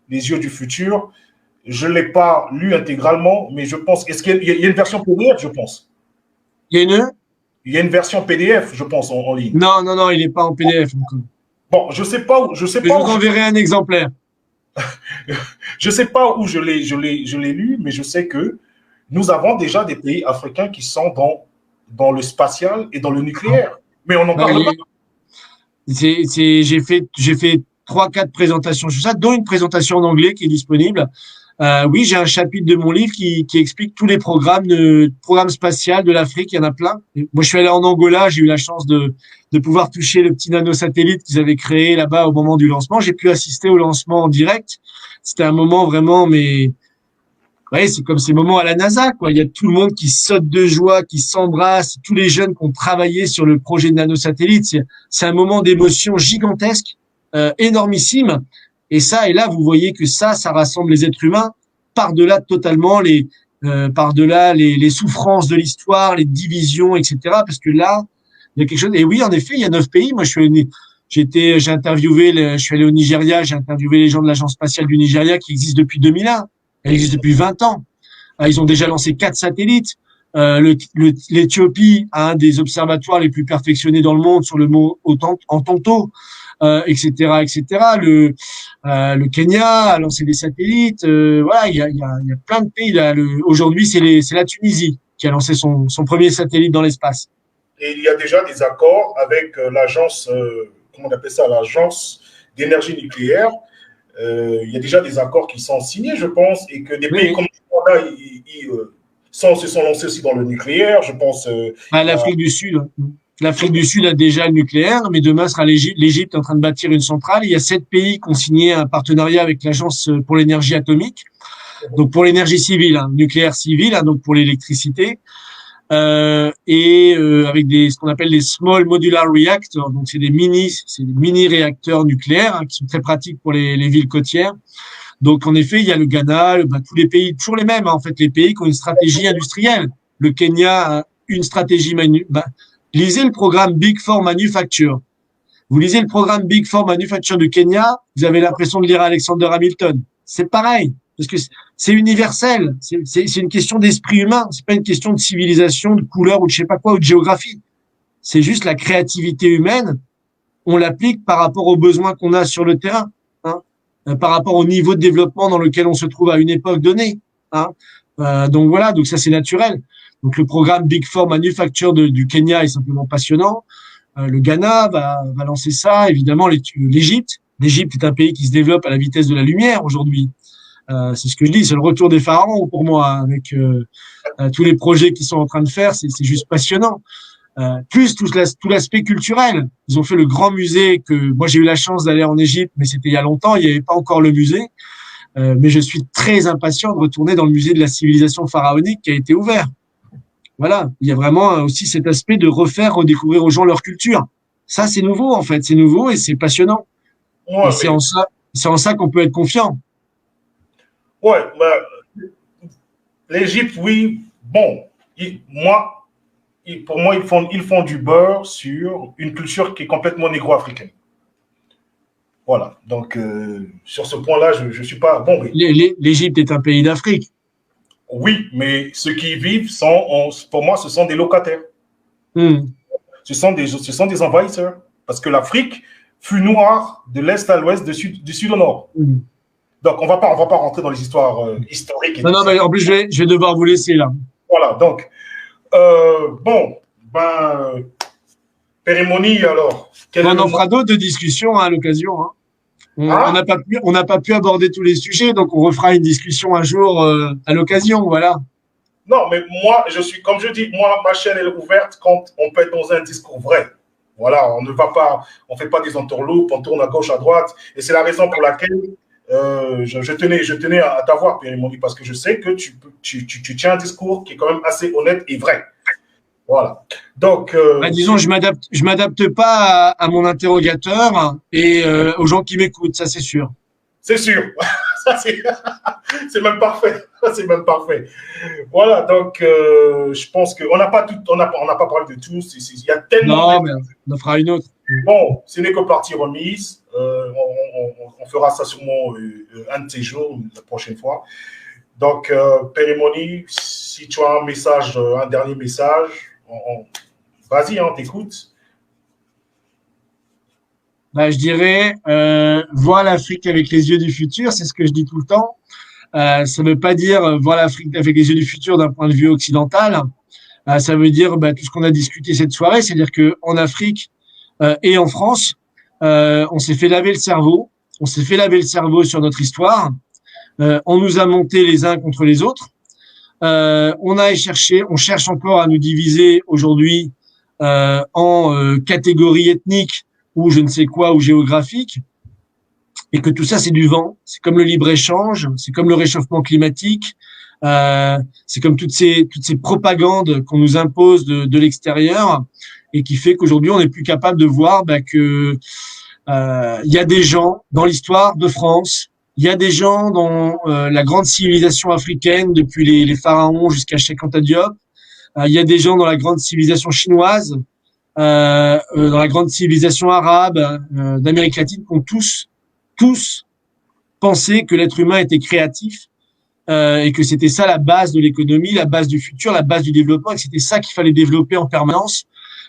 les yeux du futur, je ne l'ai pas lu intégralement, mais je pense, est-ce qu'il y a une version PDF, je pense? Il y a une version PDF, je pense, en ligne. Non, il n'est pas en PDF encore. Bon, je ne sais pas où. Je vous enverrai un exemplaire. Je ne sais pas où je l'ai lu, mais je sais que nous avons déjà des pays africains qui sont dans le spatial et dans le nucléaire. Mais on n'en parle pas. J'ai fait 3-4 présentations sur ça, dont une présentation en anglais qui est disponible. Oui, j'ai un chapitre de mon livre qui explique tous les programmes spatial de l'Afrique. Il y en a plein. Et moi, je suis allé en Angola. J'ai eu la chance de pouvoir toucher le petit nanosatellite qu'ils avaient créé là-bas au moment du lancement. J'ai pu assister au lancement en direct. C'était un moment vraiment, mais ouais, c'est comme ces moments à la NASA, quoi. Il y a tout le monde qui saute de joie, qui s'embrasse, tous les jeunes qui ont travaillé sur le projet de nanosatellite. C'est un moment d'émotion gigantesque, énormissime. Et ça, et là, vous voyez que ça rassemble les êtres humains par-delà totalement par-delà les souffrances de l'histoire, les divisions, etc. Parce que là, il y a quelque chose. Et oui, en effet, il y a 9 pays. Moi, je suis allé au Nigeria, j'ai interviewé les gens de l'agence spatiale du Nigeria qui existe depuis 2001. Elle existe depuis 20 ans. Ils ont déjà lancé 4 satellites. L'Éthiopie a un des observatoires les plus perfectionnés dans le monde sur le mont Entonto, etc., etc. Le Kenya a lancé des satellites. Voilà, il y a plein de pays là. Aujourd'hui, c'est la Tunisie qui a lancé son premier satellite dans l'espace. Et il y a déjà des accords avec l'agence, comment on appelle ça, l'agence d'énergie nucléaire. Il y a déjà des accords qui sont signés, je pense, et que des pays comme le Rwanda, se sont lancés aussi dans le nucléaire, je pense. L'Afrique du Sud. L'Afrique du Sud a déjà le nucléaire, mais demain sera l'Égypte. L'Égypte est en train de bâtir une centrale. Il y a 7 pays qui ont signé un partenariat avec l'Agence pour l'énergie atomique, donc pour l'énergie civile, nucléaire civile, donc pour l'électricité. Avec ce qu'on appelle des small modular reactors, donc c'est des mini réacteurs nucléaires qui sont très pratiques pour les villes côtières. Donc en effet, il y a le Ghana, tous les pays, toujours les mêmes en fait, les pays qui ont une stratégie industrielle. Le Kenya a une stratégie lisez le programme Big Four Manufacture. Vous lisez le programme Big Four Manufacture du Kenya, vous avez l'impression de lire Alexander Hamilton. C'est pareil. Parce que c'est universel, c'est une question d'esprit humain, c'est pas une question de civilisation, de couleur ou de je sais pas quoi ou de géographie. C'est juste la créativité humaine, on l'applique par rapport aux besoins qu'on a sur le terrain, par rapport au niveau de développement dans lequel on se trouve à une époque donnée. Donc voilà, donc ça c'est naturel. Donc le programme Big Four Manufacture du Kenya est simplement passionnant. Le Ghana va lancer ça, évidemment l'Égypte. L'Égypte est un pays qui se développe à la vitesse de la lumière aujourd'hui. C'est ce que je dis, c'est le retour des pharaons pour moi, avec tous les projets qu'ils sont en train de faire, c'est juste passionnant. Plus tout l'aspect culturel. Ils ont fait le grand musée que moi j'ai eu la chance d'aller en Égypte, mais c'était il y a longtemps, il n'y avait pas encore le musée. Mais je suis très impatient de retourner dans le musée de la civilisation pharaonique qui a été ouvert. Voilà, il y a vraiment aussi cet aspect de redécouvrir aux gens leur culture. Ça, c'est nouveau en fait, c'est nouveau et c'est passionnant. Ouais, et c'est en ça qu'on peut être confiant. Ouais, l'Égypte, oui, bon, pour moi, ils font du beurre sur une culture qui est complètement négro-africaine. Voilà, donc sur ce point-là, je ne suis pas... Bon, oui. L'Égypte est un pays d'Afrique. Oui, mais ceux qui y vivent, pour moi, ce sont des locataires. Ce sont des envahisseurs. Parce que l'Afrique fut noire de l'est à l'ouest, du sud au nord. Donc, on va pas rentrer dans les histoires historiques. Non, mais en plus, je vais devoir vous laisser là. Voilà, donc, Pérémonie, alors. On en fera d'autres de discussions à l'occasion. On n'a pas pu aborder tous les sujets, donc on refera une discussion un jour à l'occasion, voilà. Non, mais moi, comme je dis, ma chaîne est ouverte quand on peut être dans un discours vrai. Voilà, on fait pas des entourloupes, on tourne à gauche, à droite, et c'est la raison pour laquelle je tenais à t'avoir, Pérémonie, parce que je sais que tu tiens un discours qui est quand même assez honnête et vrai. Voilà. Donc, disons, je m'adapte pas à mon interrogateur et aux gens qui m'écoutent, ça c'est sûr. C'est sûr. Ça, c'est même parfait. C'est même parfait. Voilà, donc je pense qu'on n'a pas parlé de tout. Il y a tellement. Non, mais on en fera une autre. Bon, ce n'est que partie remise. On fera ça sûrement un de ces jours, la prochaine fois. Donc, Pérémonie, si tu as un dernier message, vas-y, t'écoute. Je dirais, voir l'Afrique avec les yeux du futur, c'est ce que je dis tout le temps. Ça ne veut pas dire voir l'Afrique avec les yeux du futur d'un point de vue occidental. Ça veut dire tout ce qu'on a discuté cette soirée, c'est-à-dire que en Afrique et en France, on s'est fait laver le cerveau. On s'est fait laver le cerveau sur notre histoire. On nous a monté les uns contre les autres. On cherche encore à nous diviser aujourd'hui en catégories ethniques ou je ne sais quoi ou géographiques, et que tout ça c'est du vent. C'est comme le libre-échange, c'est comme le réchauffement climatique, c'est comme toutes ces propagandes qu'on nous impose de l'extérieur et qui fait qu'aujourd'hui on n'est plus capable de voir que il y a des gens dans l'histoire de France. Il y a des gens dans la grande civilisation africaine, depuis les pharaons jusqu'à Cheikh Anta Diop. Il y a des gens dans la grande civilisation chinoise, dans la grande civilisation arabe, d'Amérique latine, qui ont tous pensé que l'être humain était créatif et que c'était ça la base de l'économie, la base du futur, la base du développement, et que c'était ça qu'il fallait développer en permanence.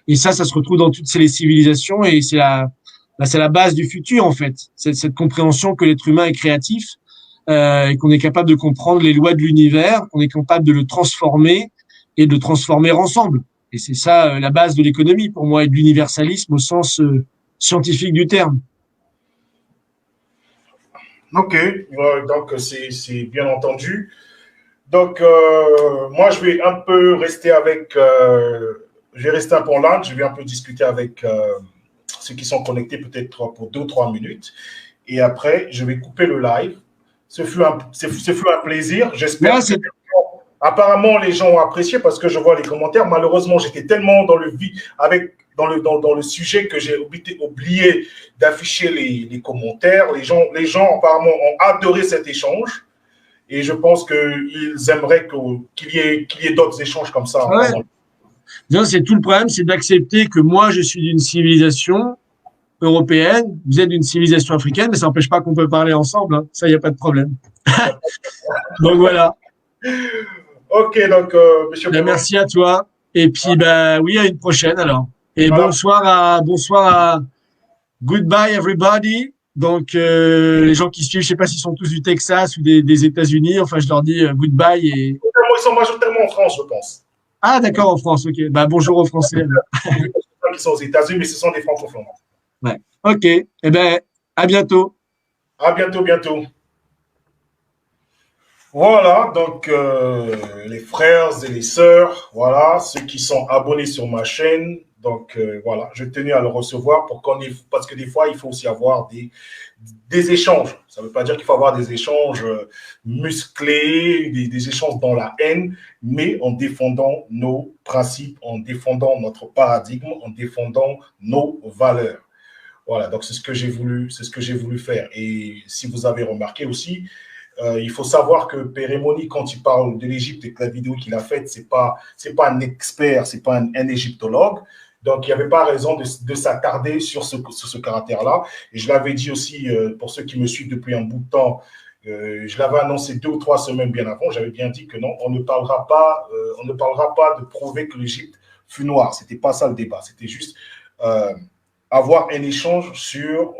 Et ça se retrouve dans toutes ces civilisations, et c'est la base du futur, en fait. Cette compréhension que l'être humain est créatif et qu'on est capable de comprendre les lois de l'univers, qu'on est capable de le transformer et de le transformer ensemble. Et c'est ça la base de l'économie, pour moi, et de l'universalisme au sens scientifique du terme. Ok, donc c'est bien entendu. Donc, moi, je vais un peu rester je vais rester un peu en ligne, je vais un peu discuter avec ceux qui sont connectés peut-être pour 2 ou 3 minutes. Et après, je vais couper le live. Ce fut un plaisir. J'espère que apparemment les gens ont apprécié parce que je vois les commentaires. Malheureusement, j'étais tellement dans le sujet que j'ai oublié d'afficher les commentaires. Les gens apparemment ont adoré cet échange. Et je pense qu'ils aimeraient qu'il y ait d'autres échanges comme ça. Ouais. C'est tout le problème, c'est d'accepter que moi, je suis d'une civilisation européenne, vous êtes d'une civilisation africaine, mais ça n'empêche pas qu'on peut parler ensemble. Hein. Ça, il n'y a pas de problème. Donc voilà. Ok, donc, monsieur. Merci à toi. Et puis, oui, à une prochaine alors. Et voilà. Bonsoir à goodbye everybody. Donc, les gens qui suivent, je sais pas s'ils sont tous du Texas ou des États-Unis. Enfin, je leur dis goodbye et. Ils sont majoritairement en France, je pense. Ah, d'accord, en France. Ok. Bonjour aux Français. Ils sont aux États-Unis, mais ce sont des francophones. Ouais. Ok. À bientôt. À bientôt. Voilà, donc les frères et les sœurs, voilà, ceux qui sont abonnés sur ma chaîne. Donc voilà, je tenais à le recevoir parce que des fois, il faut aussi avoir des échanges. Ça ne veut pas dire qu'il faut avoir des échanges musclés, des échanges dans la haine, mais en défendant nos principes, en défendant notre paradigme, en défendant nos valeurs. Voilà, donc c'est ce que j'ai voulu faire. Et si vous avez remarqué aussi, il faut savoir que Pérémoni, quand il parle de l'Égypte et que la vidéo qu'il a faite, c'est pas un expert, c'est pas un égyptologue. Donc, il n'y avait pas raison de s'attarder sur ce caractère-là. Et je l'avais dit aussi, pour ceux qui me suivent depuis un bout de temps, je l'avais annoncé 2 ou 3 semaines bien avant. J'avais bien dit que non, on ne parlera pas de prouver que l'Égypte fut noire. C'était pas ça le débat. C'était juste avoir un échange sur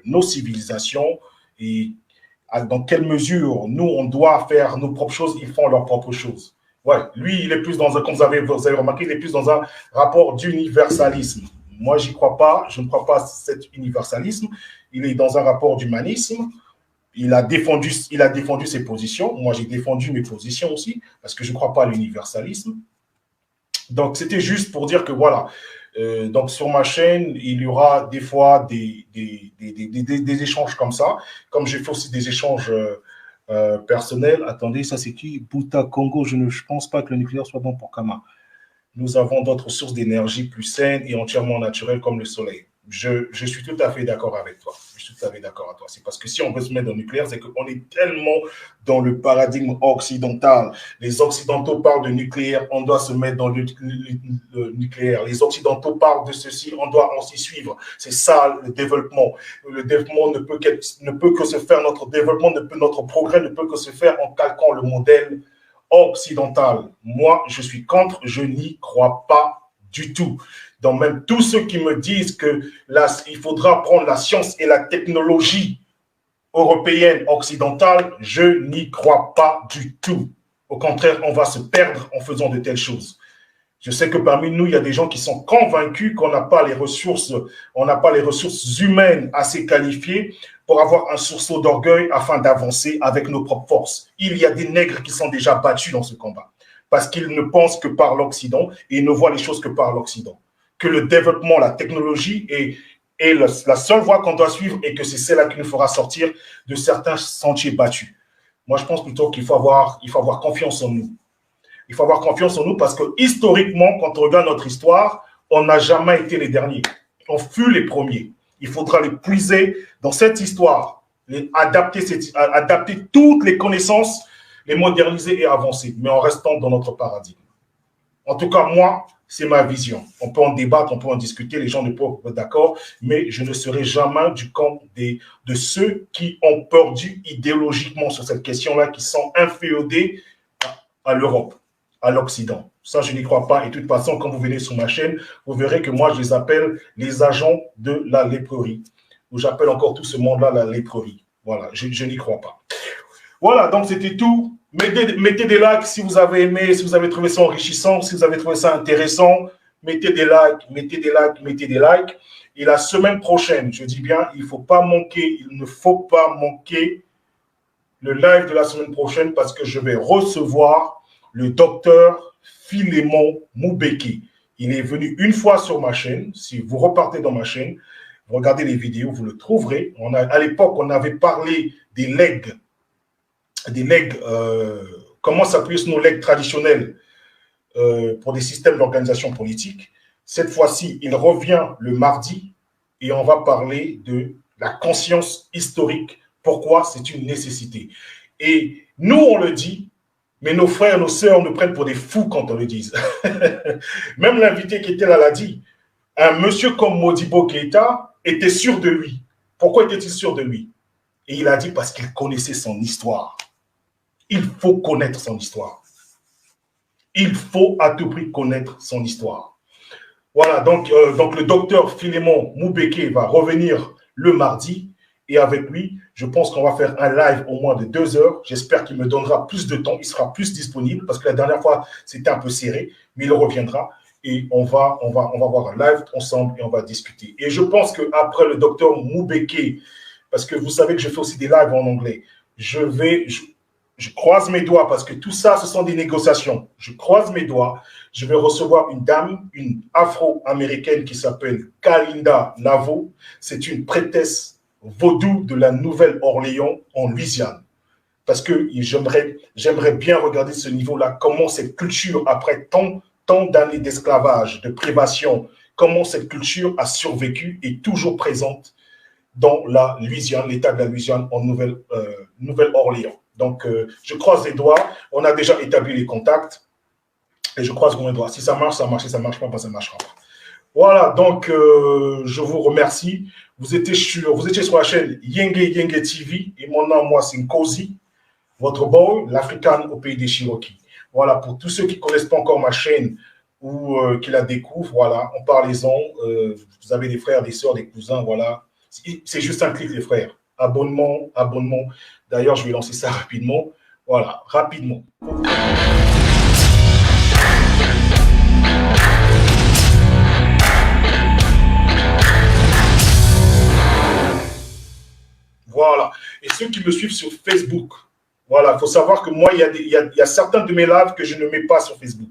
nos civilisations et dans quelle mesure nous, on doit faire nos propres choses, ils font leurs propres choses. Ouais, lui, il est plus comme vous avez remarqué, il est plus dans un rapport d'universalisme. Moi, j'y crois pas, je ne crois pas à cet universalisme. Il est dans un rapport d'humanisme. Il a défendu ses positions. Moi, j'ai défendu mes positions aussi, parce que je ne crois pas à l'universalisme. Donc, c'était juste pour dire que voilà. Donc, sur ma chaîne, il y aura des fois des échanges comme ça. Comme j'ai fait aussi des échanges personnels. Attendez, ça c'est qui? Bouta Congo, je ne pense pas que le nucléaire soit bon pour Kama. Nous avons d'autres sources d'énergie plus saines et entièrement naturelles comme le soleil. Je suis tout à fait d'accord avec toi. Je suis tout à fait d'accord avec toi. C'est parce que si on veut se mettre dans le nucléaire, c'est qu'on est tellement dans le paradigme occidental. Les Occidentaux parlent de nucléaire, on doit se mettre dans le nucléaire. Les Occidentaux parlent de ceci, on doit s'y suivre. C'est ça le développement. Le développement ne peut que se faire, notre progrès ne peut que se faire en calquant le modèle occidental. Moi, je suis contre, je n'y crois pas du tout. Donc, même tous ceux qui me disent qu'il faudra prendre la science et la technologie européenne, occidentale, je n'y crois pas du tout. Au contraire, on va se perdre en faisant de telles choses. Je sais que parmi nous, il y a des gens qui sont convaincus qu'on n'a pas les ressources, on n'a pas les ressources humaines assez qualifiées pour avoir un sursaut d'orgueil afin d'avancer avec nos propres forces. Il y a des nègres qui sont déjà battus dans ce combat parce qu'ils ne pensent que par l'Occident et ils ne voient les choses que par l'Occident. Que le développement, la technologie est la seule voie qu'on doit suivre et que c'est celle-là qui nous fera sortir de certains sentiers battus. Moi, je pense plutôt qu'il faut avoir confiance en nous. Il faut avoir confiance en nous parce que historiquement, quand on regarde notre histoire, on n'a jamais été les derniers. On fut les premiers. Il faudra les puiser dans cette histoire, adapter toutes les connaissances, les moderniser et avancer, mais en restant dans notre paradigme. En tout cas, moi, c'est ma vision. On peut en débattre, on peut en discuter, les gens ne peuvent pas être d'accord, mais je ne serai jamais du camp de ceux qui ont perdu idéologiquement sur cette question-là, qui sont inféodés à l'Europe, à l'Occident. Ça, je n'y crois pas. Et de toute façon, quand vous venez sur ma chaîne, vous verrez que moi, je les appelle les agents de la léprerie. Ou j'appelle encore tout ce monde-là la léprerie. Voilà, je n'y crois pas. Voilà, donc c'était tout. Mettez des likes si vous avez aimé, si vous avez trouvé ça enrichissant, si vous avez trouvé ça intéressant. Mettez des likes, mettez des likes, mettez des likes. Et la semaine prochaine, je dis bien, il ne faut pas manquer le live de la semaine prochaine parce que je vais recevoir le docteur Philémon Moubeki. Il est venu une fois sur ma chaîne. Si vous repartez dans ma chaîne, vous regardez les vidéos, vous le trouverez. À l'époque, on avait parlé des legs, comment s'appuyer sur nos legs traditionnels pour des systèmes d'organisation politique. Cette fois-ci, il revient le mardi et on va parler de la conscience historique. Pourquoi c'est une nécessité. Et nous, on le dit, mais nos frères, nos sœurs nous prennent pour des fous quand on le dit. Même l'invité qui était là l'a dit. Un monsieur comme Modibo Keïta était sûr de lui. Pourquoi était-il sûr de lui? Et il a dit parce qu'il connaissait son histoire. Il faut connaître son histoire. Il faut à tout prix connaître son histoire. Voilà, donc le docteur Philémon Moubeki va revenir le mardi. Et avec lui, je pense qu'on va faire un live au moins de 2 heures. J'espère qu'il me donnera plus de temps. Il sera plus disponible parce que la dernière fois, c'était un peu serré. Mais il reviendra et on va voir un live ensemble et on va discuter. Et je pense qu'après le docteur Moubeki, parce que vous savez que je fais aussi des lives en anglais, je croise mes doigts parce que tout ça, ce sont des négociations. Je croise mes doigts. Je vais recevoir une dame, une afro-américaine qui s'appelle Kalinda Lavo. C'est une prêtresse vaudou de la Nouvelle-Orléans en Louisiane. Parce que j'aimerais bien regarder ce niveau-là, comment cette culture, après tant d'années d'esclavage, de privation, comment cette culture a survécu et toujours présente dans la Louisiane, l'État de la Louisiane en Nouvelle-Orléans. Donc, je croise les doigts. On a déjà établi les contacts. Et je croise les doigts. Si ça marche, ça marche. Si ça ne marche pas, ça ne marchera pas. Voilà, donc je vous remercie. Vous étiez sur la chaîne Yenge TV et mon nom, moi, c'est Nkosi, votre boy, l'Africain au pays des Cherokees. Voilà, pour tous ceux qui ne connaissent pas encore ma chaîne ou qui la découvrent, voilà, en parlez-en. Vous avez des frères, des sœurs, des cousins, voilà. C'est juste un clic, les frères. Abonnement. D'ailleurs, je vais lancer ça rapidement. Voilà, rapidement. Voilà. Et ceux qui me suivent sur Facebook, voilà, il faut savoir que moi, il y a certains de mes lives que je ne mets pas sur Facebook.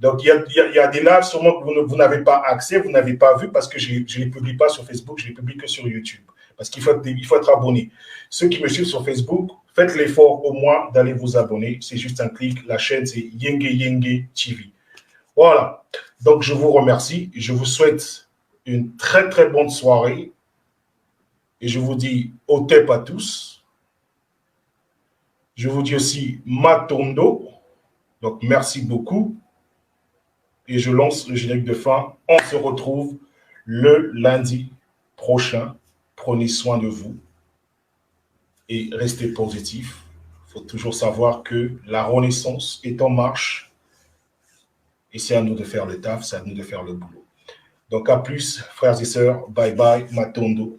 Donc, il y a des lives sûrement que vous n'avez pas accès, vous n'avez pas vu parce que je ne les publie pas sur Facebook, je les publie que sur YouTube. Parce qu'il faut être abonné. Ceux qui me suivent sur Facebook, faites l'effort au moins d'aller vous abonner. C'est juste un clic. La chaîne, c'est Yenge TV. Voilà. Donc, je vous remercie. Je vous souhaite une très, très bonne soirée. Et je vous dis Otep à tous. Je vous dis aussi Matondo. Donc, merci beaucoup. Et je lance le générique de fin. On se retrouve le lundi prochain. Prenez soin de vous et restez positifs. Il faut toujours savoir que la renaissance est en marche. Et c'est à nous de faire le taf, c'est à nous de faire le boulot. Donc, à plus, frères et sœurs. Bye bye. Matondo.